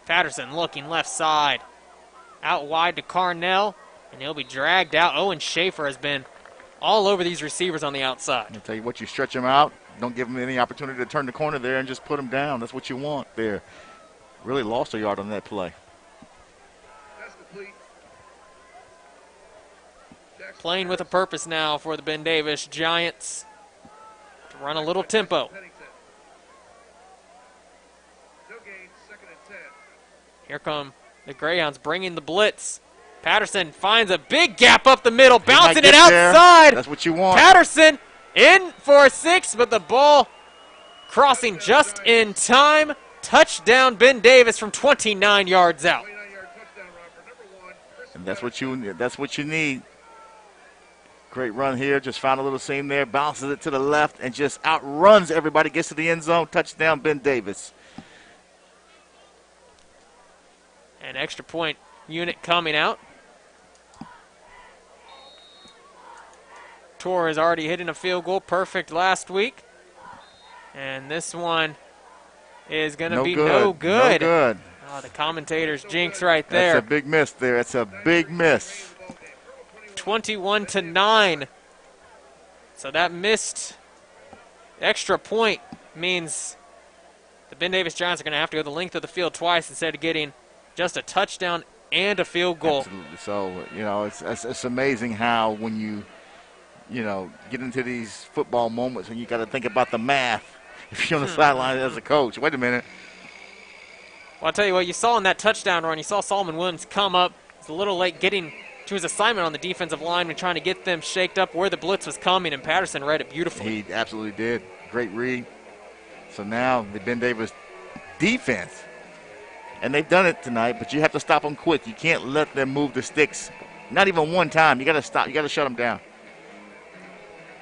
Patterson looking left side. Out wide to Carmel, and he'll be dragged out. Owen Schaefer has been all over these receivers on the outside. I'll tell you what, you stretch them out. Don't give them any opportunity to turn the corner there and just put them down. That's what you want there. Really lost a yard on that play. Playing with a purpose now for the Ben Davis Giants to run a little tempo. Here come the Greyhounds bringing the blitz. Patterson finds a big gap up the middle, bouncing it outside. There. That's what you want. Patterson in for a 6, but the ball crossing just in time. Touchdown, Ben Davis from 29 yards out. And that's what you need. Great run here. Just found a little seam there, bounces it to the left, and just outruns everybody. Gets to the end zone. Touchdown, Ben Davis. An extra point unit coming out. Tor has already hitting a field goal perfect last week. And this one is going to be no good. No good. Oh, the commentator's jinx right there. That's a big miss there. That's a big miss. 21-9. So that missed extra point means the Ben Davis Giants are going to have to go the length of the field twice instead of getting just a touchdown and a field goal. Absolutely. So, it's amazing how when you get into these football moments and you got to think about the math. If you're on the sideline as a coach, wait a minute. Well, I'll tell you what, you saw in that touchdown run, you saw Solomon Williams come up. He's a little late getting to his assignment on the defensive line and trying to get them shaked up where the blitz was coming, and Patterson read it beautifully. He absolutely did. Great read. So now the Ben Davis defense, and they've done it tonight, but you have to stop them quick. You can't let them move the sticks. Not even one time. You got to stop. You got to shut them down.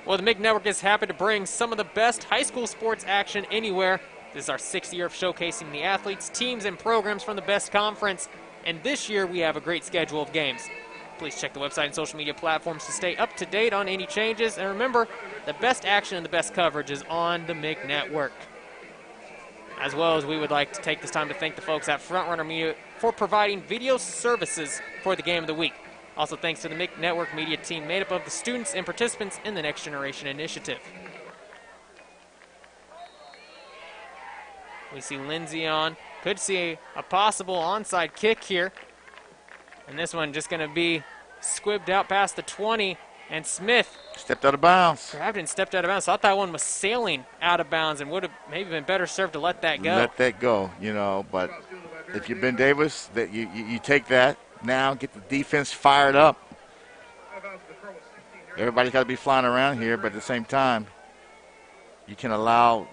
Well, the MIC Network is happy to bring some of the best high school sports action anywhere. This is our 6th year of showcasing the athletes, teams, and programs from the best conference. And this year we have a great schedule of games. Please check the website and social media platforms to stay up to date on any changes. And remember, the best action and the best coverage is on the MIC Network. As well as we would like to take this time to thank the folks at Frontrunner Media for providing video services for the Game of the Week. Also thanks to the MIC Network Media team made up of the students and participants in the Next Generation Initiative. We see Lindsey on. Could see a possible onside kick here. And this one just going to be squibbed out past the 20. And Smith stepped out of bounds. Grabbed and stepped out of bounds. Thought that one was sailing out of bounds and would have maybe been better served to let that go. Let that go, but if you're Ben Davis, that you take that now, get the defense fired up. Everybody's got to be flying around here, but at the same time, you can allow,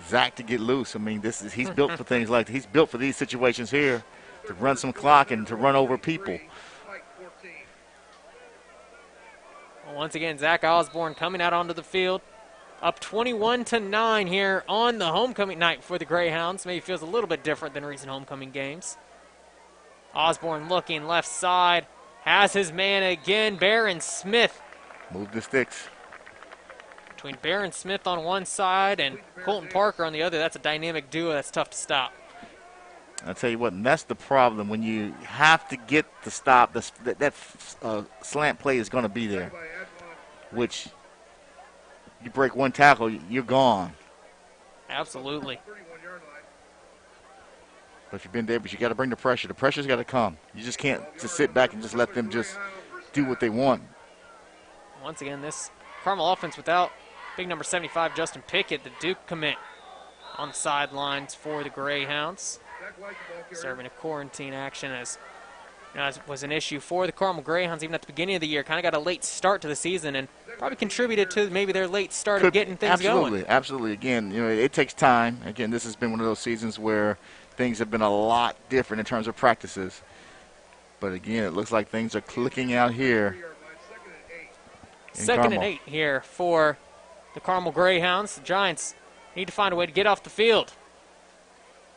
Zach to get loose. I mean, he's built for things like he's built for these situations here, to run some clock and to run over people. Well, once again, Zach Osborne coming out onto the field, up 21-9 here on the homecoming night for the Greyhounds. Maybe feels a little bit different than recent homecoming games. Osborne looking left side, has his man again, Barron Smith. Move the sticks. Between Barron Smith on one side and Colton Parker on the other, that's a dynamic duo that's tough to stop. I'll tell you what, and that's the problem when you have to get the stop. That slant play is going to be there, which you break one tackle, you're gone. Absolutely. But if you've been Davis, you got to bring the pressure. The pressure's got to come. You just can't just sit back and just let them just do what they want. Once again, this Carmel offense without big number 75, Justin Pickett, the Duke commit, on the sidelines for the Greyhounds. Serving a quarantine action as was an issue for the Carmel Greyhounds even at the beginning of the year. Kind of got a late start to the season and probably contributed to maybe their late start of getting things going. Absolutely. Again, it takes time. Again, this has been one of those seasons where things have been a lot different in terms of practices. But again, it looks like things are clicking out here. Second and 8 here for the Carmel Greyhounds. The Giants need to find a way to get off the field.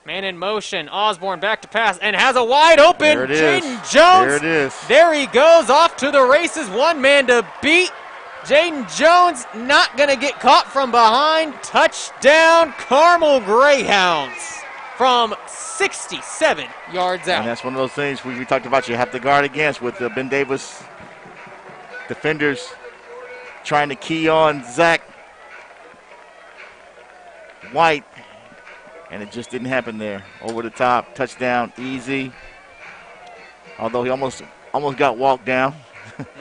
Man in motion. Osborne back to pass and has a wide open Jaden Jones. There it is. There he goes off to the races. One man to beat. Jaden Jones not going to get caught from behind. Touchdown, Carmel Greyhounds from 67 yards out. And that's one of those things we talked about you have to guard against with the Ben Davis defenders trying to key on Zach White. And it just didn't happen there. Over the top, touchdown, easy. Although he almost got walked down.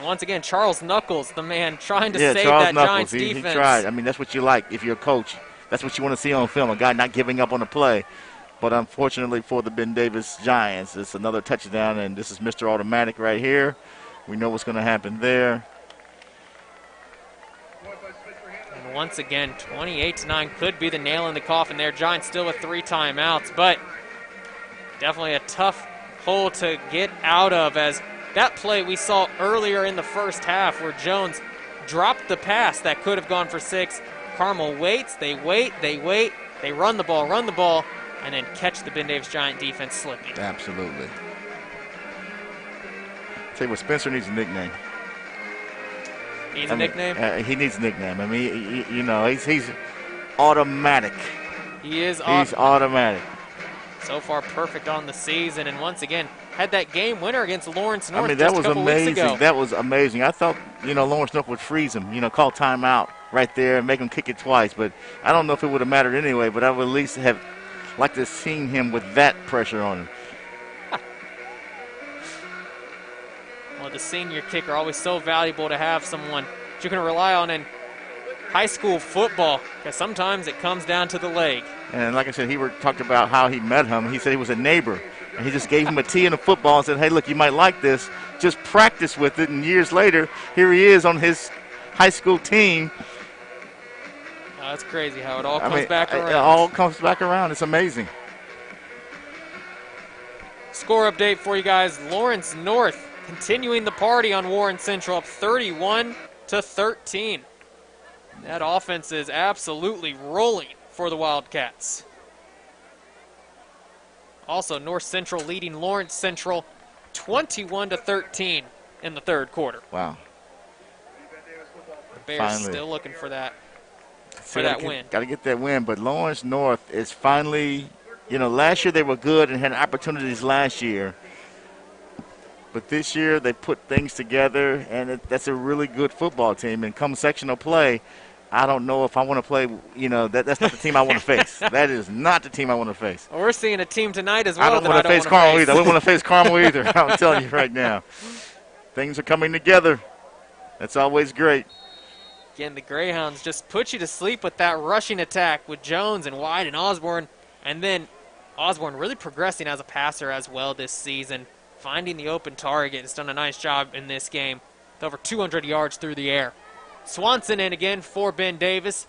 Once again, Charles Knuckles, the man trying to save Charles that Knuckles. Giants He defense. tried. I mean, that's what you like if you're a coach. That's what you want to see on film, a guy not giving up on the play. But unfortunately for the Ben Davis Giants, it's another touchdown, and this is Mr. Automatic right here. We know what's going to happen there. And once again, 28-9 could be the nail in the coffin there. Giants still with 3 timeouts, but definitely a tough hole to get out of, as that play we saw earlier in the first half where Jones dropped the pass that could have gone for 6. Carmel waits, they wait, they run the ball, and then catch the Ben Davis Giant defense slipping. Absolutely. Tell you what, Spencer needs a nickname. Needs a nickname? He needs a nickname. I mean, he's automatic. He's automatic. So far, perfect on the season, and once again, had that game winner against Lawrence North. I mean, that just was a couple weeks amazing. ago. That was amazing. I thought, Lawrence North would freeze him, call timeout right there and make him kick it twice. But I don't know if it would have mattered anyway, but I would at least have liked to have seen him with that pressure on him. Well, the senior kicker, always so valuable to have someone that you can rely on in high school football, because sometimes it comes down to the leg. And like I said, he talked about how he met him. He said he was a neighbor, and he just gave him a tee and a football and said, hey, look, you might like this. Just practice with it, and years later, here he is on his high school team. Oh, that's crazy how it all comes back around. It all comes back around. It's amazing. Score update for you guys. Lawrence North continuing the party on Warren Central, up 31-13. That offense is absolutely rolling for the Wildcats. Also, North Central leading Lawrence Central 21-13 in the third quarter. Wow. The Bears still looking for that win. Got to get that win, but Lawrence North is finally, last year they were good and had opportunities last year. But this year they put things together, and that's a really good football team. And come sectional play, I don't know if I want to play, that's not the team I want to face. That is not the team I want to face. Well, we're seeing a team tonight as well. I don't want to face Carmel either. I wouldn't want to face Carmel either. I'm telling you right now. Things are coming together. That's always great. Again, the Greyhounds just put you to sleep with that rushing attack with Jones and White and Osborne And then Osborne really progressing as a passer as well this season, finding the open target. Has done a nice job in this game with over 200 yards through the air. Swanson in again for Ben Davis.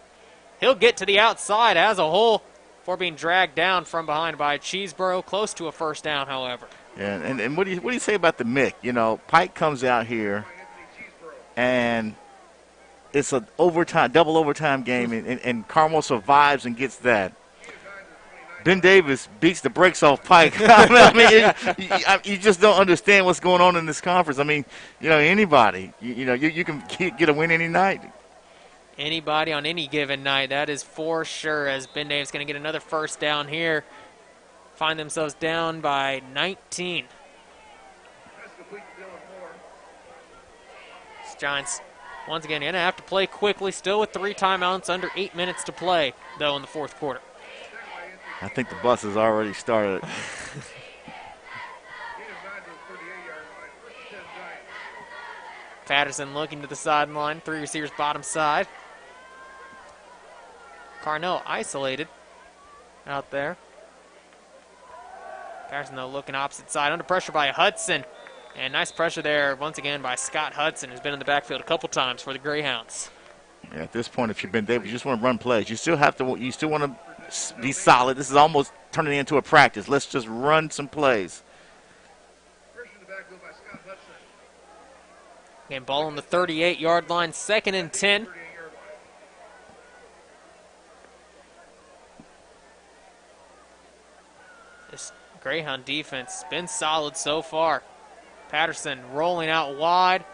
He'll get to the outside as a whole before being dragged down from behind by Cheeseboro, close to a first down, however. Yeah, and what do you say about the Mick? You know, Pike comes out here, and it's a double overtime game, and Carmel survives and gets that. Ben Davis beats the brakes off Pike. I mean, you just don't understand what's going on in this conference. I mean, you know, anybody, you can get a win any night. Anybody on any given night, that is for sure, as Ben Davis going to get another first down here. Find themselves down by 19. Giants, once again, going to have to play quickly, still with 3 timeouts, under 8 minutes to play, though, in the fourth quarter. I think the bus has already started. Patterson looking to the sideline, 3 receivers bottom side. Carmel isolated out there. Patterson, though, looking opposite side, under pressure by Hudson. And nice pressure there, once again, by Scott Hudson, who's been in the backfield a couple times for the Greyhounds. Yeah, at this point, if you've been Davis, you just want to run plays. You still want to be solid. This is almost turning into a practice. Let's just run some plays. Again, ball on the 38-yard line, 2nd and 10. This Greyhound defense has been solid so far. Patterson rolling out wide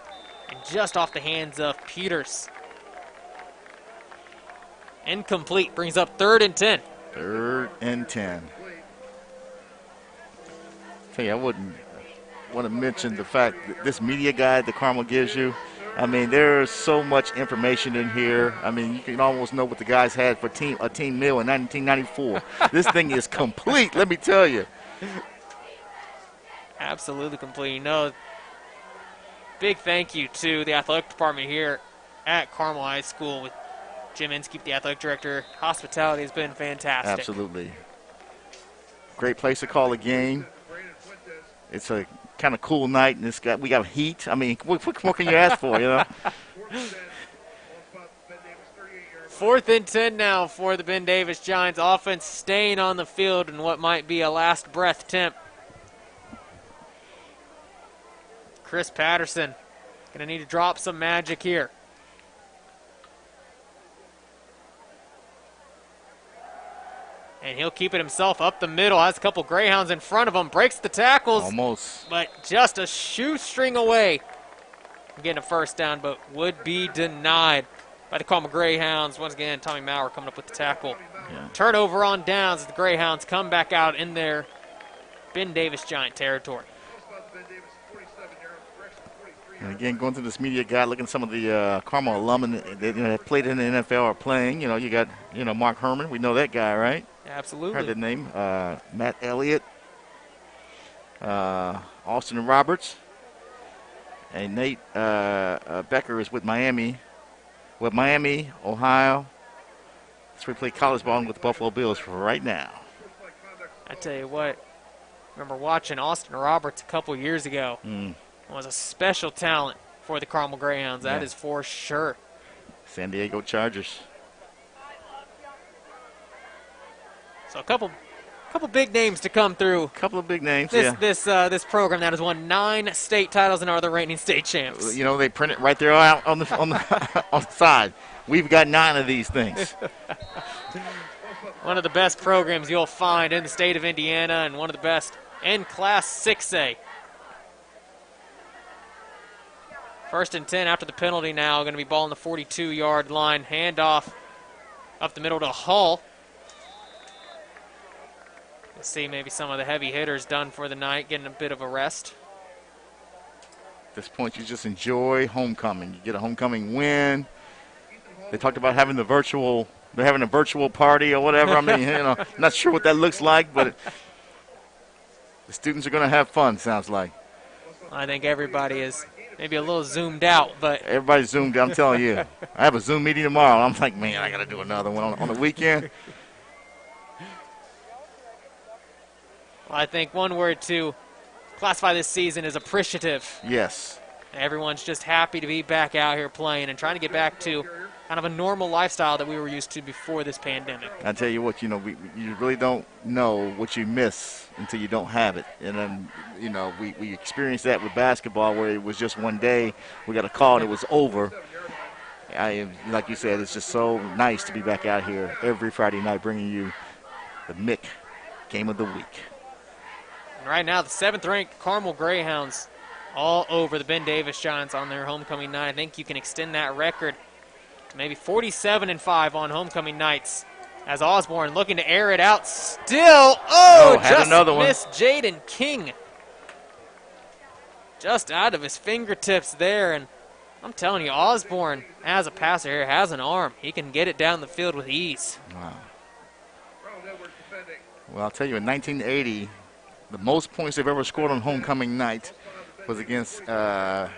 and just off the hands of Peters. Incomplete, brings up 3rd and 10. 3rd and 10. Hey, I wouldn't want to mention the fact that this media guide that Carmel gives you, I mean, there's so much information in here. I mean, you can almost know what the guys had for a team meal in 1994. This thing is complete, let me tell you. Absolutely complete. No, big thank you to the athletic department here at Carmel High School with Jim Inskeep, the athletic director. Hospitality has been fantastic. Absolutely. Great place to call a game. It's a kind of cool night, and we got heat. I mean, what can you ask for, you know? 4th and 10 now for the Ben Davis Giants. Offense staying on the field in what might be a last breath attempt. Chris Patterson going to need to drop some magic here. And he'll keep it himself up the middle. Has a couple Greyhounds in front of him. Breaks the tackles. Almost. But just a shoestring away from getting a first down, but would be denied by the Carmel Greyhounds. Once again, Tommy Maurer coming up with the tackle. Yeah. Turnover on downs as the Greyhounds come back out in their Ben Davis Giant territory. And again, going through this media guide, looking at some of the Carmel alumni that played in the NFL or playing. You know, you got, Mark Herman. We know that guy, right? Absolutely. Heard that name. Matt Elliott, Austin Roberts, and Nate Becker is with Miami. With Miami, Ohio. That's where he played college ball with the Buffalo Bills for right now. I tell you what, I remember watching Austin Roberts a couple years ago. Was a special talent for the Carmel Greyhounds. That is for sure. San Diego Chargers. So a couple big names to come through. A couple of big names. This program that has won 9 state titles and are the reigning state champs. You know, they print it right there out on the on the side. We've got 9 of these things. One of the best programs you'll find in the state of Indiana, and one of the best in Class 6A. 1st and 10 after the penalty now. Going to be ball on the 42-yard line. Handoff up the middle to Hull. Let's see maybe some of the heavy hitters done for the night, getting a bit of a rest. At this point, you just enjoy homecoming. You get a homecoming win. They talked about having they're having a virtual party or whatever. I mean, not sure what that looks like, but the students are going to have fun, sounds like. I think everybody is maybe a little zoomed out, but everybody's zoomed out, I'm telling you. I have a Zoom meeting tomorrow. I'm like, man, I got to do another one on the weekend. Well, I think one word to classify this season is appreciative. Yes. Everyone's just happy to be back out here playing and trying to get back to kind of a normal lifestyle that we were used to before this pandemic. I tell you what, you really don't know what you miss until you don't have it. And then, we experienced that with basketball where it was just one day. We got a call and it was over. Like you said, it's just so nice to be back out here every Friday night bringing you the MIC Game of the Week. And right now, the 7th-ranked Carmel Greyhounds all over the Ben Davis Giants on their homecoming night. I think you can extend that record to maybe 47-5 on homecoming nights. As Osborne looking to air it out still. Just another one. missed Jaden King. Just out of his fingertips there. And I'm telling you, Osborne, as a passer here, has an arm. He can get it down the field with ease. Wow. Well, I'll tell you, in 1980, the most points they've ever scored on homecoming night was against Madison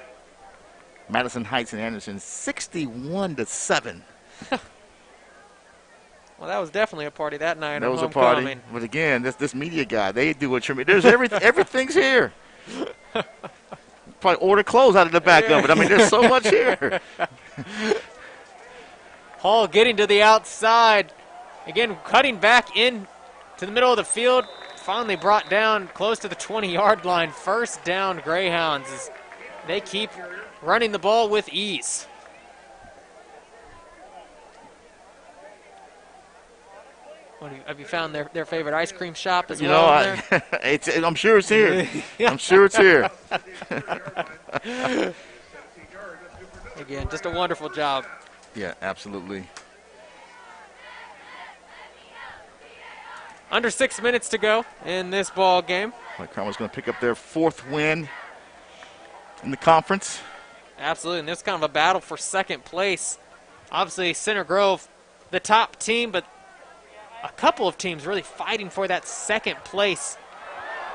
Heights and Anderson, 61-7. Well, that was definitely a party that night. That was a party. But again, this media guy, they do a tremendous. There's everything's here. Probably order clothes out of the back of it. I mean, there's so much here. Hall getting to the outside. Again, cutting back in to the middle of the field. Finally brought down close to the 20-yard line. First down, Greyhounds, as they keep running the ball with ease. Have you found their favorite ice cream shop as well? I'm sure it's here. I'm sure it's here. Again, just a wonderful job. Yeah, absolutely. Under 6 minutes to go in this ball game. Carmel's going to pick up their 4th win in the conference. Absolutely, and this is kind of a battle for second place. Obviously, Center Grove, the top team, but a couple of teams really fighting for that second place.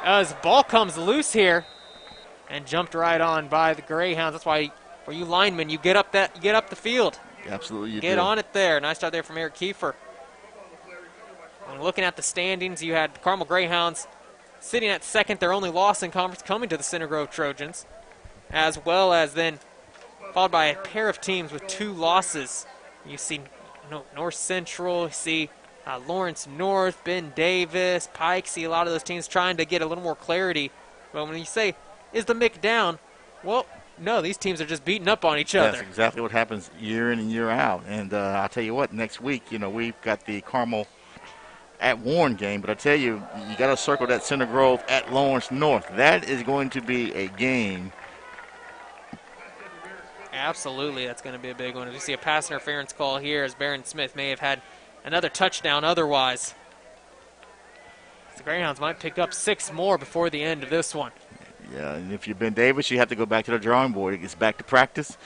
As the ball comes loose here and jumped right on by the Greyhounds. That's why, for you linemen, you get up the field. Absolutely, you get do. on it there. Nice job there from Eric Kiefer. And looking at the standings, you had Carmel Greyhounds sitting at second, their only loss in conference, coming to the Center Grove Trojans, as well as then followed by a pair of teams with 2 losses. You see North Central, you see Lawrence North, Ben Davis, Pike, see a lot of those teams trying to get a little more clarity. But when you say, is the MIC down? Well, no, these teams are just beating up on each other. That's exactly what happens year in and year out. And I'll tell you what, next week, we've got the Carmel at Warren game, but I tell you, you got to circle that Center Grove at Lawrence North. That is going to be a game. Absolutely, that's going to be a big one. As you see a pass interference call here, as Barron Smith may have had another touchdown otherwise. The Greyhounds might pick up 6 more before the end of this one. Yeah, and if you're Ben Davis, you have to go back to the drawing board. It gets back to practice.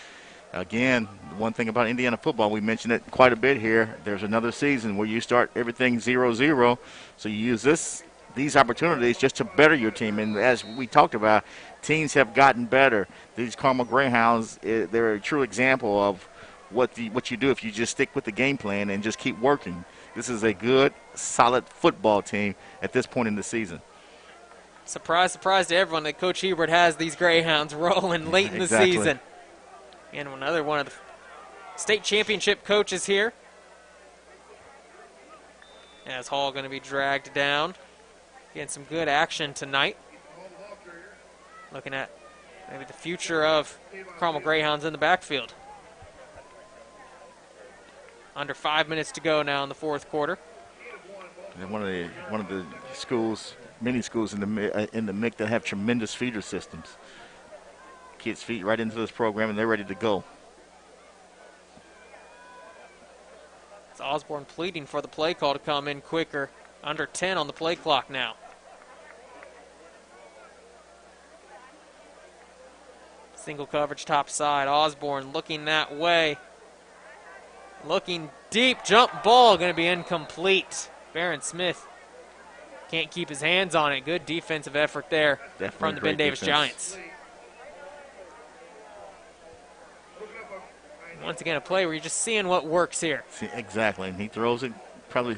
Again, one thing about Indiana football, we mentioned it quite a bit here. There's another season where you start everything 0-0. So you use these opportunities just to better your team. And as we talked about, teams have gotten better. These Carmel Greyhounds, they're a true example of what you do if you just stick with the game plan and just keep working. This is a good, solid football team at this point in the season. Surprise, surprise to everyone that Coach Hebert has these Greyhounds rolling late in the season. And another one of the state championship coaches here. As Hall going to be dragged down. Getting some good action tonight. Looking at maybe the future of Carmel Greyhounds in the backfield. Under 5 minutes to go now in the 4th quarter. And one of the schools, many schools in the MIC that have tremendous feeder systems. Kids feed right into this program and they're ready to go. It's Osborne pleading for the play call to come in quicker. Under 10 on the play clock now. Single coverage top side. Osborne looking that way. Looking deep. Jump ball going to be incomplete. Barron Smith can't keep his hands on it. Good defensive effort there from the Ben Davis Giants. Once again, a play where you're just seeing what works here. Exactly, and he throws it, probably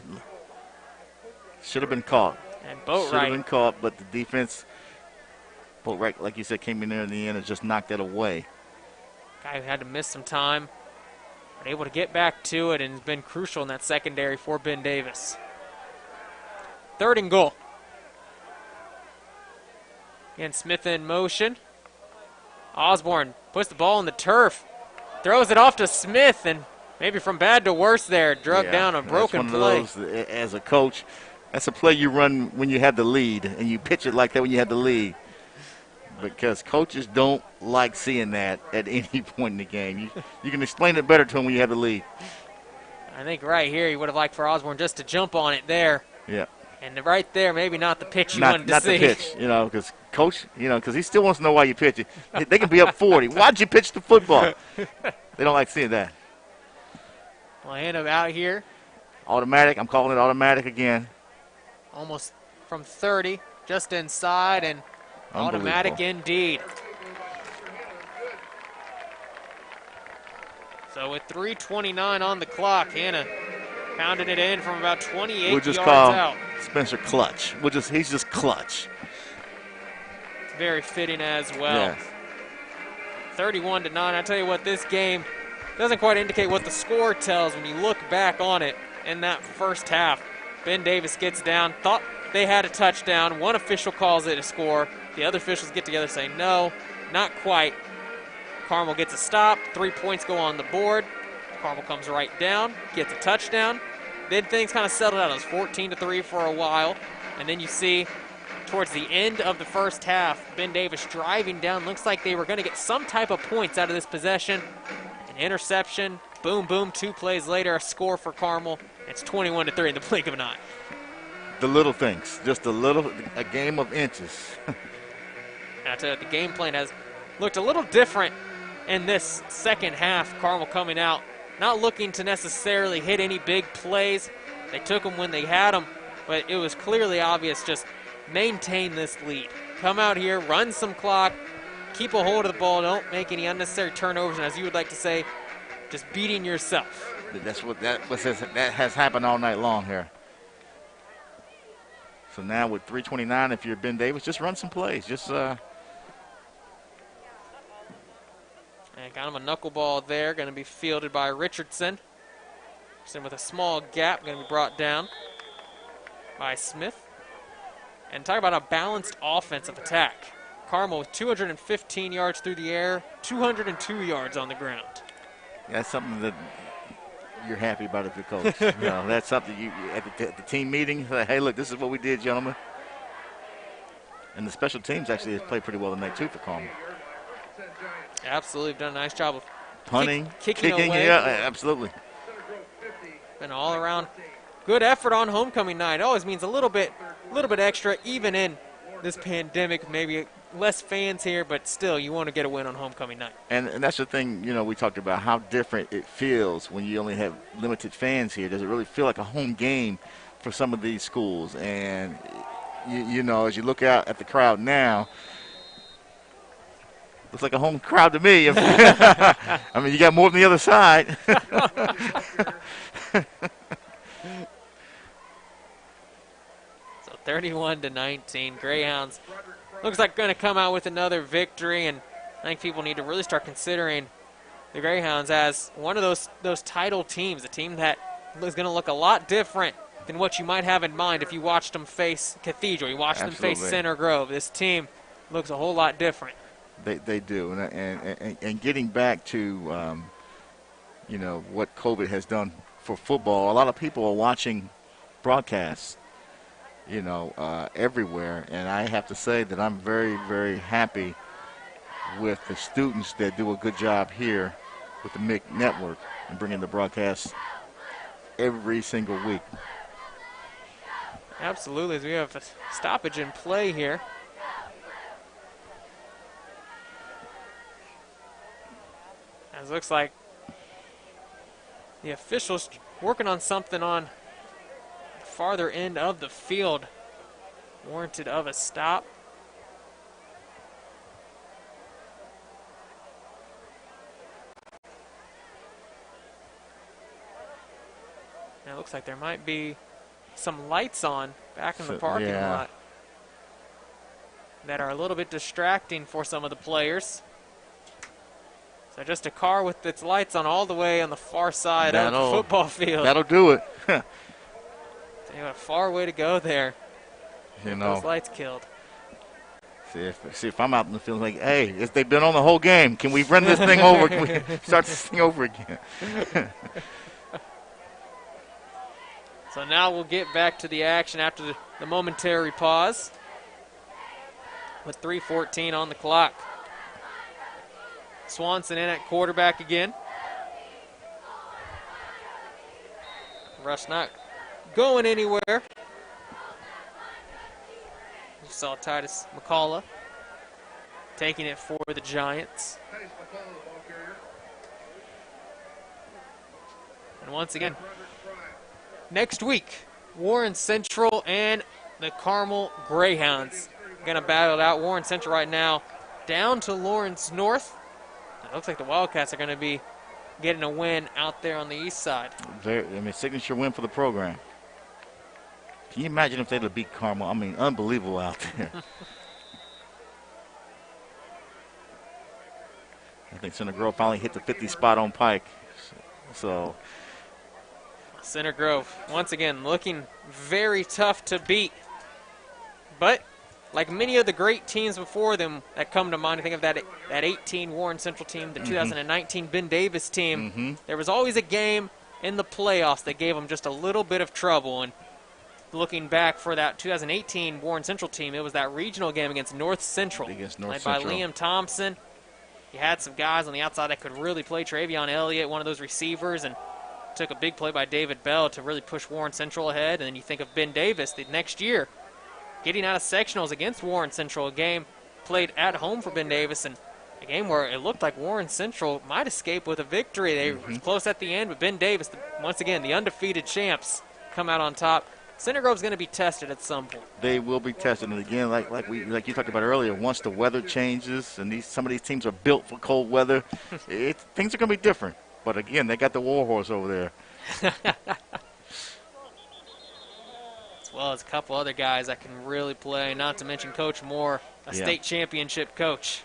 should have been caught. And Should have Boatwright. been caught, but the defense, Boatwright, like you said, came in there in the end and just knocked that away. Guy who had to miss some time, but able to get back to it and has been crucial in that secondary for Ben Davis. 3rd and goal. Again, Smith in motion. Osborne puts the ball in the turf, throws it off to Smith, and maybe from bad to worse there, drug down a broken play. That's one of those, as a coach, that's a play you run when you have the lead, and you pitch it like that when you have the lead. Because coaches don't like seeing that at any point in the game. You can explain it better to them when you have the lead. I think right here he would have liked for Osborne just to jump on it there. Yeah. And right there, maybe not the pitch you wanted to not see. the pitch, because coach, because he still wants to know why you pitch it. They can be up 40. Why'd you pitch the football? They don't like seeing that. Well, hand him out here. Automatic. I'm calling it automatic again. Almost from 30, just inside, and automatic indeed. So with 3:29 on the clock, Hannah pounding it in from about 28 We'll just yards call out. Spencer clutch. He's just clutch. It's very fitting as well. Yes. 31-9. I tell you what, this game doesn't quite indicate what the score tells when you look back on it in that first half. Ben Davis gets down, thought they had a touchdown. One official calls it a score. The other officials get together and say, no, not quite. Carmel gets a stop. 3 points go on the board. Carmel comes right down, gets a touchdown. Then things kind of settled out. It was 14-3 for a while. And then you see towards the end of the first half, Ben Davis driving down. Looks like they were going to get some type of points out of this possession. An interception. Boom, boom. 2 plays later, a score for Carmel. It's 21-3 in the blink of an eye. The little things. Just a game of inches. And I tell you, the game plan has looked a little different in this second half. Carmel coming out, not looking to necessarily hit any big plays. They took them when they had them, but it was clearly obvious just maintain this lead. Come out here, run some clock, keep a hold of the ball, don't make any unnecessary turnovers, and as you would like to say, just beating yourself. That has happened all night long here. So now with 3:29, if you're Ben Davis, just run some plays. Just And kind of a knuckleball there, going to be fielded by Richardson. Richardson with a small gap, going to be brought down by Smith. And talk about a balanced offensive attack. Carmel with 215 yards through the air, 202 yards on the ground. that's something that you're happy about if you're coach. That's something you at the team meeting. Hey, look, this is what we did, gentlemen. And the special teams actually has played pretty well tonight too for Carmel. Absolutely, done a nice job of Punting, kicking away. Yeah, absolutely. An all-around good effort on homecoming night. It always means a little bit extra, even in this pandemic. Maybe less fans here, but still, you want to get a win on homecoming night. And that's the thing, we talked about how different it feels when you only have limited fans here. Does it really feel like a home game for some of these schools? And, as you look out at the crowd now, looks like a home crowd to me. I mean, you got more than the other side. So 31-19, Greyhounds looks like going to come out with another victory, and I think people need to really start considering the Greyhounds as one of those title teams, a team that is going to look a lot different than what you might have in mind if you watched them face Cathedral, you watched them face Center Grove. This team looks a whole lot different. They do, and getting back to what COVID has done for football. A lot of people are watching broadcasts, everywhere, and I have to say that I'm very, very happy with the students that do a good job here with the MIC Network and bringing the broadcast every single week. Absolutely, as we have a stoppage in play here. As it looks like the officials working on something on the farther end of the field, warranted of a stop. And it looks like there might be some lights on back in the parking lot that are a little bit distracting for some of the players. So just a car with its lights on all the way on the far side of the football field. That'll do it. So you got a far way to go there. You know, those lights killed. See if I'm out in the field, like, hey, they've been on the whole game. Can we run this thing over? Can we start this thing over again? So now we'll get back to the action after the momentary pause with 3:14 on the clock. Swanson in at quarterback again. Rush not going anywhere. You saw Titus McCullough taking it for the Giants. And once again, next week, Warren Central and the Carmel Greyhounds are going to battle it out. Warren Central right now down to Lawrence North. It looks like the Wildcats are going to be getting a win out there on the east side. Signature win for the program. Can you imagine if they'd have beat Carmel? I mean, unbelievable out there. I think Center Grove finally hit the 50 spot on Pike. So Center Grove, once again, looking very tough to beat. But like many of the great teams before them that come to mind, I think of that 18 Warren Central team, the 2019 Ben Davis team. There was always a game in the playoffs that gave them just a little bit of trouble. And looking back for that 2018 Warren Central team, it was that regional game against North Central. Led by Liam Thompson. He had some guys on the outside that could really play. Travion Elliott, one of those receivers, and took a big play by David Bell to really push Warren Central ahead. And then you think of Ben Davis the next year getting out of sectionals against Warren Central, a game played at home for Ben Davis, and a game where it looked like Warren Central might escape with a victory. They were close at the end, but Ben Davis, once again, the undefeated champs, come out on top. Center Grove's going to be tested at some point. They will be tested, and again, like you talked about earlier, once the weather changes and some of these teams are built for cold weather, things are going to be different. But again, they got the Warhorse over there. As well as a couple other guys that can really play, not to mention Coach Moore, a state championship coach.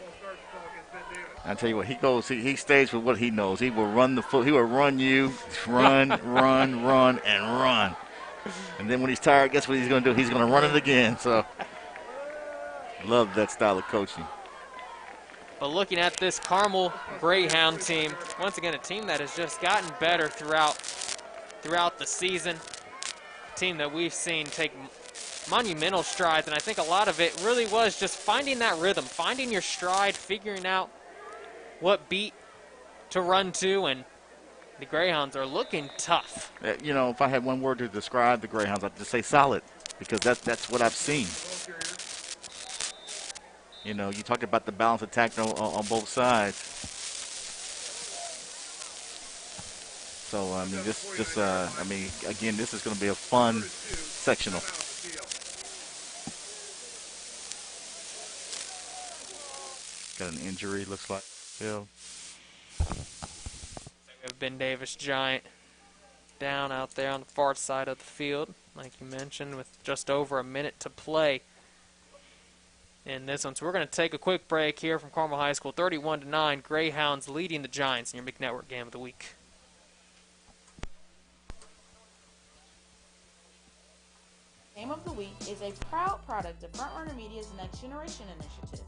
I tell you what, he stays with what he knows. He will run the foot. He will run you, run, and run. And then when he's tired, guess what he's going to do? He's going to run it again. So, love that style of coaching. But looking at this Carmel Greyhound team, once again, a team that has just gotten better throughout the season. A team that we've seen take monumental strides, and I think a lot of it really was just finding that rhythm, finding your stride, figuring out what beat to run to, and the Greyhounds are looking tough. You know, if I had one word to describe the Greyhounds, I'd just say solid, because that's what I've seen. You know, you talked about the balance attack on both sides. So I mean, again, this is going to be a fun sectional. Got an injury, looks like. Yeah. We have Ben Davis Giant down out there on the far side of the field, like you mentioned, with just over a minute to play in this one. So we're going to take a quick break here from Carmel High School. 31-9, Greyhounds leading the Giants in your Big Network Game of the Week. Game of the Week is a proud product of FrontRunner Media's Next Generation Initiative.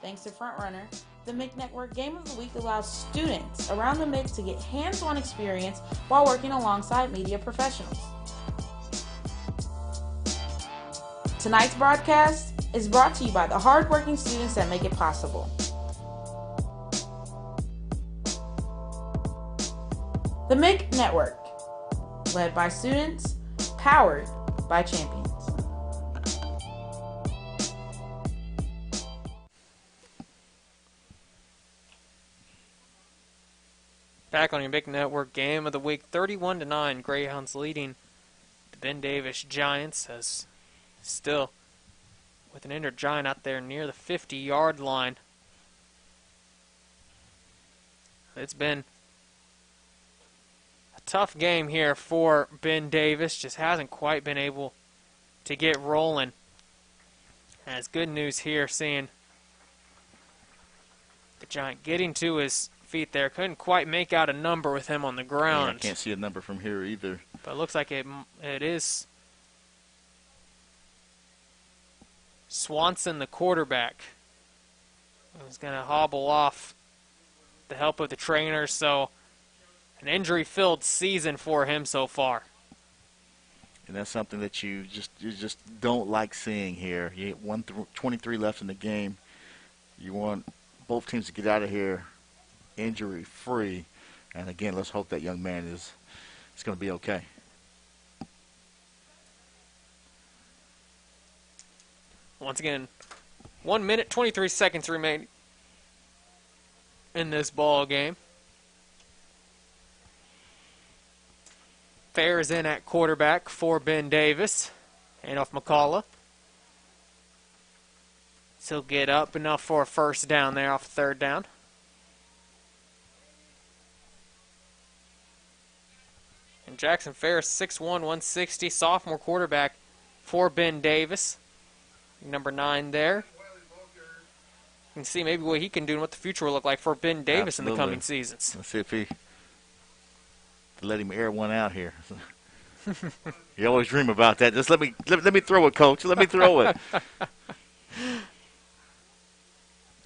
Thanks to FrontRunner, the MIC Network Game of the Week allows students around the MIC to get hands-on experience while working alongside media professionals. Tonight's broadcast is brought to you by the hardworking students that make it possible. The MIC Network, led by students, powered by champions. Back on your Big Network Game of the Week, 31-9, Greyhounds leading the Ben Davis Giants, as still with an injured Giant out there near the 50-yard line. It's been a tough game here for Ben Davis. Just hasn't quite been able to get rolling. And it's good news here seeing the Giant getting to his feet there. Couldn't quite make out a number with him on the ground. Yeah, I can't see a number from here either. But it looks like it is Swanson, the quarterback, who's going to hobble off the help of the trainers. So an injury-filled season for him so far. And that's something that you just don't like seeing here. You get 23 left in the game. You want both teams to get out of here injury-free. And again, let's hope that young man is going to be okay. Once again, 1 minute, 23 seconds remaining in this ball game. Fair is in at quarterback for Ben Davis. And off McCullough. He'll get up enough for a first down there off third down. And Jackson Fair, 6'1", 160, sophomore quarterback for Ben Davis. Number 9 there. You can see maybe what he can do and what the future will look like for Ben Davis in the coming seasons. Let's see if he let him air one out here. You always dream about that. Just let me throw it, Coach. Let me throw it.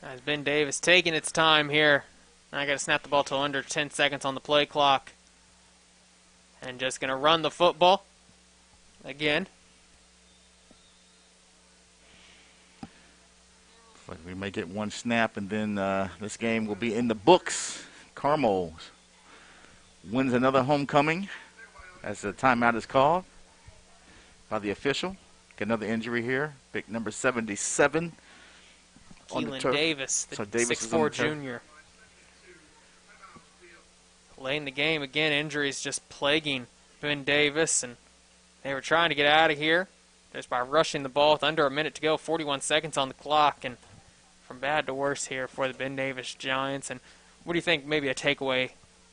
As Ben Davis taking its time here. I got to snap the ball till under 10 seconds on the play clock. And just going to run the football again. Looks like we may get one snap, and then this game will be in the books. Carmel wins another homecoming as the timeout is called by the official. Get another injury here. Big number 77. Keelan Davis, the 6'4" junior. Late in the game, again, injuries just plaguing Ben Davis, and they were trying to get out of here just by rushing the ball with under a minute to go, 41 seconds on the clock, and from bad to worse here for the Ben Davis Giants. And what do you think maybe a takeaway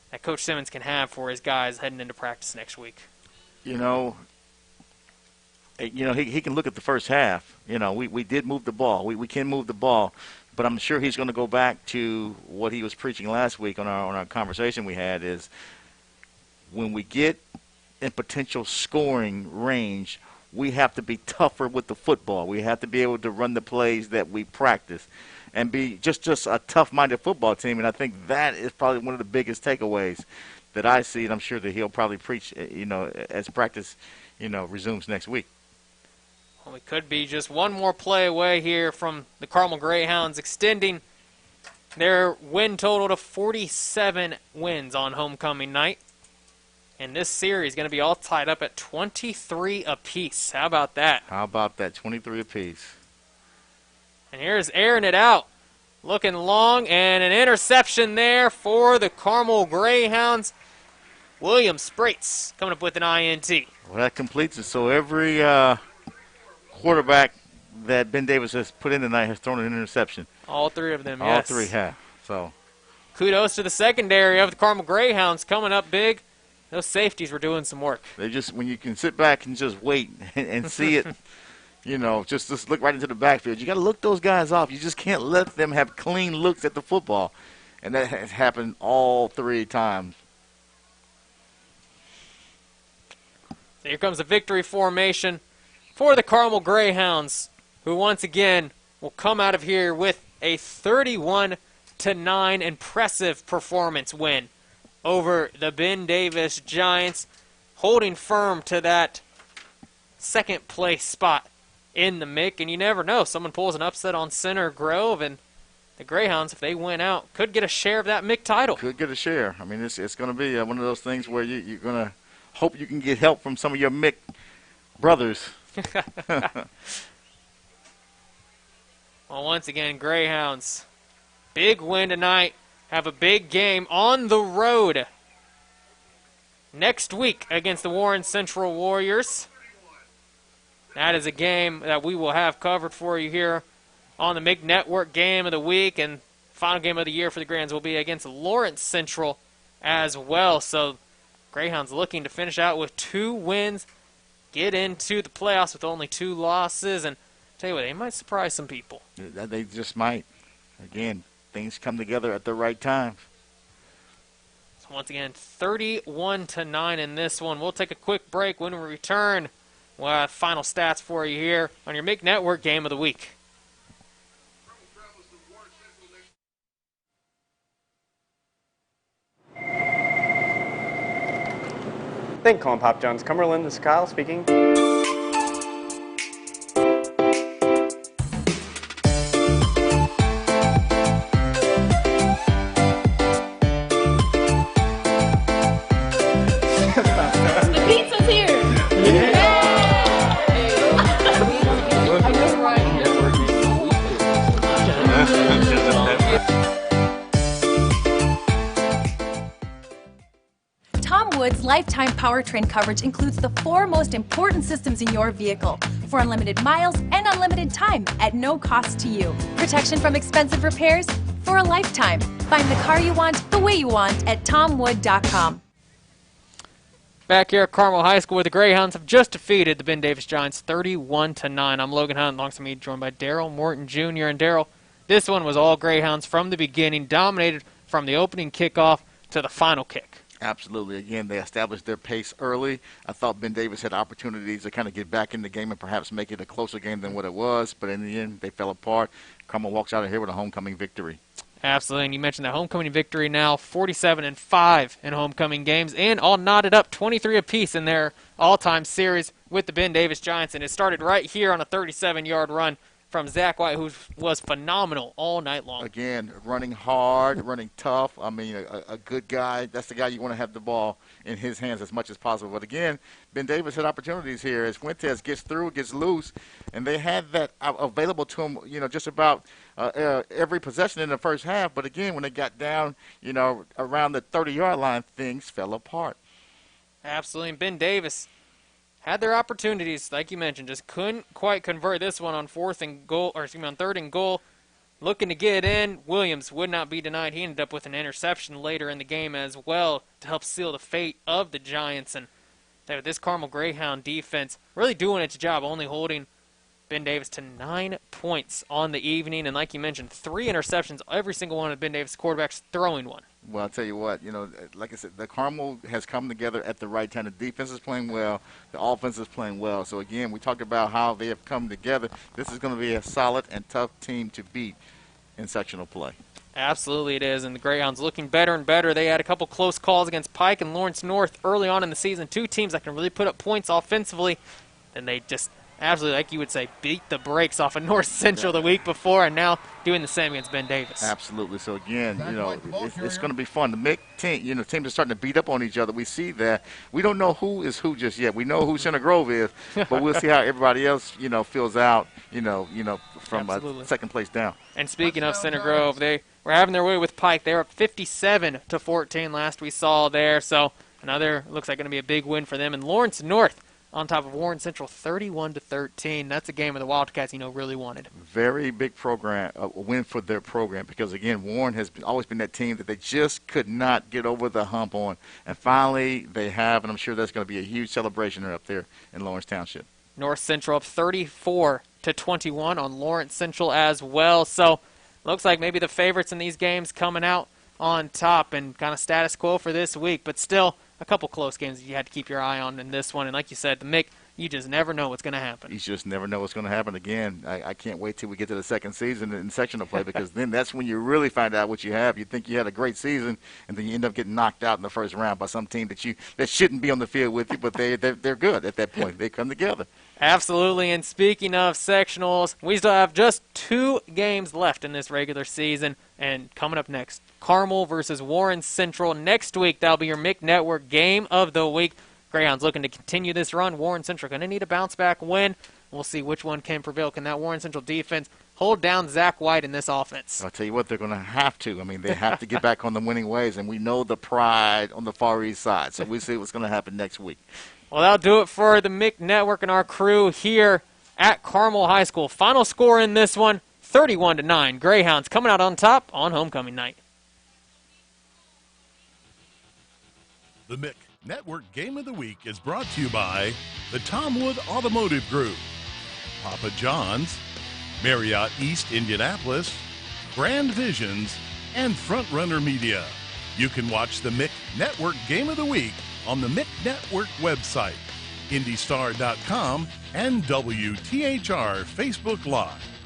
that Coach Simmons can have for his guys heading into practice next week? He can look at the first half. We did move the ball. We can move the ball. But I'm sure he's going to go back to what he was preaching last week on our conversation we had is when we get in potential scoring range, we have to be tougher with the football. We have to be able to run the plays that we practice and be just a tough-minded football team. And I think that is probably one of the biggest takeaways that I see, and I'm sure that he'll probably preach, as practice, resumes next week. Well, we could be just one more play away here from the Carmel Greyhounds extending their win total to 47 wins on homecoming night. And this series is going to be all tied up at 23 apiece. How about that? 23 apiece. And here's airing it out. Looking long, and an interception there for the Carmel Greyhounds. William Sprates coming up with an INT. Well, that completes it. So every quarterback that Ben Davis has put in tonight has thrown an interception. All three of them, yes. All three have. So kudos to the secondary of the Carmel Greyhounds coming up big. Those safeties were doing some work. They just, when you can sit back and just wait and see it, just look right into the backfield. You got to look those guys off. You just can't let them have clean looks at the football. And that has happened all 3 times. So here comes a victory formation for the Carmel Greyhounds, who once again will come out of here with a 31-9 impressive performance win over the Ben Davis Giants, holding firm to that second place spot in the MIC. And you never know, someone pulls an upset on Center Grove, and the Greyhounds, if they win out, could get a share of that MIC title. Could get a share. I mean, it's going to be one of those things where you're going to hope you can get help from some of your MIC brothers. Well, once again, Greyhounds, big win tonight. Have a big game on the road next week against the Warren Central Warriors. That is a game that we will have covered for you here on the MIG Network Game of the Week. And final game of the year for the Greyhounds will be against Lawrence Central as well. So Greyhounds looking to finish out with 2 wins, get into the playoffs with only 2 losses, and tell you what, they might surprise some people. They just might. Again, things come together at the right time. So once again, 31-9 in this one. We'll take a quick break. When we return, we'll have final stats for you here on your MIG Network Game of the Week. Thank you, calling Pop John's Cumberland. This is Kyle speaking. The pizza's here! Tom Wood's lifetime powertrain coverage includes the 4 most important systems in your vehicle for unlimited miles and unlimited time at no cost to you. Protection from expensive repairs for a lifetime. Find the car you want the way you want at tomwood.com. Back here at Carmel High School, where the Greyhounds have just defeated the Ben Davis Giants 31-9. I'm Logan Hunt, alongside me, joined by Daryl Morton Jr. And Daryl, this one was all Greyhounds from the beginning, dominated from the opening kickoff to the final kick. Absolutely. Again, they established their pace early. I thought Ben Davis had opportunities to kind of get back in the game and perhaps make it a closer game than what it was, but in the end, they fell apart. Carmel walks out of here with a homecoming victory. Absolutely, and you mentioned the homecoming victory now, 47-5 in homecoming games, and all knotted up 23 apiece in their all-time series with the Ben Davis Giants, and it started right here on a 37-yard run from Zach White, who was phenomenal all night long. Again, running hard, running tough. I mean, a good guy. That's the guy you want to have the ball in his hands as much as possible. But again, Ben Davis had opportunities here as Fuentes gets through, gets loose, and they had that available to him, just about every possession in the first half. But again, when they got down, around the 30-yard line, things fell apart. Absolutely, and Ben Davis had their opportunities, like you mentioned, just couldn't quite convert this one on 3rd and goal. Looking to get in, Williams would not be denied. He ended up with an interception later in the game as well to help seal the fate of the Giants. And this Carmel Greyhound defense really doing its job, only holding Ben Davis to 9 points on the evening. And like you mentioned, 3 interceptions, every single one of Ben Davis' quarterbacks throwing one. Well, I'll tell you what, like I said, the Carmel has come together at the right time. The defense is playing well. The offense is playing well. So, again, we talked about how they have come together. This is going to be a solid and tough team to beat in sectional play. Absolutely it is, and the Greyhounds looking better and better. They had a couple close calls against Pike and Lawrence North early on in the season. 2 teams that can really put up points offensively, and they just absolutely, like you would say, beat the brakes off of North Central the week before, and now doing the same against Ben Davis. Absolutely. So again, it's going to be fun. The MIG team, teams are starting to beat up on each other. We see that. We don't know who is who just yet. We know who Center Grove is, but we'll see how everybody else, fills out, from second place down. And speaking of Center Grove, they were having their way with Pike. They were up 57-14 last we saw there. So another looks like going to be a big win for them. And Lawrence North on top of Warren Central, 31-13. That's a game of the Wildcats really wanted. Very big program, a win for their program, because again, Warren has always been that team that they just could not get over the hump on, and finally they have, and I'm sure that's going to be a huge celebration up there in Lawrence Township. North Central up 34-21 on Lawrence Central as well. So looks like maybe the favorites in these games coming out on top, and kind of status quo for this week, but still a couple close games you had to keep your eye on in this one. And like you said, the MIC, you just never know what's going to happen. You just never know what's going to happen. Again, I can't wait till we get to the second season in sectional play, because then that's when you really find out what you have. You think you had a great season, and then you end up getting knocked out in the first round by some team that shouldn't be on the field with you, but they're good at that point. They come together. Absolutely, and speaking of sectionals, we still have just 2 games left in this regular season, and coming up next, Carmel versus Warren Central. Next week, that'll be your MIC Network Game of the Week. Greyhounds looking to continue this run. Warren Central going to need a bounce-back win. We'll see which one can prevail. Can that Warren Central defense hold down Zach White in this offense? I'll tell you what, they're going to have to. I mean, they have to get back on the winning ways, and we know the pride on the Far East side, so we'll see what's going to happen next week. Well, that'll do it for the MIC Network and our crew here at Carmel High School. Final score in this one, 31-9. Greyhounds coming out on top on homecoming night. The MIC Network Game of the Week is brought to you by the Tom Wood Automotive Group, Papa John's, Marriott East Indianapolis, Grand Visions, and Frontrunner Media. You can watch the Mick Network Game of the Week on the Mick Network website, IndyStar.com, and WTHR Facebook Live.